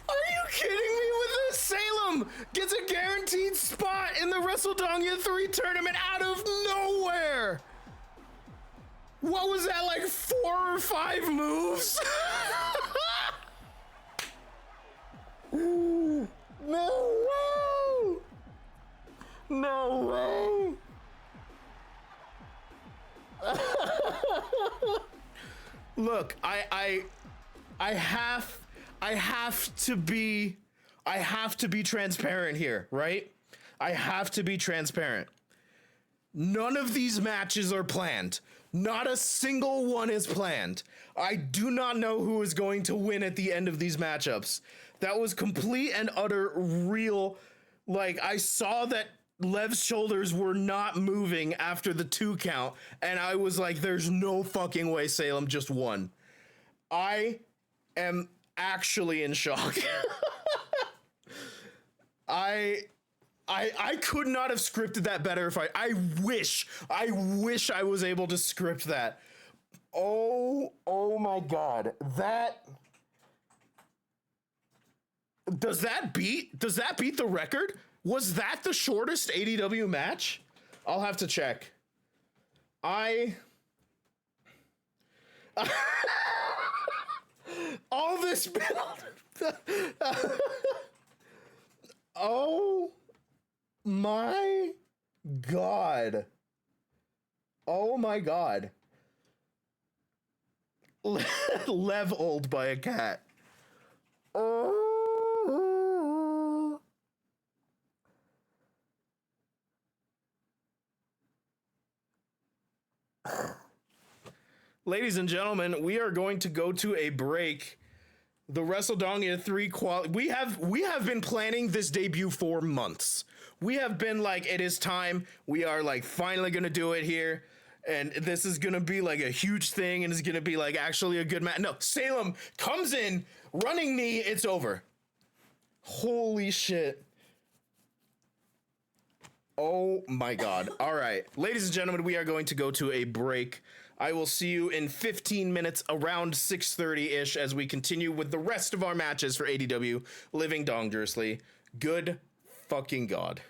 Are you kidding me with this? Salem gets a guaranteed spot in the WrestleDonia 3 tournament out of nowhere. What was that, like 4 or 5 moves? No way! No way! Look, I have to be transparent here, right? I have to be transparent. None of these matches are planned. Not a single one is planned. I do not know who is going to win at the end of these matchups. That was complete and utter real. Like, I saw that Lev's shoulders were not moving after the 2 count, and I was like, there's no fucking way Salem just won. I am actually in shock. I could not have scripted that better if I wish I was able to script that. Oh my God. Does that beat the record? Was that the shortest ADW match? I'll have to check. All this build. Oh my God. Oh my God. Lev old by a cat. Oh. Ladies and gentlemen, we are going to go to a break. The WrestleDonia 3 we have been planning this debut for months. We have been like, it is time. We are like finally gonna do it here. And this is gonna be like a huge thing, and it's gonna be like actually a good match. No, Salem comes in, running knee, it's over. Holy shit. Oh my God. All right, ladies and gentlemen, we are going to go to a break. I will see you in 15 minutes around 6:30-ish as we continue with the rest of our matches for ADW Living Dongerously. Good fucking God.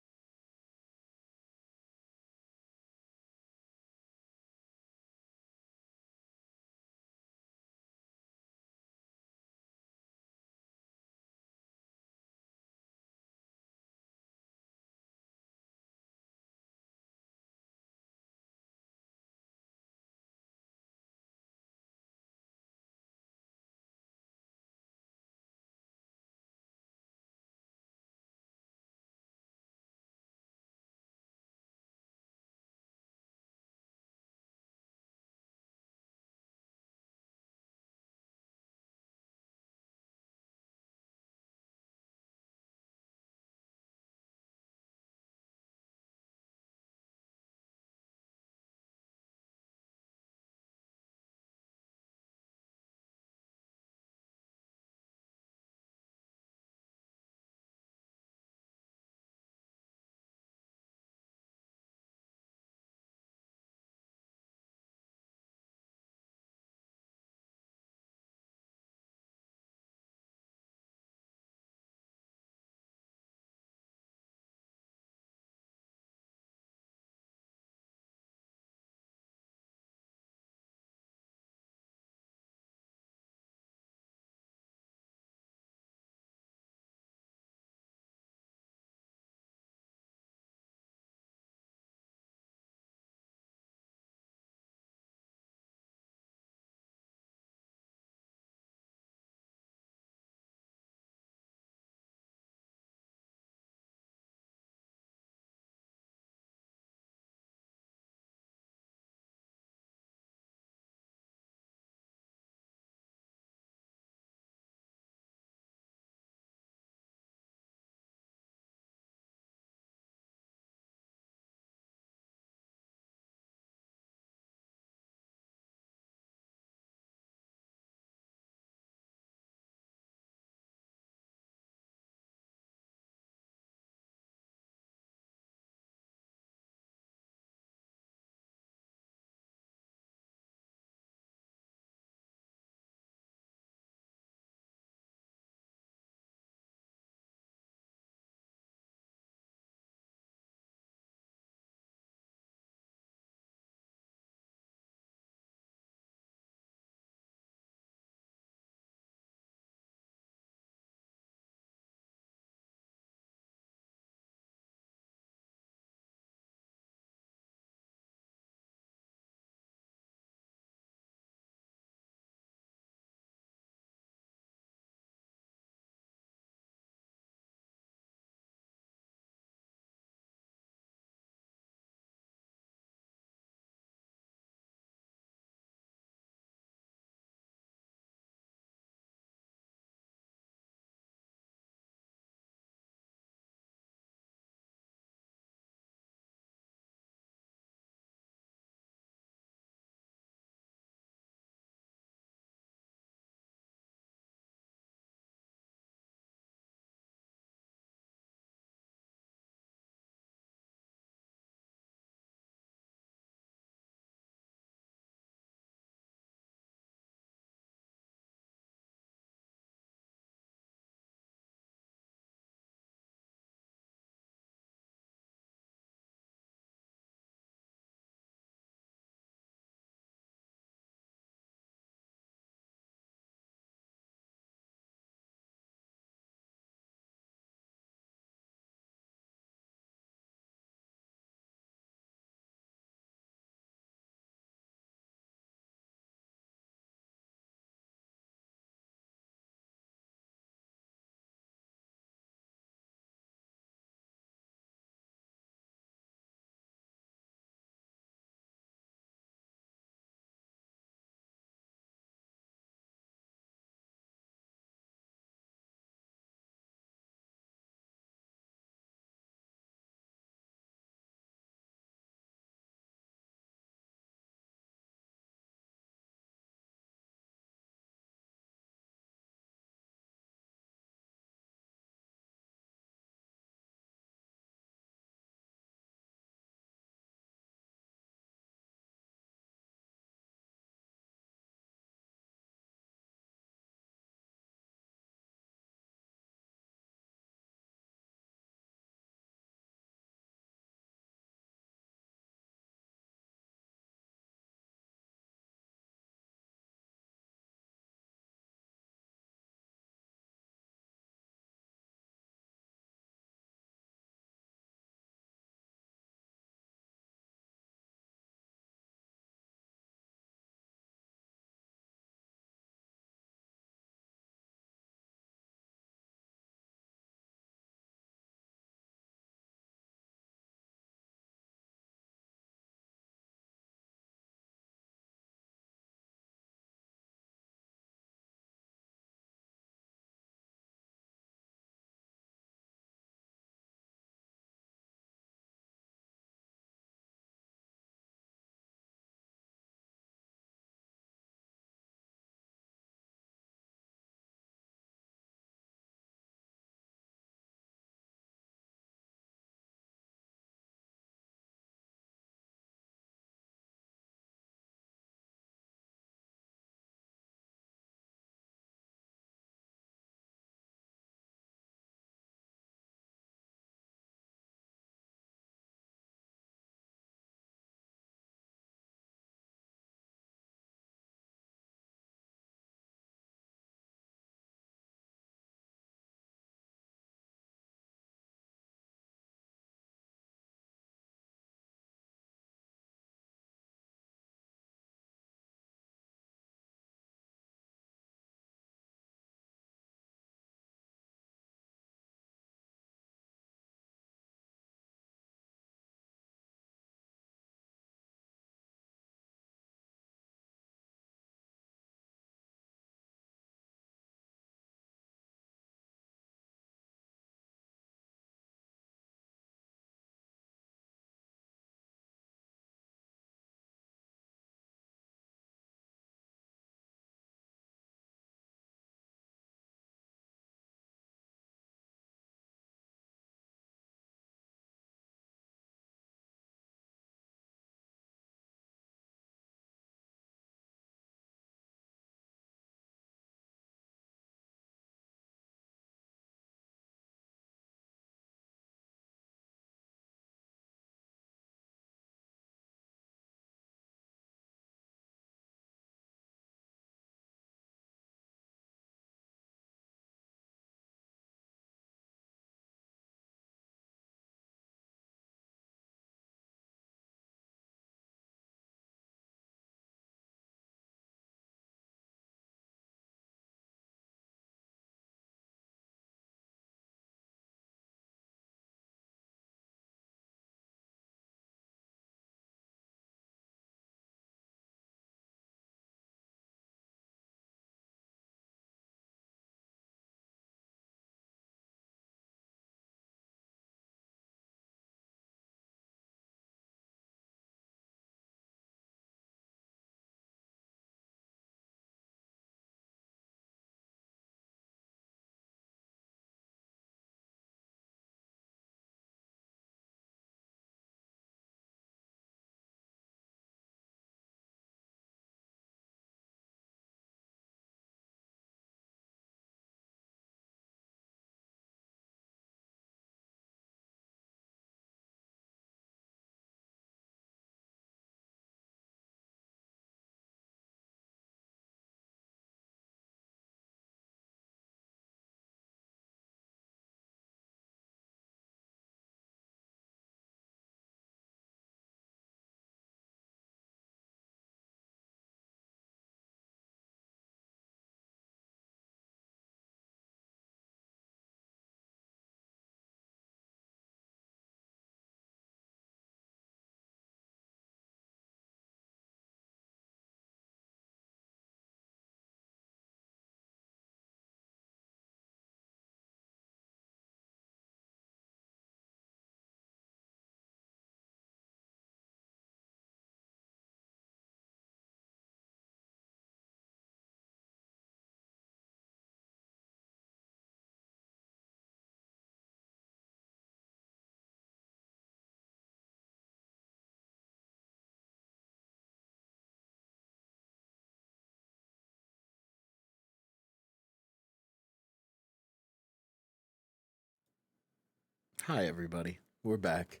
Hi, everybody. We're back.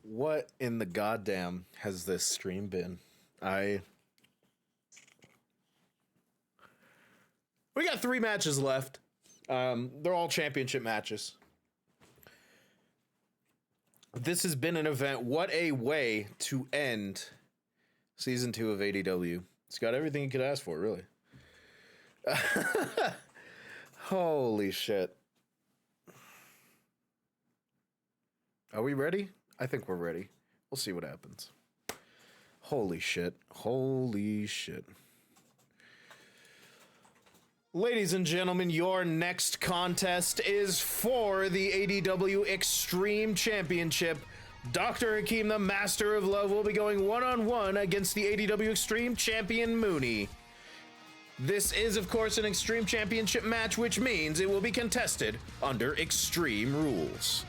What in the goddamn has this stream been? We got 3 matches left. They're all championship matches. This has been an event. What a way to end season 2 of ADW. It's got everything you could ask for, really. Holy shit. Are we ready? I think we're ready. We'll see what happens. Holy shit. Holy shit. Ladies and gentlemen, your next contest is for the ADW Extreme Championship. Dr. Hakeem, the Master of Love, will be going one-on-one against the ADW Extreme Champion Mooney. This is, of course, an Extreme Championship match, which means it will be contested under Extreme rules.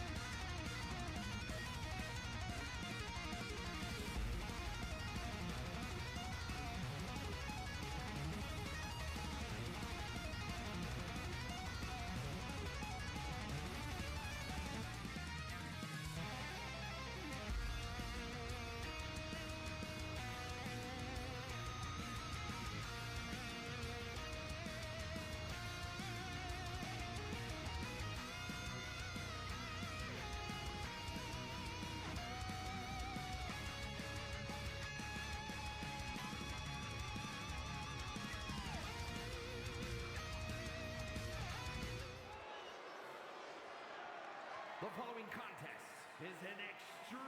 The following contest is an Extreme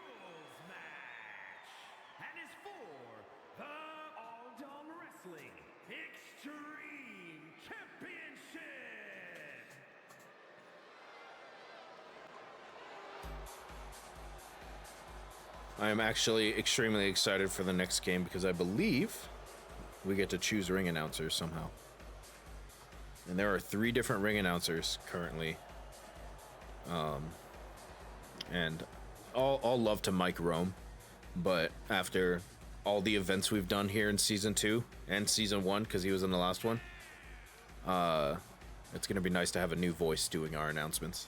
Rules match and is for the All Dongerously Extreme Championship. I am actually extremely excited for the next game because I believe we get to choose ring announcers somehow. And there are 3 different ring announcers currently. And all love to Mike Rome, but after all the events we've done here in season 2 and season 1, because he was in the last one, it's gonna be nice to have a new voice doing our announcements.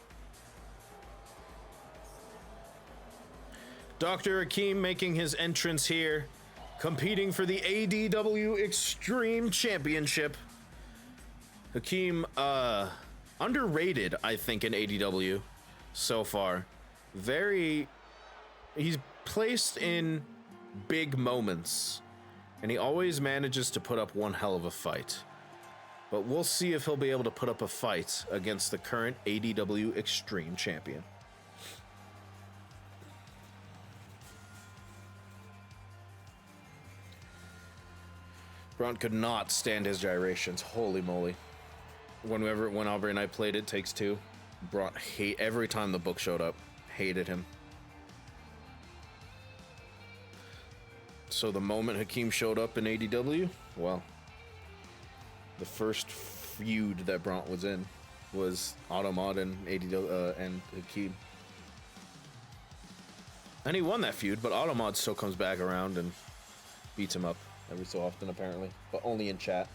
Dr. Hakeem making his entrance here, competing for the ADW Extreme Championship. Hakeem, underrated, I think, in ADW so far. He's placed in big moments, and he always manages to put up one hell of a fight. But we'll see if he'll be able to put up a fight against the current ADW Extreme Champion. Braun could not stand his gyrations. Holy moly. When Aubrey and I played It Takes Two, Braun every time the book showed up, hated him. So the moment Hakeem showed up in ADW, well, the first feud that Braun was in was Automod and ADW and Hakeem. And he won that feud, but Automod still comes back around and beats him up every so often, apparently, but only in chat.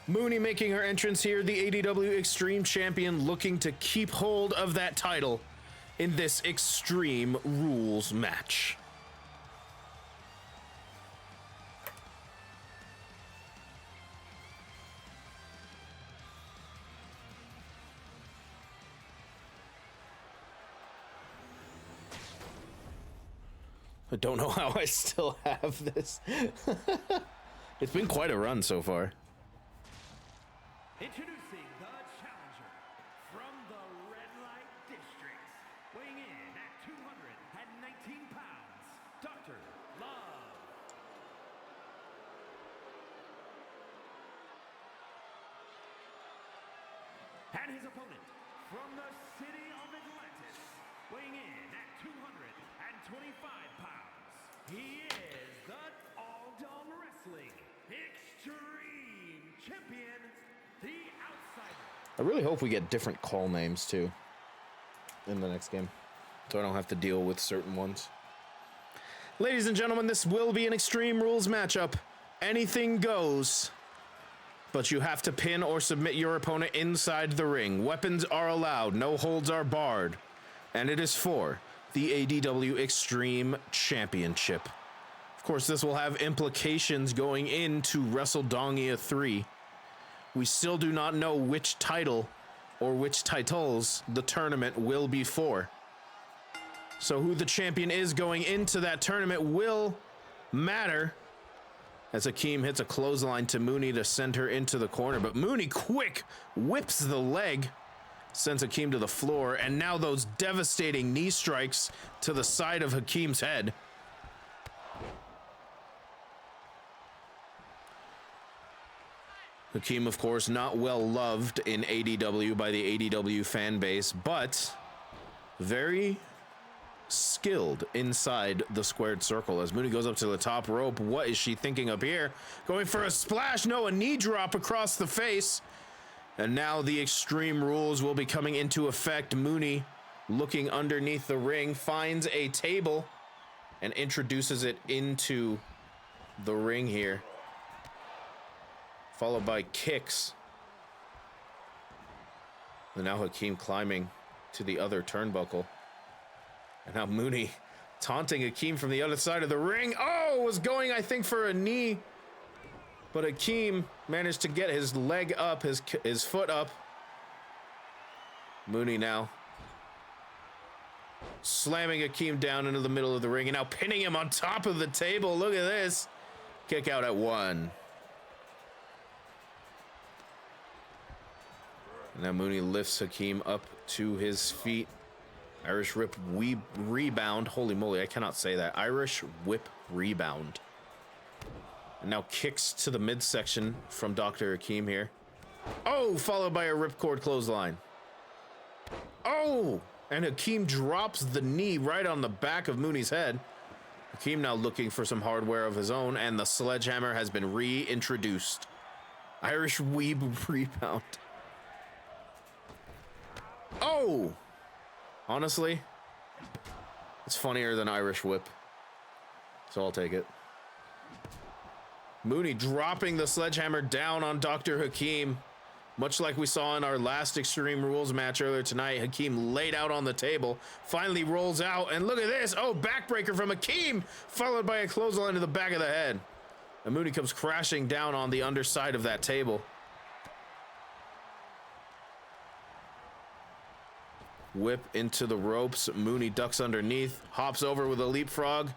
Mooney making her entrance here, the ADW Extreme Champion, looking to keep hold of that title in this Extreme Rules match. I don't know how I still have this. It's been quite a run so far. Introducing the challenger from the Red Light District, weighing in at 219 pounds, Dr. Love. And his opponent from the city of Atlantis, weighing in at 225 pounds, he is the All Dongerously Extreme Champion, the Outsider. I really hope we get different call names too in the next game. so I don't have to deal with certain ones. Ladies and gentlemen, this will be an Extreme Rules matchup. Anything goes, but you have to pin or submit your opponent inside the ring. Weapons are allowed, no holds are barred, and it is for the ADW Extreme Championship. Of course, this will have implications going into WrestleDongia 3. We still do not know which title or which titles the tournament will be for. So who the champion is going into that tournament will matter, as Hakeem hits a clothesline to Mooney to send her into the corner. But Mooney quick whips the leg, sends Hakeem to the floor, and now those devastating knee strikes to the side of Hakeem's head. Hakeem, of course, not well loved in ADW by the ADW fan base, but very skilled inside the squared circle. As Mooney goes up to the top rope, what is she thinking up here? Going for a splash, no, a knee drop across the face. And now the Extreme Rules will be coming into effect. Mooney, looking underneath the ring, finds a table and introduces it into the ring here, followed by kicks. And now Hakeem climbing to the other turnbuckle. And now Mooney taunting Hakeem from the other side of the ring. Oh, was going, I think, for a knee. But Hakeem managed to get his leg up, his foot up. Mooney now slamming Hakeem down into the middle of the ring and now pinning him on top of the table. Look at this. Kick out at 1. And now Mooney lifts Hakeem up to his feet. Irish whip rebound. Holy moly, I cannot say that. Irish whip rebound. And now kicks to the midsection from Dr. Hakeem here. Oh, followed by a ripcord clothesline. Oh, and Hakeem drops the knee right on the back of Mooney's head. Hakeem now looking for some hardware of his own, and the sledgehammer has been reintroduced. Irish weeb rebound. Oh! Honestly, it's funnier than Irish whip, so I'll take it. Mooney dropping the sledgehammer down on Dr. Hakeem. Much like we saw in our last Extreme Rules match earlier tonight, Hakeem laid out on the table, finally rolls out, and look at this. Oh, backbreaker from Hakeem, followed by a clothesline to the back of the head. And Mooney comes crashing down on the underside of that table. Whip into the ropes. Mooney ducks underneath, hops over with a leapfrog.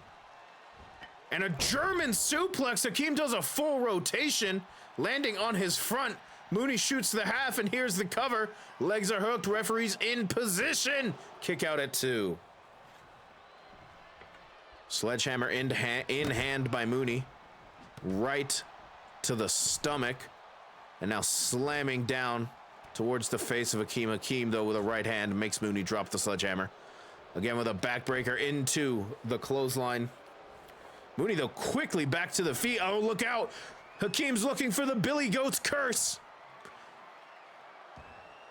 And a German suplex. Hakeem does a full rotation, landing on his front. Mooney shoots the half, and here's the cover. Legs are hooked. Referee's in position. Kick out at 2. Sledgehammer in hand by Mooney. Right to the stomach. And now slamming down towards the face of Hakeem. Hakeem, though, with a right hand, makes Mooney drop the sledgehammer. Again with a backbreaker into the clothesline. Mooney, though, quickly back to the feet. Oh, look out. Hakeem's looking for the Billy Goat's curse.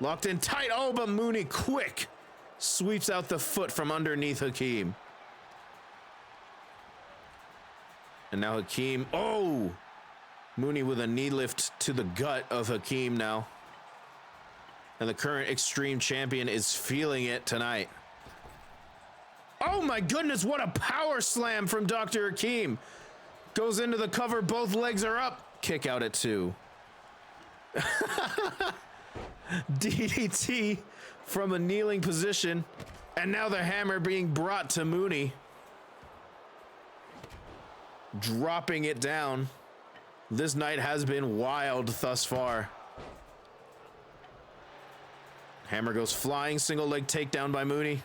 Locked in tight. Oh, but Mooney, quick, sweeps out the foot from underneath Hakeem. And now Hakeem. Oh! Mooney with a knee lift to the gut of Hakeem now. And the current Extreme Champion is feeling it tonight. Oh my goodness, what a power slam from Dr. Hakeem. Goes into the cover, both legs are up. Kick out at 2. DDT from a kneeling position. And now the hammer being brought to Mooney. Dropping it down. This night has been wild thus far. Hammer goes flying, single leg takedown by Mooney.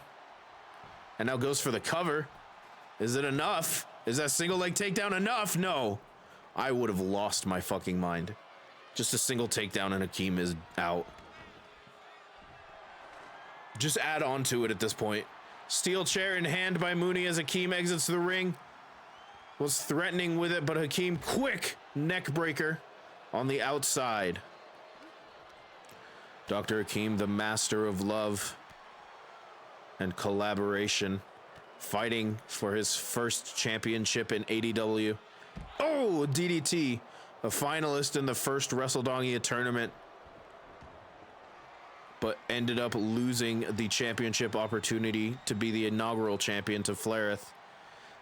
And now goes for the cover. Is it enough? Is that single leg takedown enough? No. I would have lost my fucking mind. Just a single takedown and Hakeem is out. Just add on to it at this point. Steel chair in hand by Mooney as Hakeem exits the ring. Was threatening with it, but Hakeem, quick neck breaker on the outside. Dr. Hakeem, the master of love. and collaboration, fighting for his first championship in ADW. Oh, DDT, a finalist in the first WrestleDongia tournament, but ended up losing the championship opportunity to be the inaugural champion to Flareth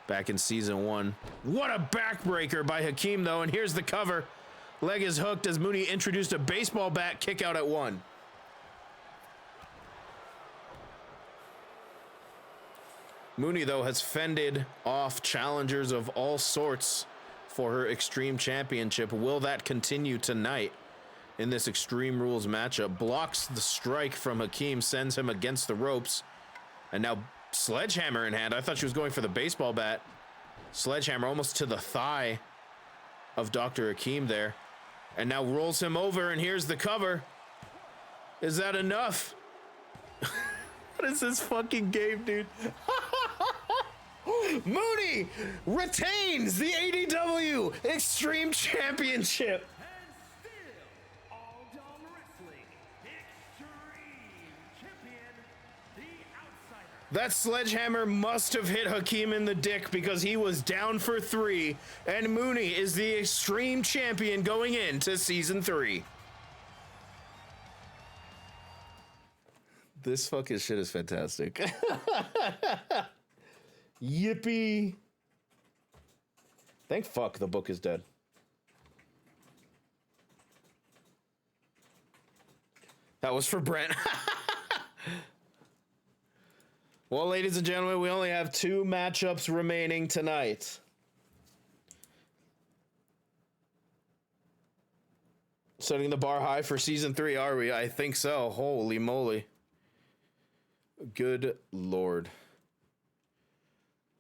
back in season 1. What a backbreaker by Hakeem, though, and here's the cover. Leg is hooked as Mooney introduced a baseball bat kick out at 1. Mooney, though, has fended off challengers of all sorts for her Extreme Championship. Will that continue tonight in this Extreme Rules matchup? Blocks the strike from Hakeem, sends him against the ropes, and now sledgehammer in hand. I thought she was going for the baseball bat. Sledgehammer almost to the thigh of Dr. Hakeem there, and now rolls him over, and here's the cover. Is that enough? What is this fucking game, dude? Mooney retains the ADW Extreme Championship. And still, all Dongerously, Extreme Champion, the Outsider. That sledgehammer must have hit Hakeem in the dick because he was down for 3, and Mooney is the Extreme Champion going into Season 3. This fucking shit is fantastic. Yippee. Thank fuck the book is dead. That was for Brent. Well, ladies and gentlemen, we only have 2 matchups remaining tonight. Setting the bar high for Season 3, are we? I think so. Holy moly. Good lord.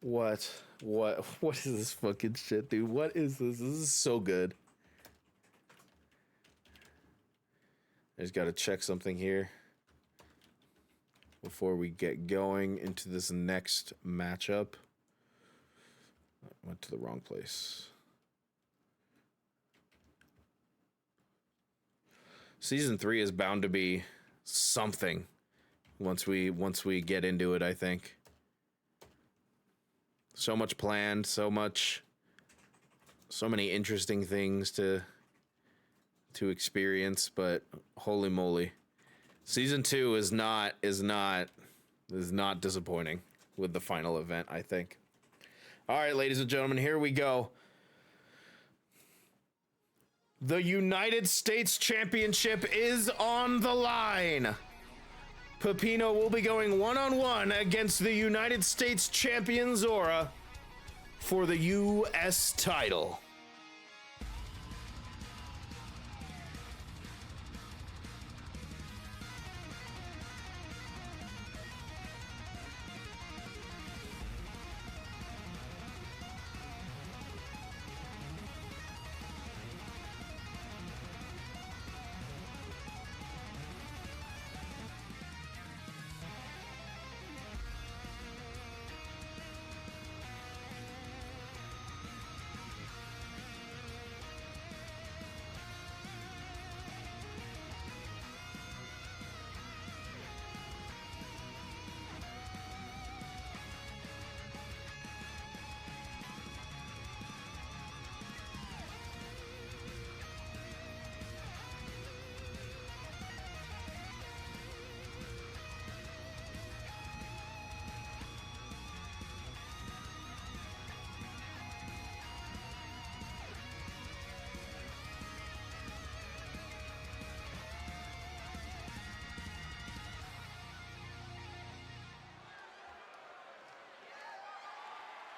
What is this fucking shit, dude? What is this? This is so good. I just gotta check something here before we get going into this next matchup. I went to the wrong place. Season 3 is bound to be something once we get into it, I think. So much planned, so many interesting things to experience, but holy moly. Season 2 is not disappointing with the final event, I think. All right, ladies and gentlemen, here we go. The United States Championship is on the line. Pepino will be going one-on-one against the United States champion Zora for the U.S. title.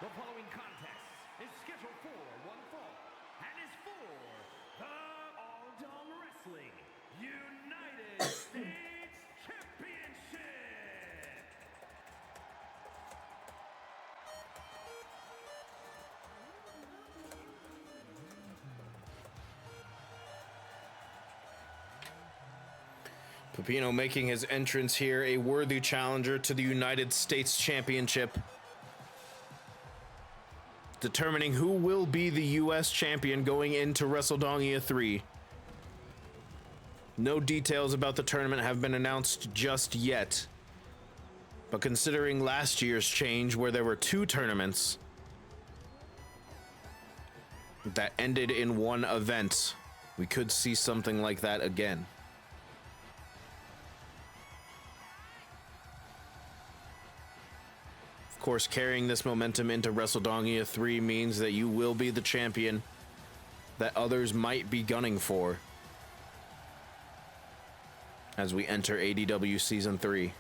The following contest is scheduled for one fall and is for the All Dongerously United States Championship. Pepino making his entrance here, a worthy challenger to the United States Championship. Determining who will be the U.S. champion going into WrestleDongia 3. No details about the tournament have been announced just yet. But considering last year's change where there were 2 tournaments that ended in one event, we could see something like that again. Of course, carrying this momentum into WrestleDongia 3 means that you will be the champion that others might be gunning for as we enter ADW Season 3.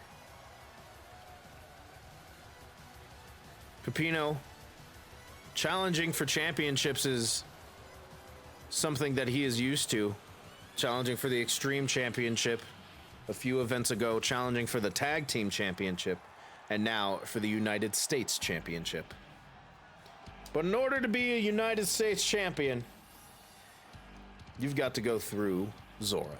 Pepino, challenging for championships is something that he is used to. Challenging for the Extreme Championship a few events ago, challenging for the Tag Team Championship, and now for the United States Championship. But in order to be a United States champion, you've got to go through Zora.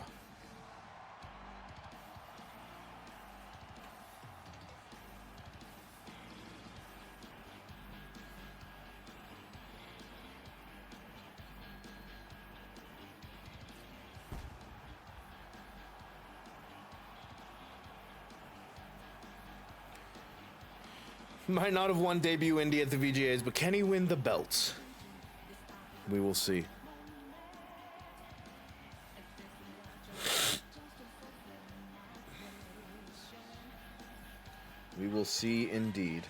Might not have won debut Indy at the VGAs, but can he win the belts? We will see. We will see indeed.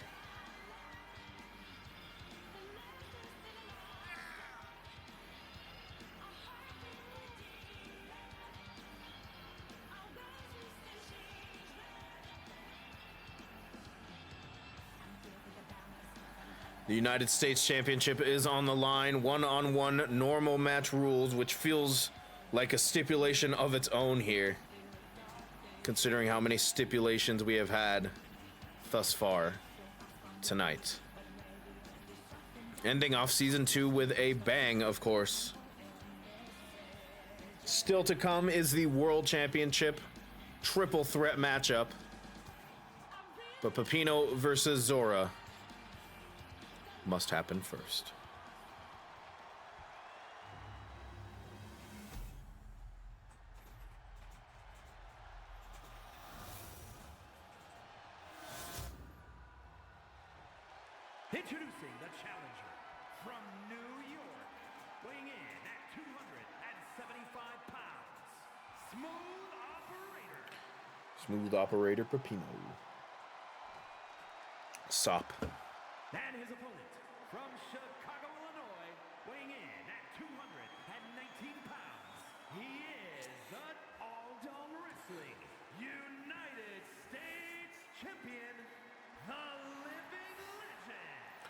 The United States Championship is on the line. One-on-one normal match rules, which feels like a stipulation of its own here, considering how many stipulations we have had thus far tonight. Ending off Season 2 with a bang, of course. Still to come is the World Championship triple threat matchup. But Pepino versus Zora must happen first. Introducing the challenger from New York, weighing in at 275 pounds, Smooth Operator Pepino. Sop. And his opponent from Chicago, Illinois, weighing in at 219 pounds, he is the All Dongerously United States Champion, the Living Legend.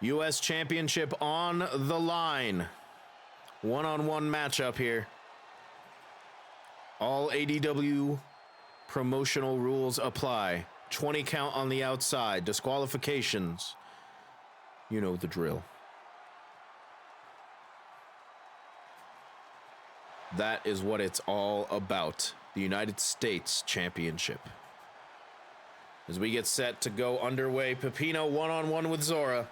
U.S. Championship on the line. One-on-one matchup here. All ADW promotional rules apply. 20 count on the outside. Disqualifications. You know the drill. That is what it's all about. The United States Championship. As we get set to go underway, Pepino one-on-one with Zora.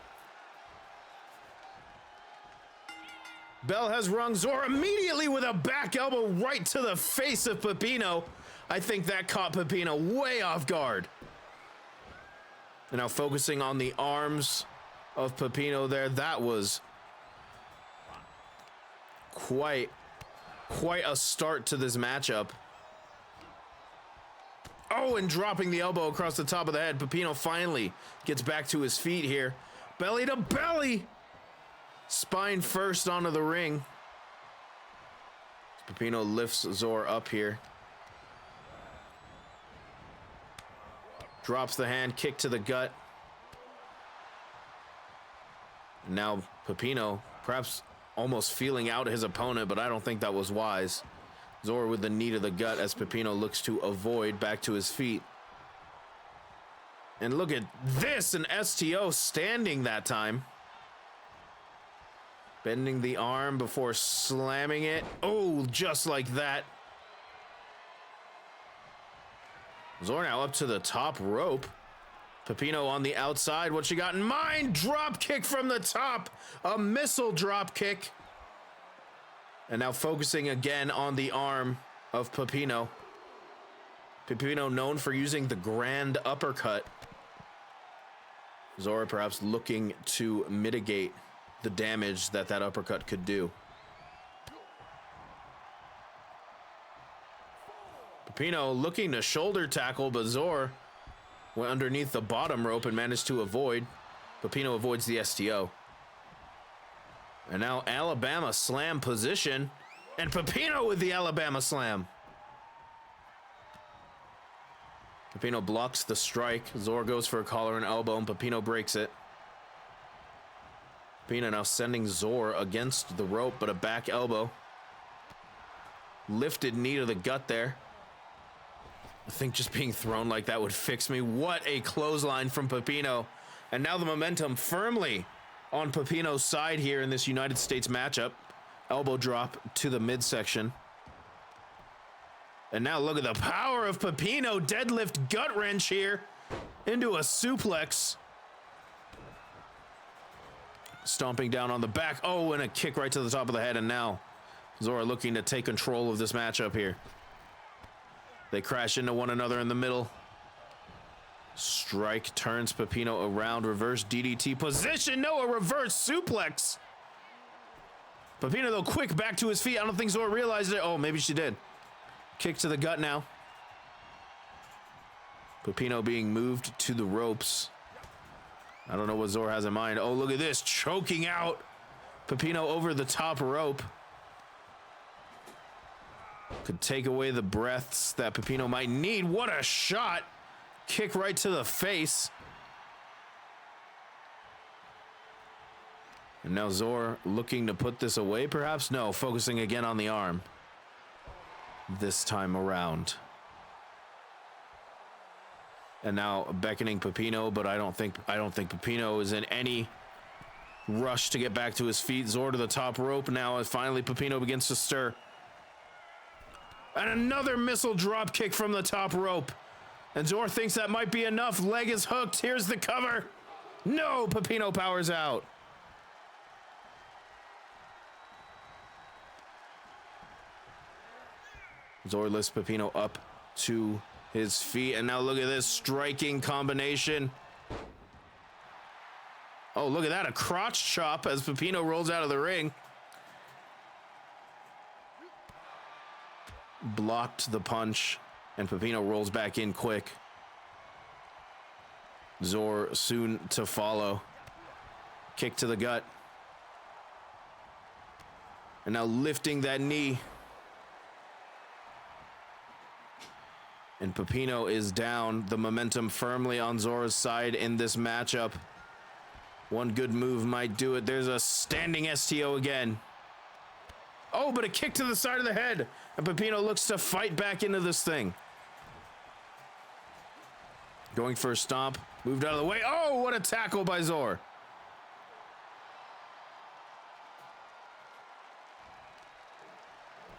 Bell has rung Zora immediately with a back elbow right to the face of Pepino. I think that caught Pepino way off guard. And now focusing on the arms of Pepino there. That was quite a start to this matchup. Oh, and dropping the elbow across the top of the head. Pepino finally gets back to his feet here. Belly to belly. Spine first onto the ring. Pepino lifts Zora up here. Drops the hand, kick to the gut. Now Pepino, perhaps almost feeling out his opponent, but I don't think that was wise. Zora with the knee to the gut as Pepino looks to avoid, back to his feet. And look at this, an STO standing that time. Bending the arm before slamming it. Oh, just like that. Zora now up to the top rope. Pepino on the outside. What you got in mind? Drop kick from the top. A missile drop kick. And now focusing again on the arm of Pepino. Pepino known for using the grand uppercut. Zora perhaps looking to mitigate the damage that uppercut could do. Pepino looking to shoulder tackle, but Zor went underneath the bottom rope and managed to avoid. Pepino avoids the STO. And now Alabama slam position. And Pepino with the Alabama slam. Pepino blocks the strike. Zor goes for a collar and elbow, and Pepino breaks it. Pepino now sending Zor against the rope, but a back elbow. Lifted knee to the gut there. I think just being thrown like that would fix me. What a clothesline from Pepino. And now the momentum firmly on Pepino's side here in this United States matchup. Elbow drop to the midsection. And now look at the power of Pepino. Deadlift gut wrench here into a suplex. Stomping down on the back. Oh, and a kick right to the top of the head. And now Zora looking to take control of this matchup here. They crash into one another in the middle. Strike turns Pepino around. Reverse DDT position. No, a reverse suplex. Pepino, though, quick back to his feet. I don't think Zora realized it. Oh, maybe she did. Kick to the gut now. Pepino being moved to the ropes. I don't know what Zora has in mind. Oh, look at this. Choking out Pepino over the top rope. Could take away the breaths that Pepino might need. What a shot. Kick right to the face. And now Zor looking to put this away, perhaps? No, focusing again on the arm. This time around. And now beckoning Pepino, but I don't think Pepino is in any rush to get back to his feet. Zor to the top rope now as finally Pepino begins to stir. And another missile drop kick from the top rope. And Zor thinks that might be enough. Leg is hooked. Here's the cover. No, Pepino powers out. Zor lifts Pepino up to his feet. And now look at this striking combination. Oh, look at that. A crotch chop as Pepino rolls out of the ring. Blocked the punch, and Pepino rolls back in quick. Zor soon to follow. Kick to the gut. And now lifting that knee. And Pepino is down. The momentum firmly on Zora's side in this matchup. One good move might do it. There's a standing STO again. Oh, but a kick to the side of the head. And Pepino looks to fight back into this thing. Going for a stomp. Moved out of the way. Oh, what a tackle by Zor.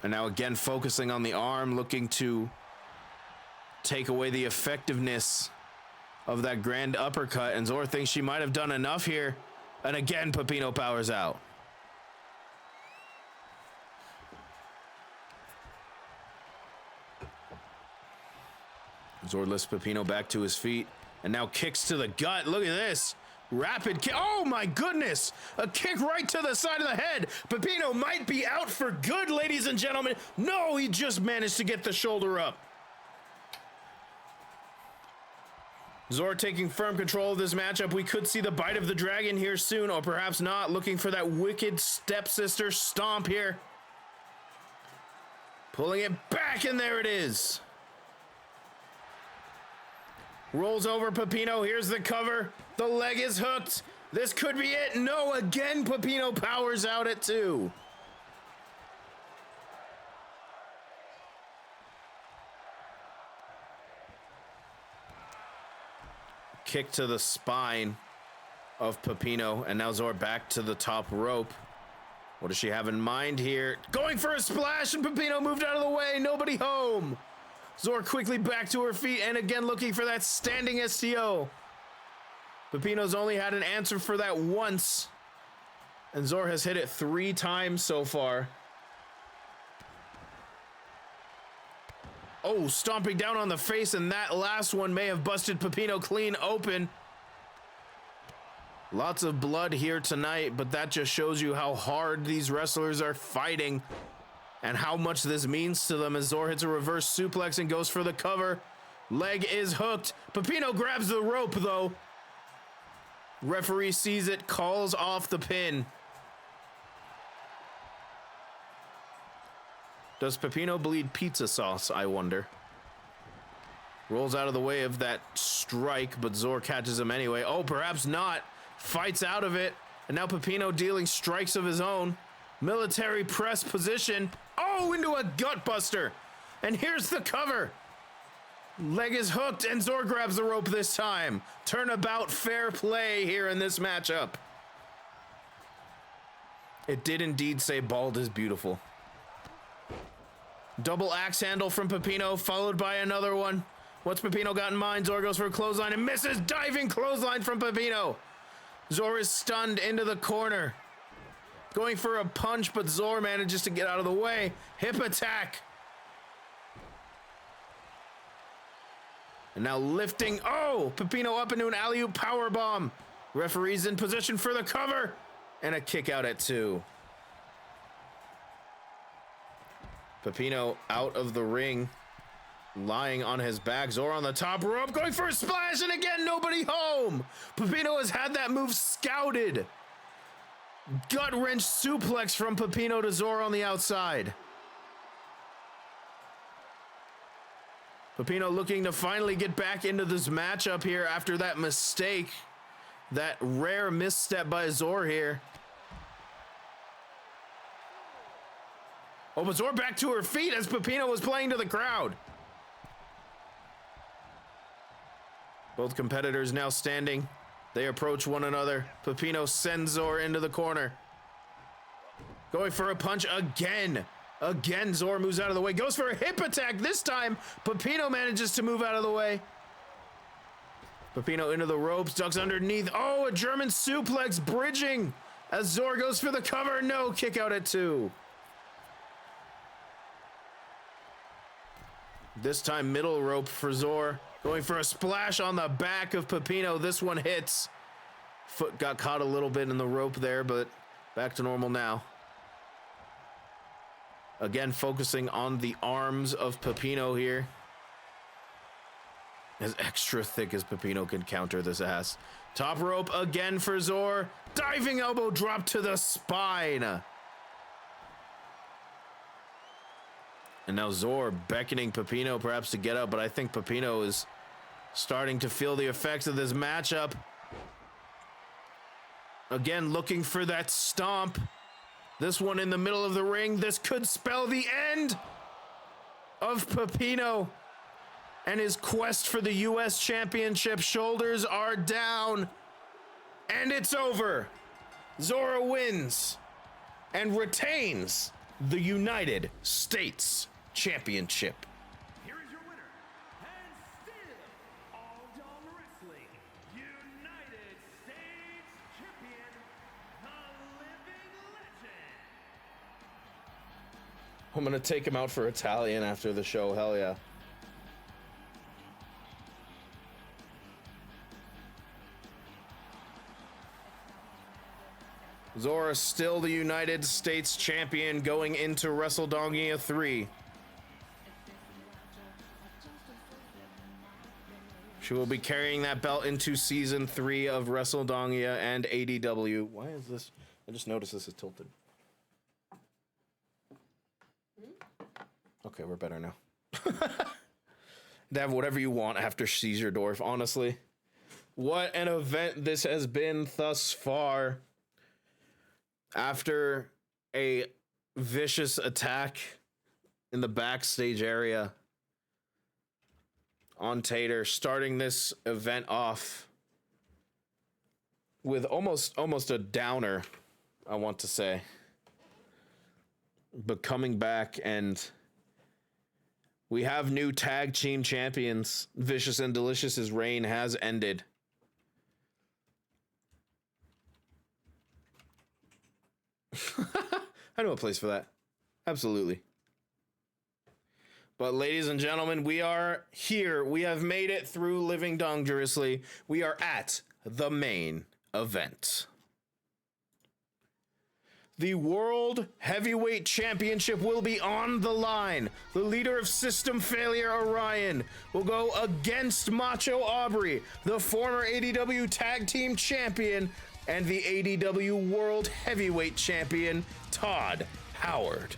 And now again focusing on the arm, looking to take away the effectiveness of that grand uppercut. And Zor thinks she might have done enough here. And again, Pepino powers out. Zor lifts Pepino back to his feet and now kicks to the gut. Look at this. Rapid kick. Oh my goodness. A kick right to the side of the head. Pepino might be out for good, ladies and gentlemen. No, he just managed to get the shoulder up. Zor taking firm control of this matchup. We could see the bite of the dragon here soon, or perhaps not. Looking for that wicked stepsister stomp here. Pulling it back, and there it is. Rolls over Pepino. Here's the cover. The leg is hooked. This could be it. No, again, Pepino powers out at 2. Kick to the spine of Pepino. And now Zor back to the top rope. What does she have in mind here? Going for a splash, and Pepino moved out of the way. Nobody home. Zor quickly back to her feet and again looking for that standing STO. Pepino's only had an answer for that once. And Zor has hit it 3 times so far. Oh, stomping down on the face, and that last one may have busted Pepino clean open. Lots of blood here tonight, but that just shows you how hard these wrestlers are fighting and how much this means to them as Zor hits a reverse suplex and goes for the cover. Leg is hooked. Pepino grabs the rope, though. Referee sees it, calls off the pin. Does Pepino bleed pizza sauce, I wonder? Rolls out of the way of that strike, but Zor catches him anyway. Oh, perhaps not. Fights out of it. And now Pepino dealing strikes of his own. Military press position. Oh, into a gut buster. And here's the cover. Leg is hooked, and Zor grabs the rope this time. Turnabout fair play here in this matchup. It did indeed say bald is beautiful. Double axe handle from Pepino, followed by another one. What's Pepino got in mind? Zor goes for a clothesline and misses. Diving clothesline from Pepino. Zor is stunned into the corner. Going for a punch, but Zor manages to get out of the way. Hip attack. And now lifting. Oh, Pepino up into an alley-oop powerbomb. Referee's in position for the cover. And a kick out at 2. Pepino out of the ring. Lying on his back. Zor on the top rope. Going for a splash. And again, nobody home. Pepino has had that move scouted. Gut wrench suplex from Pepino to Zor on the outside. Pepino looking to finally get back into this matchup here after that mistake. That rare misstep by Zor here. Oh, but Zor back to her feet as Pepino was playing to the crowd. Both competitors now standing. They approach one another. Pepino sends Zor into the corner. Going for a punch again. Again, Zor moves out of the way. Goes for a hip attack. This time, Pepino manages to move out of the way. Pepino into the ropes. Ducks underneath. Oh, a German suplex bridging. As Zor goes for the cover. No, kick out at 2. This time, middle rope for Zor. Going for a splash on the back of Pepino. This one hits. Foot got caught a little bit in the rope there, but back to normal now. Again, focusing on the arms of Pepino here. As extra thick as Pepino can counter this ass. Top rope again for Zor. Diving elbow drop to the spine. And now Zor beckoning Pepino perhaps to get up, but I think Pepino is starting to feel the effects of this matchup. Again, looking for that stomp. This one in the middle of the ring. This could spell the end of Pepino and his quest for the U.S. Championship. Shoulders are down. And it's over. Zora wins and retains the United States Championship. Here is your winner, and still all Dongerously United States Champion, the living legend. I'm gonna take him out for Italian after the show. Hell yeah. Zora still the United States Champion going into WrestleDongia 3. She will be carrying that belt into Season 3 of WrestleDongia and ADW. Why is this? I just noticed this is tilted. Okay, we're better now. To have whatever you want after Caesar Dwarf, honestly. What an event this has been thus far. After a vicious attack in the backstage area on Tater, starting this event off with almost a downer, I want to say. But coming back, and we have new tag team champions. Vicious and Delicious's reign has ended. I know a place for that. Absolutely. But ladies and gentlemen, we are here. We have made it through Living Dongerously. We are at the main event. The World Heavyweight Championship will be on the line. The leader of System Failure, Orion, will go against Macho Aubrey, the former ADW Tag Team Champion, and the ADW World Heavyweight Champion, Todd Howard.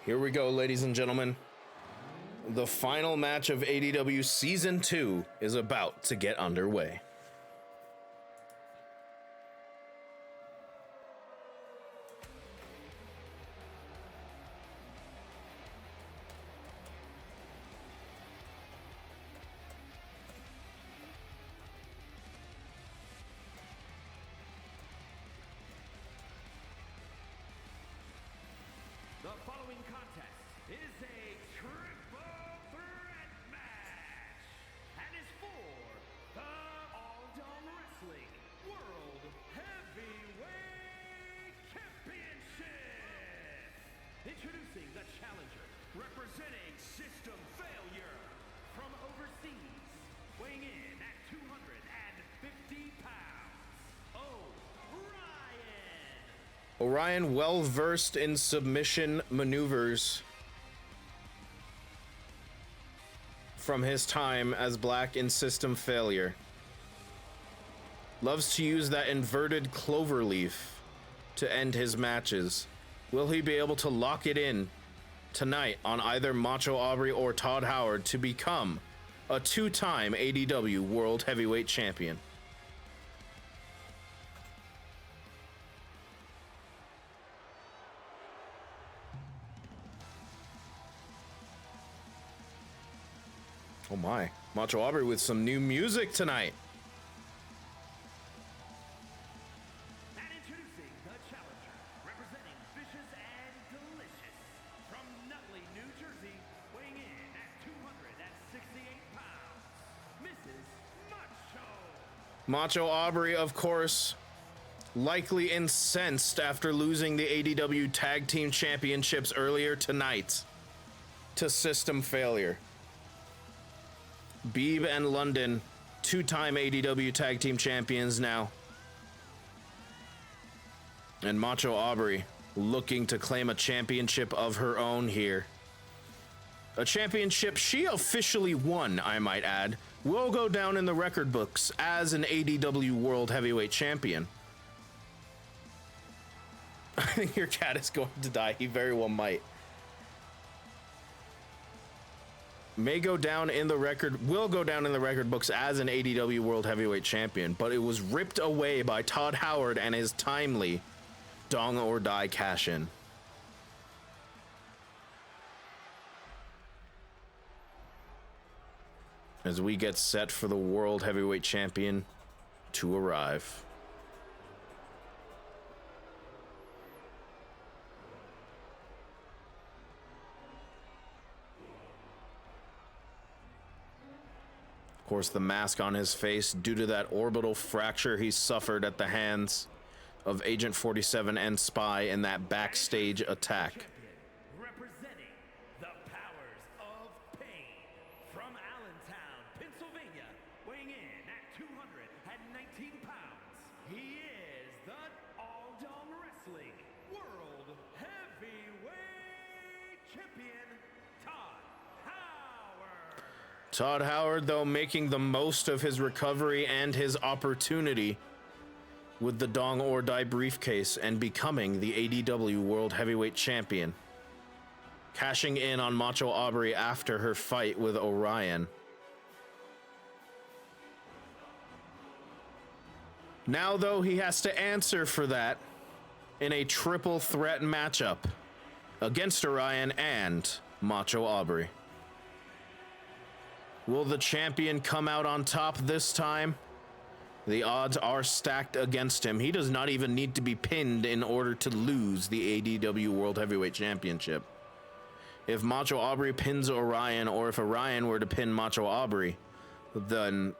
Here we go, ladies and gentlemen. The final match of ADW Season 2 is about to get underway. The following contest is a triple threat match and is for the Dongerously World Heavyweight Championship. Introducing the challenger, representing System Failure from overseas, weighing in at 250 pounds, Orion. Orion, well versed in submission maneuvers from his time as Black in System Failure. Loves to use that inverted clover leaf to end his matches. Will he be able to lock it in tonight on either Macho Aubrey or Todd Howard to become a two-time ADW World Heavyweight Champion? Oh my, Macho Aubrey with some new music tonight. And introducing the challenger, representing Vicious and Delicious from Nutley, New Jersey, weighing in at 268 pounds, Mrs. Macho. Macho Aubrey, of course, likely incensed after losing the ADW Tag Team Championships earlier tonight to System Failure. Beeb and London, two-time ADW Tag Team Champions now. And Macho Aubrey looking to claim a championship of her own here. A championship she officially won, I might add, will go down in the record books as an ADW World Heavyweight Champion. I think your cat is going to die. He very well might. Will go down in the record books as an ADW World Heavyweight Champion, but it was ripped away by Todd Howard and his timely Dong or Die cash-in. As we get set for the World Heavyweight Champion to arrive. Of course, the mask on his face due to that orbital fracture he suffered at the hands of Agent 47 and Spy in that backstage attack. Representing the powers of pain from Allentown, Pennsylvania, weighing in at 219 pounds, he is the Dongerously Dongerously World Heavyweight Champion Todd Howard. Todd Howard, though, making the most of his recovery and his opportunity with the Dong or Die briefcase and becoming the ADW World Heavyweight Champion. Cashing in on Macho Aubrey after her fight with Orion. Now, though, he has to answer for that in a triple threat matchup against Orion and Macho Aubrey. Will the champion come out on top this time? The odds are stacked against him. He does not even need to be pinned in order to lose the ADW World Heavyweight Championship. If Macho Aubrey pins Orion, or if Orion were to pin Macho Aubrey, then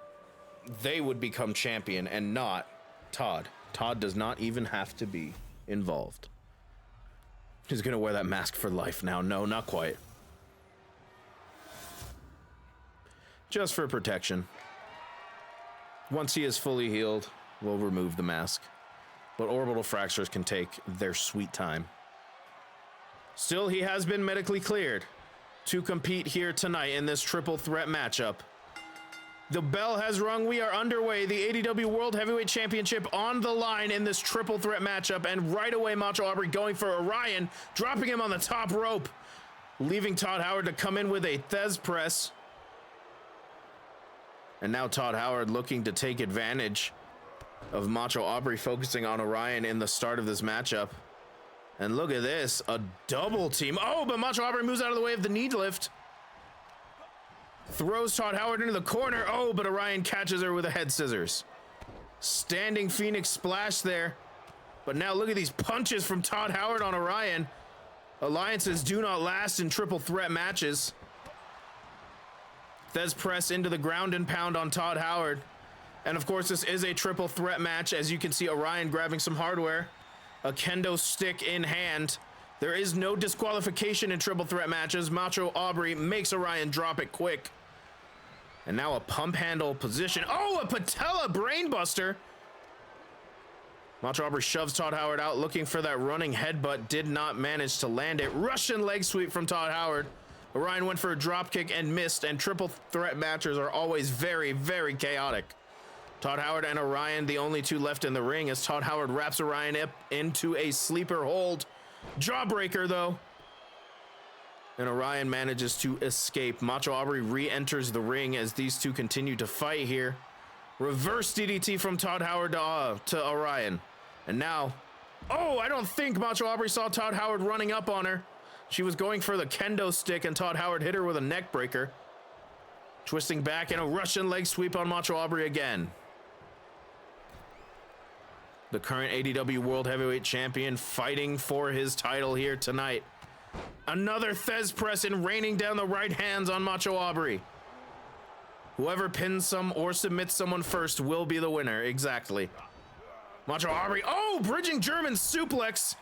they would become champion and not Todd. Todd does not even have to be involved. He's gonna wear that mask for life now. No, not quite. Just for protection. Once he is fully healed, we'll remove the mask. But orbital fractures can take their sweet time. Still, he has been medically cleared to compete here tonight in this triple threat matchup. The bell has rung. We are underway. The ADW World Heavyweight Championship on the line in this triple threat matchup. And right away, Macho Aubrey going for Orion, dropping him on the top rope, leaving Todd Howard to come in with a Thez press. And now Todd Howard looking to take advantage of Macho Aubrey focusing on Orion in the start of this matchup. And look at this, a double team. Oh, but Macho Aubrey moves out of the way of the knee lift. Throws Todd Howard into the corner. Oh, but Orion catches her with a head scissors. Standing Phoenix splash there. But now look at these punches from Todd Howard on Orion. Alliances do not last in triple threat matches. Thez press into the ground and pound on Todd Howard. And of course, this is a triple threat match. As you can see, Orion grabbing some hardware. A kendo stick in hand. There is no disqualification in triple threat matches. Macho Aubrey makes Orion drop it quick. And now a pump handle position. Oh, a patella brainbuster. Macho Aubrey shoves Todd Howard out, looking for that running headbutt. Did not manage to land it. Russian leg sweep from Todd Howard. Orion went for a drop kick and missed, and triple threat matches are always very, very chaotic. Todd Howard and Orion, the only two left in the ring, as Todd Howard wraps Orion up into a sleeper hold. Jawbreaker, though. And Orion manages to escape. Macho Aubrey re-enters the ring as these two continue to fight here. Reverse DDT from Todd Howard to Orion. And now, oh, I don't think Macho Aubrey saw Todd Howard running up on her. She was going for the kendo stick, and Todd Howard hit her with a neck breaker. Twisting back, and a Russian leg sweep on Macho Aubrey again. The current ADW World Heavyweight Champion fighting for his title here tonight. Another Thez press and raining down the right hands on Macho Aubrey. Whoever pins some or submits someone first will be the winner. Exactly. Macho Aubrey, oh, bridging German suplex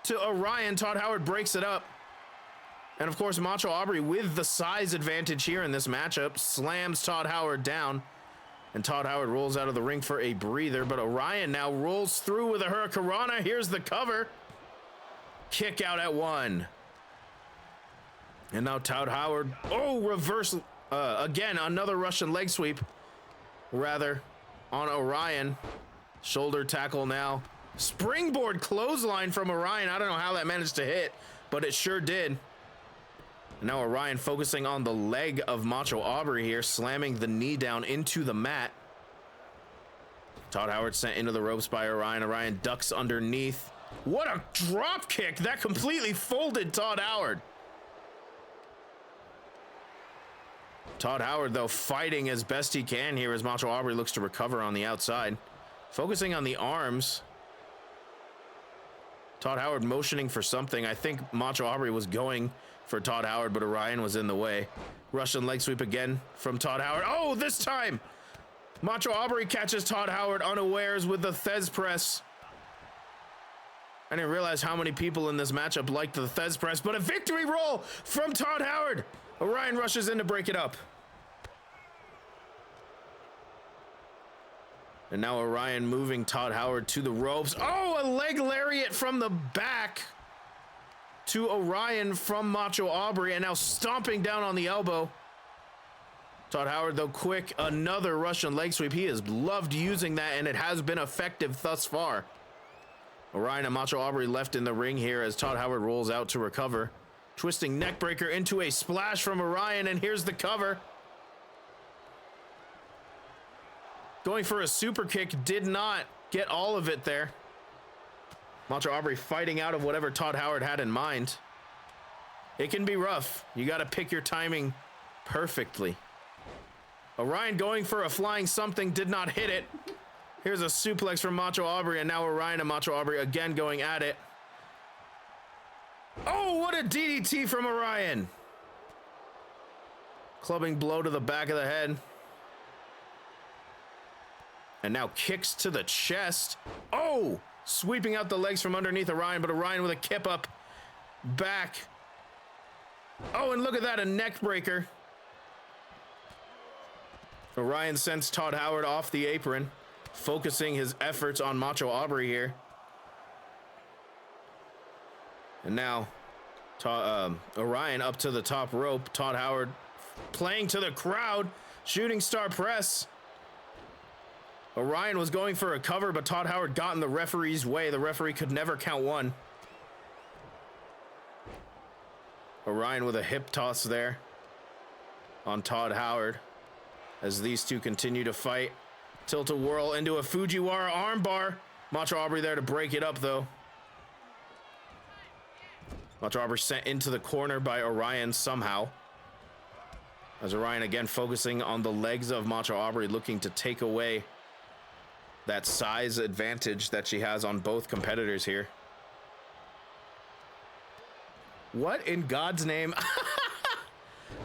to Orion. Todd Howard breaks it up. And of course, Macho Aubrey, with the size advantage here in this matchup, slams Todd Howard down. And Todd Howard rolls out of the ring for a breather, but Orion now rolls through with a Hurricanrana. Here's the cover. Kick out at one. And now Todd Howard, oh, reverse, again, another Russian leg sweep, rather, on Orion. Shoulder tackle now. Springboard clothesline from Orion. I don't know how that managed to hit, but it sure did. And now Orion focusing on the leg of Macho Aubrey here, slamming the knee down into the mat. Todd Howard sent into the ropes by Orion. Orion ducks underneath. What a drop kick! That completely folded Todd Howard. Todd Howard, though, fighting as best he can here as Macho Aubrey looks to recover on the outside. Focusing on the arms. Todd Howard motioning for something. I think Macho Aubrey was going for Todd Howard, but Orion was in the way. Russian leg sweep again from Todd Howard. Oh, this time Macho Aubrey catches Todd Howard unawares with the Thez press. I didn't realize how many people in this matchup liked the Thez press, but a victory roll from Todd Howard. Orion rushes in to break it up. And now Orion moving Todd Howard to the ropes. Oh, a leg lariat from the back to Orion from Macho Aubrey, and now stomping down on the elbow. Todd Howard, though, quick, another Russian leg sweep. He has loved using that, and it has been effective thus far. Orion and Macho Aubrey left in the ring here as Todd Howard rolls out to recover. Twisting neckbreaker into a splash from Orion, and here's the cover. Going for a super kick, did not get all of it there. Macho Aubrey fighting out of whatever Todd Howard had in mind. It can be rough. You got to pick your timing perfectly. Orion going for a flying something, did not hit it. Here's a suplex from Macho Aubrey, and now Orion and Macho Aubrey again going at it. Oh, what a DDT from Orion. Clubbing blow to the back of the head. And now kicks to the chest. Oh, sweeping out the legs from underneath Orion, but Orion with a kip up back. Oh, and look at that, a neck breaker. Orion sends Todd Howard off the apron, focusing his efforts on Macho Aubrey here. And now Orion up to the top rope. Todd Howard playing to the crowd. Shooting star press. Orion was going for a cover, but Todd Howard got in the referee's way. The referee could never count one. Orion with a hip toss there on Todd Howard as these two continue to fight. Tilt-a-whirl into a Fujiwara armbar. Macho Aubrey there to break it up, though. Macho Aubrey sent into the corner by Orion somehow. As Orion again focusing on the legs of Macho Aubrey, looking to take away that size advantage that she has on both competitors here. What in God's name?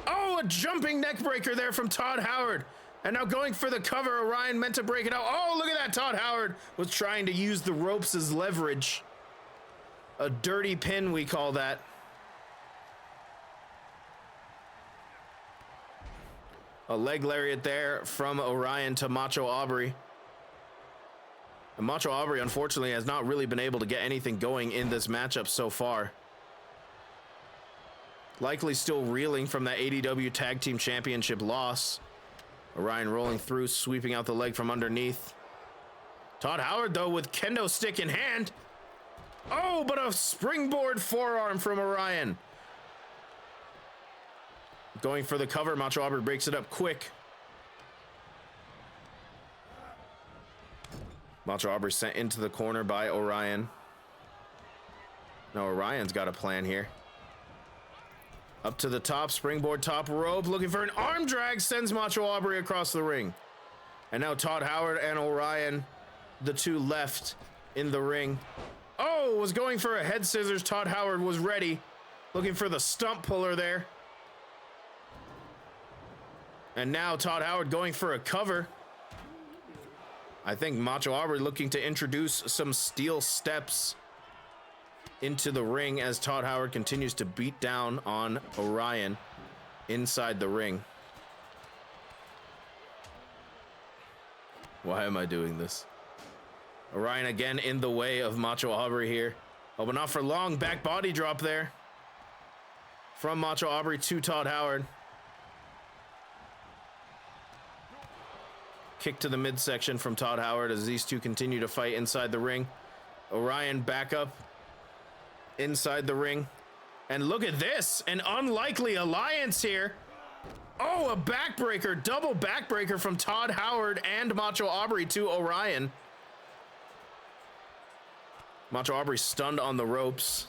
Oh, a jumping neck breaker there from Todd Howard. And now going for the cover. Orion meant to break it out. Oh, look at that. Todd Howard was trying to use the ropes as leverage. A dirty pin, we call that. A leg lariat there from Orion to Macho Aubrey. And Macho Aubrey, unfortunately, has not really been able to get anything going in this matchup so far. Likely still reeling from that ADW Tag Team Championship loss. Orion rolling through, sweeping out the leg from underneath. Todd Howard, though, with kendo stick in hand. Oh, but a springboard forearm from Orion. Going for the cover. Macho Aubrey breaks it up quick. Macho Aubrey sent into the corner by Orion. Now Orion's got a plan here. Up to the top, springboard top rope, looking for an arm drag, sends Macho Aubrey across the ring. And now Todd Howard and Orion, the two left in the ring. Oh, was going for a head scissors. Todd Howard was ready, looking for the stump puller there. And now Todd Howard going for a cover. I think Macho Aubrey looking to introduce some steel steps into the ring as Todd Howard continues to beat down on Orion inside the ring. Why am I doing this? Orion again in the way of Macho Aubrey here. Oh, but not for long. Back body drop there from Macho Aubrey to Todd Howard. Kick to the midsection from Todd Howard as these two continue to fight inside the ring. Orion back up inside the ring. And look at this, an unlikely alliance here. Oh, a backbreaker, double backbreaker from Todd Howard and Macho Aubrey to Orion. Macho Aubrey stunned on the ropes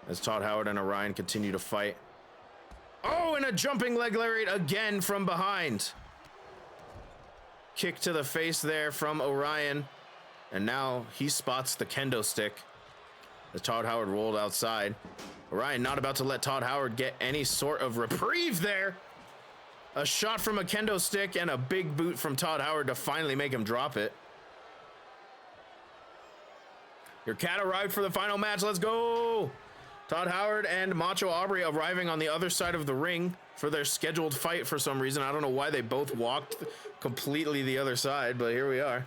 as Todd Howard and Orion continue to fight. Oh, and a jumping leg lariat again from behind. Kick to the face there from Orion. And now he spots the kendo stick as Todd Howard rolled outside. Orion not about to let Todd Howard get any sort of reprieve there. A shot from a kendo stick and a big boot from Todd Howard to finally make him drop it. Your cat arrived for the final match. Let's go. Todd Howard and Macho Aubrey arriving on the other side of the ring for their scheduled fight for some reason. I don't know why they both walked completely the other side, but here we are.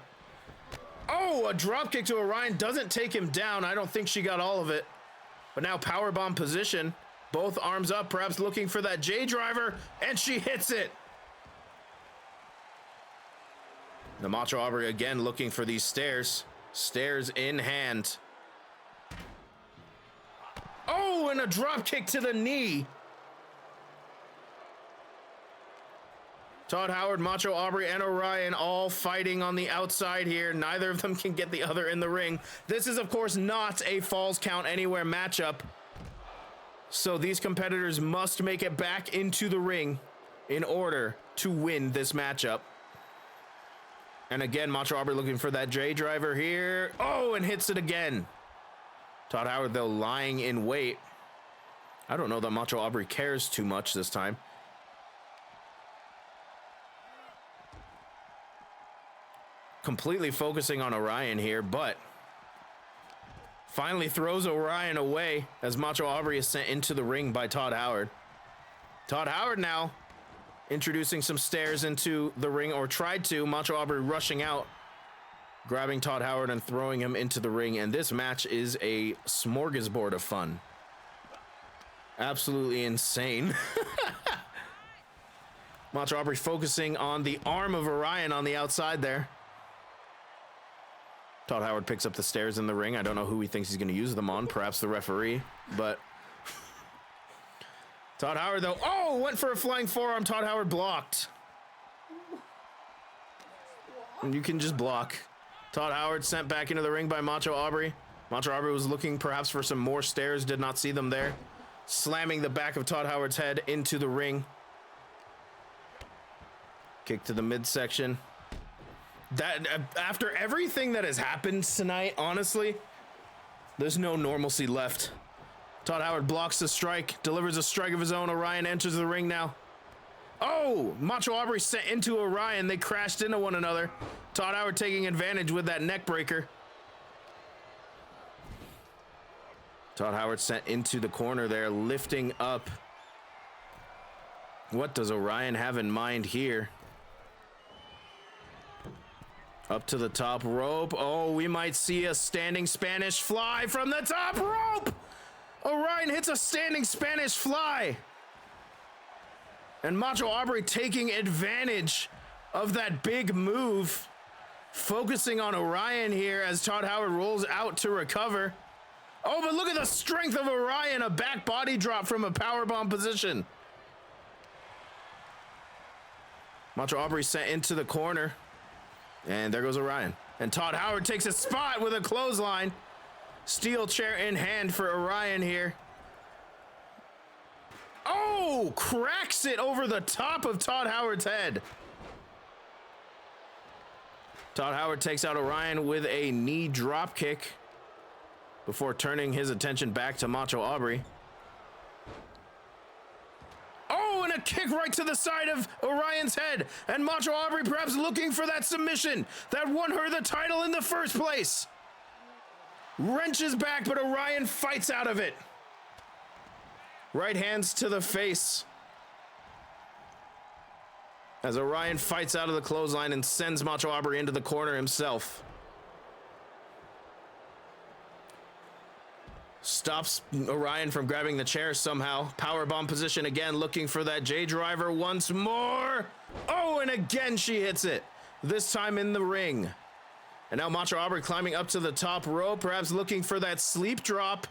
Oh, a dropkick to Orion doesn't take him down. I don't think she got all of it. But now powerbomb position. Both arms up, perhaps looking for that J driver, and she hits it. The Macho Aubrey again looking for these stairs. Stairs in hand. Oh, and a drop kick to the knee. Todd Howard, Macho Aubrey, and Orion all fighting on the outside here. Neither of them can get the other in the ring. This is, of course, not a Falls Count Anywhere matchup. So these competitors must make it back into the ring in order to win this matchup. And again, Macho Aubrey looking for that J driver here. Oh, and hits it again. Todd Howard, though, lying in wait. I don't know that Macho Aubrey cares too much this time. Completely focusing on Orion here, but finally throws Orion away as Macho Aubrey is sent into the ring by Todd Howard. Todd Howard now introducing some stairs into the ring, or tried to. Macho Aubrey rushing out, grabbing Todd Howard and throwing him into the ring. And this match is a smorgasbord of fun. Absolutely insane. Macho Aubrey focusing on the arm of Orion on the outside there. Todd Howard picks up the stairs in the ring. I don't know who he thinks he's going to use them on. Perhaps the referee, but Todd Howard, though, oh, went for a flying forearm. Todd Howard blocked. And you can just block. Todd Howard sent back into the ring by Macho Aubrey. Macho Aubrey was looking perhaps for some more stairs, did not see them there. Slamming the back of Todd Howard's head into the ring. Kick to the midsection. That after everything that has happened tonight, honestly, there's no normalcy left. Todd Howard blocks the strike, delivers a strike of his own. Orion enters the ring now. Oh, Macho Aubrey sent into Orion. They crashed into one another. Todd Howard taking advantage with that neck breaker. Todd Howard sent into the corner there, lifting up. What does Orion have in mind here? Up to the top rope. Oh, we might see a standing Spanish fly from the top rope. Orion hits a standing Spanish fly. And Macho Aubrey taking advantage of that big move. Focusing on Orion here as Todd Howard rolls out to recover. Oh, but look at the strength of Orion. A back body drop from a powerbomb position. Macho Aubrey sent into the corner. And there goes Orion. And Todd Howard takes a spot with a clothesline. Steel chair in hand for Orion here. Oh, cracks it over the top of Todd Howard's head. Todd Howard takes out Orion with a knee drop kick before turning his attention back to Macho Aubrey. Oh, and a kick right to the side of Orion's head. And Macho Aubrey perhaps looking for that submission that won her the title in the first place. Wrenches back, but Orion fights out of it. Right hands to the face. As Orion fights out of the clothesline and sends Macho Aubrey into the corner himself. Stops Orion from grabbing the chair somehow. Powerbomb position again, looking for that J driver once more. Oh, and again she hits it. This time in the ring. And now Macho Aubrey climbing up to the top rope, perhaps looking for that sleep drop.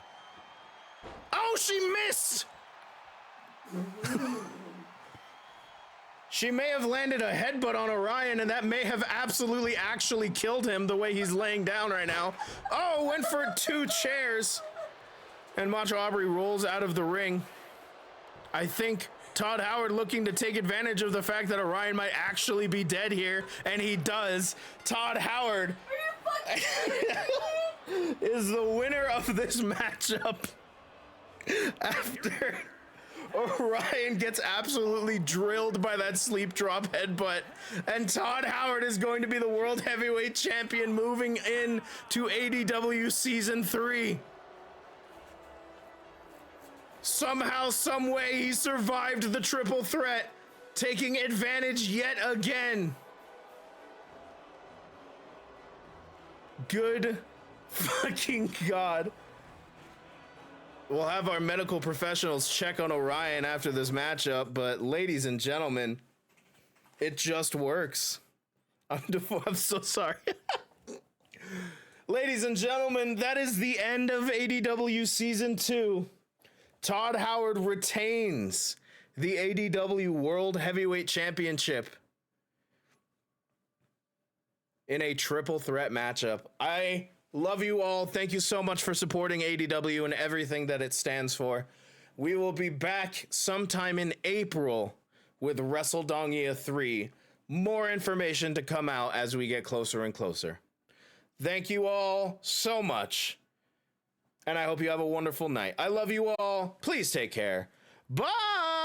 Oh, she missed! She may have landed a headbutt on Orion, and that may have absolutely actually killed him the way he's laying down right now. Oh, went for 2 chairs. And Macho Aubrey rolls out of the ring. I think Todd Howard looking to take advantage of the fact that Orion might actually be dead here, and he does. Todd Howard is the winner of this matchup after Orion gets absolutely drilled by that sleep drop headbutt, and Todd Howard is going to be the World Heavyweight Champion moving in to ADW Season 3. Somehow, some way, he survived the triple threat, taking advantage yet again. Good fucking God. We'll have our medical professionals check on Orion after this matchup, but ladies and gentlemen, it just works. I'm so sorry. Ladies and gentlemen, that is the end of ADW Season 2. Todd Howard retains the ADW World Heavyweight Championship in a triple threat matchup. I love you all. Thank you so much for supporting ADW and everything that it stands for. We will be back sometime in April with WrestleDongia 3. More information to come out as we get closer and closer. Thank you all so much. And I hope you have a wonderful night. I love you all. Please take care. Bye!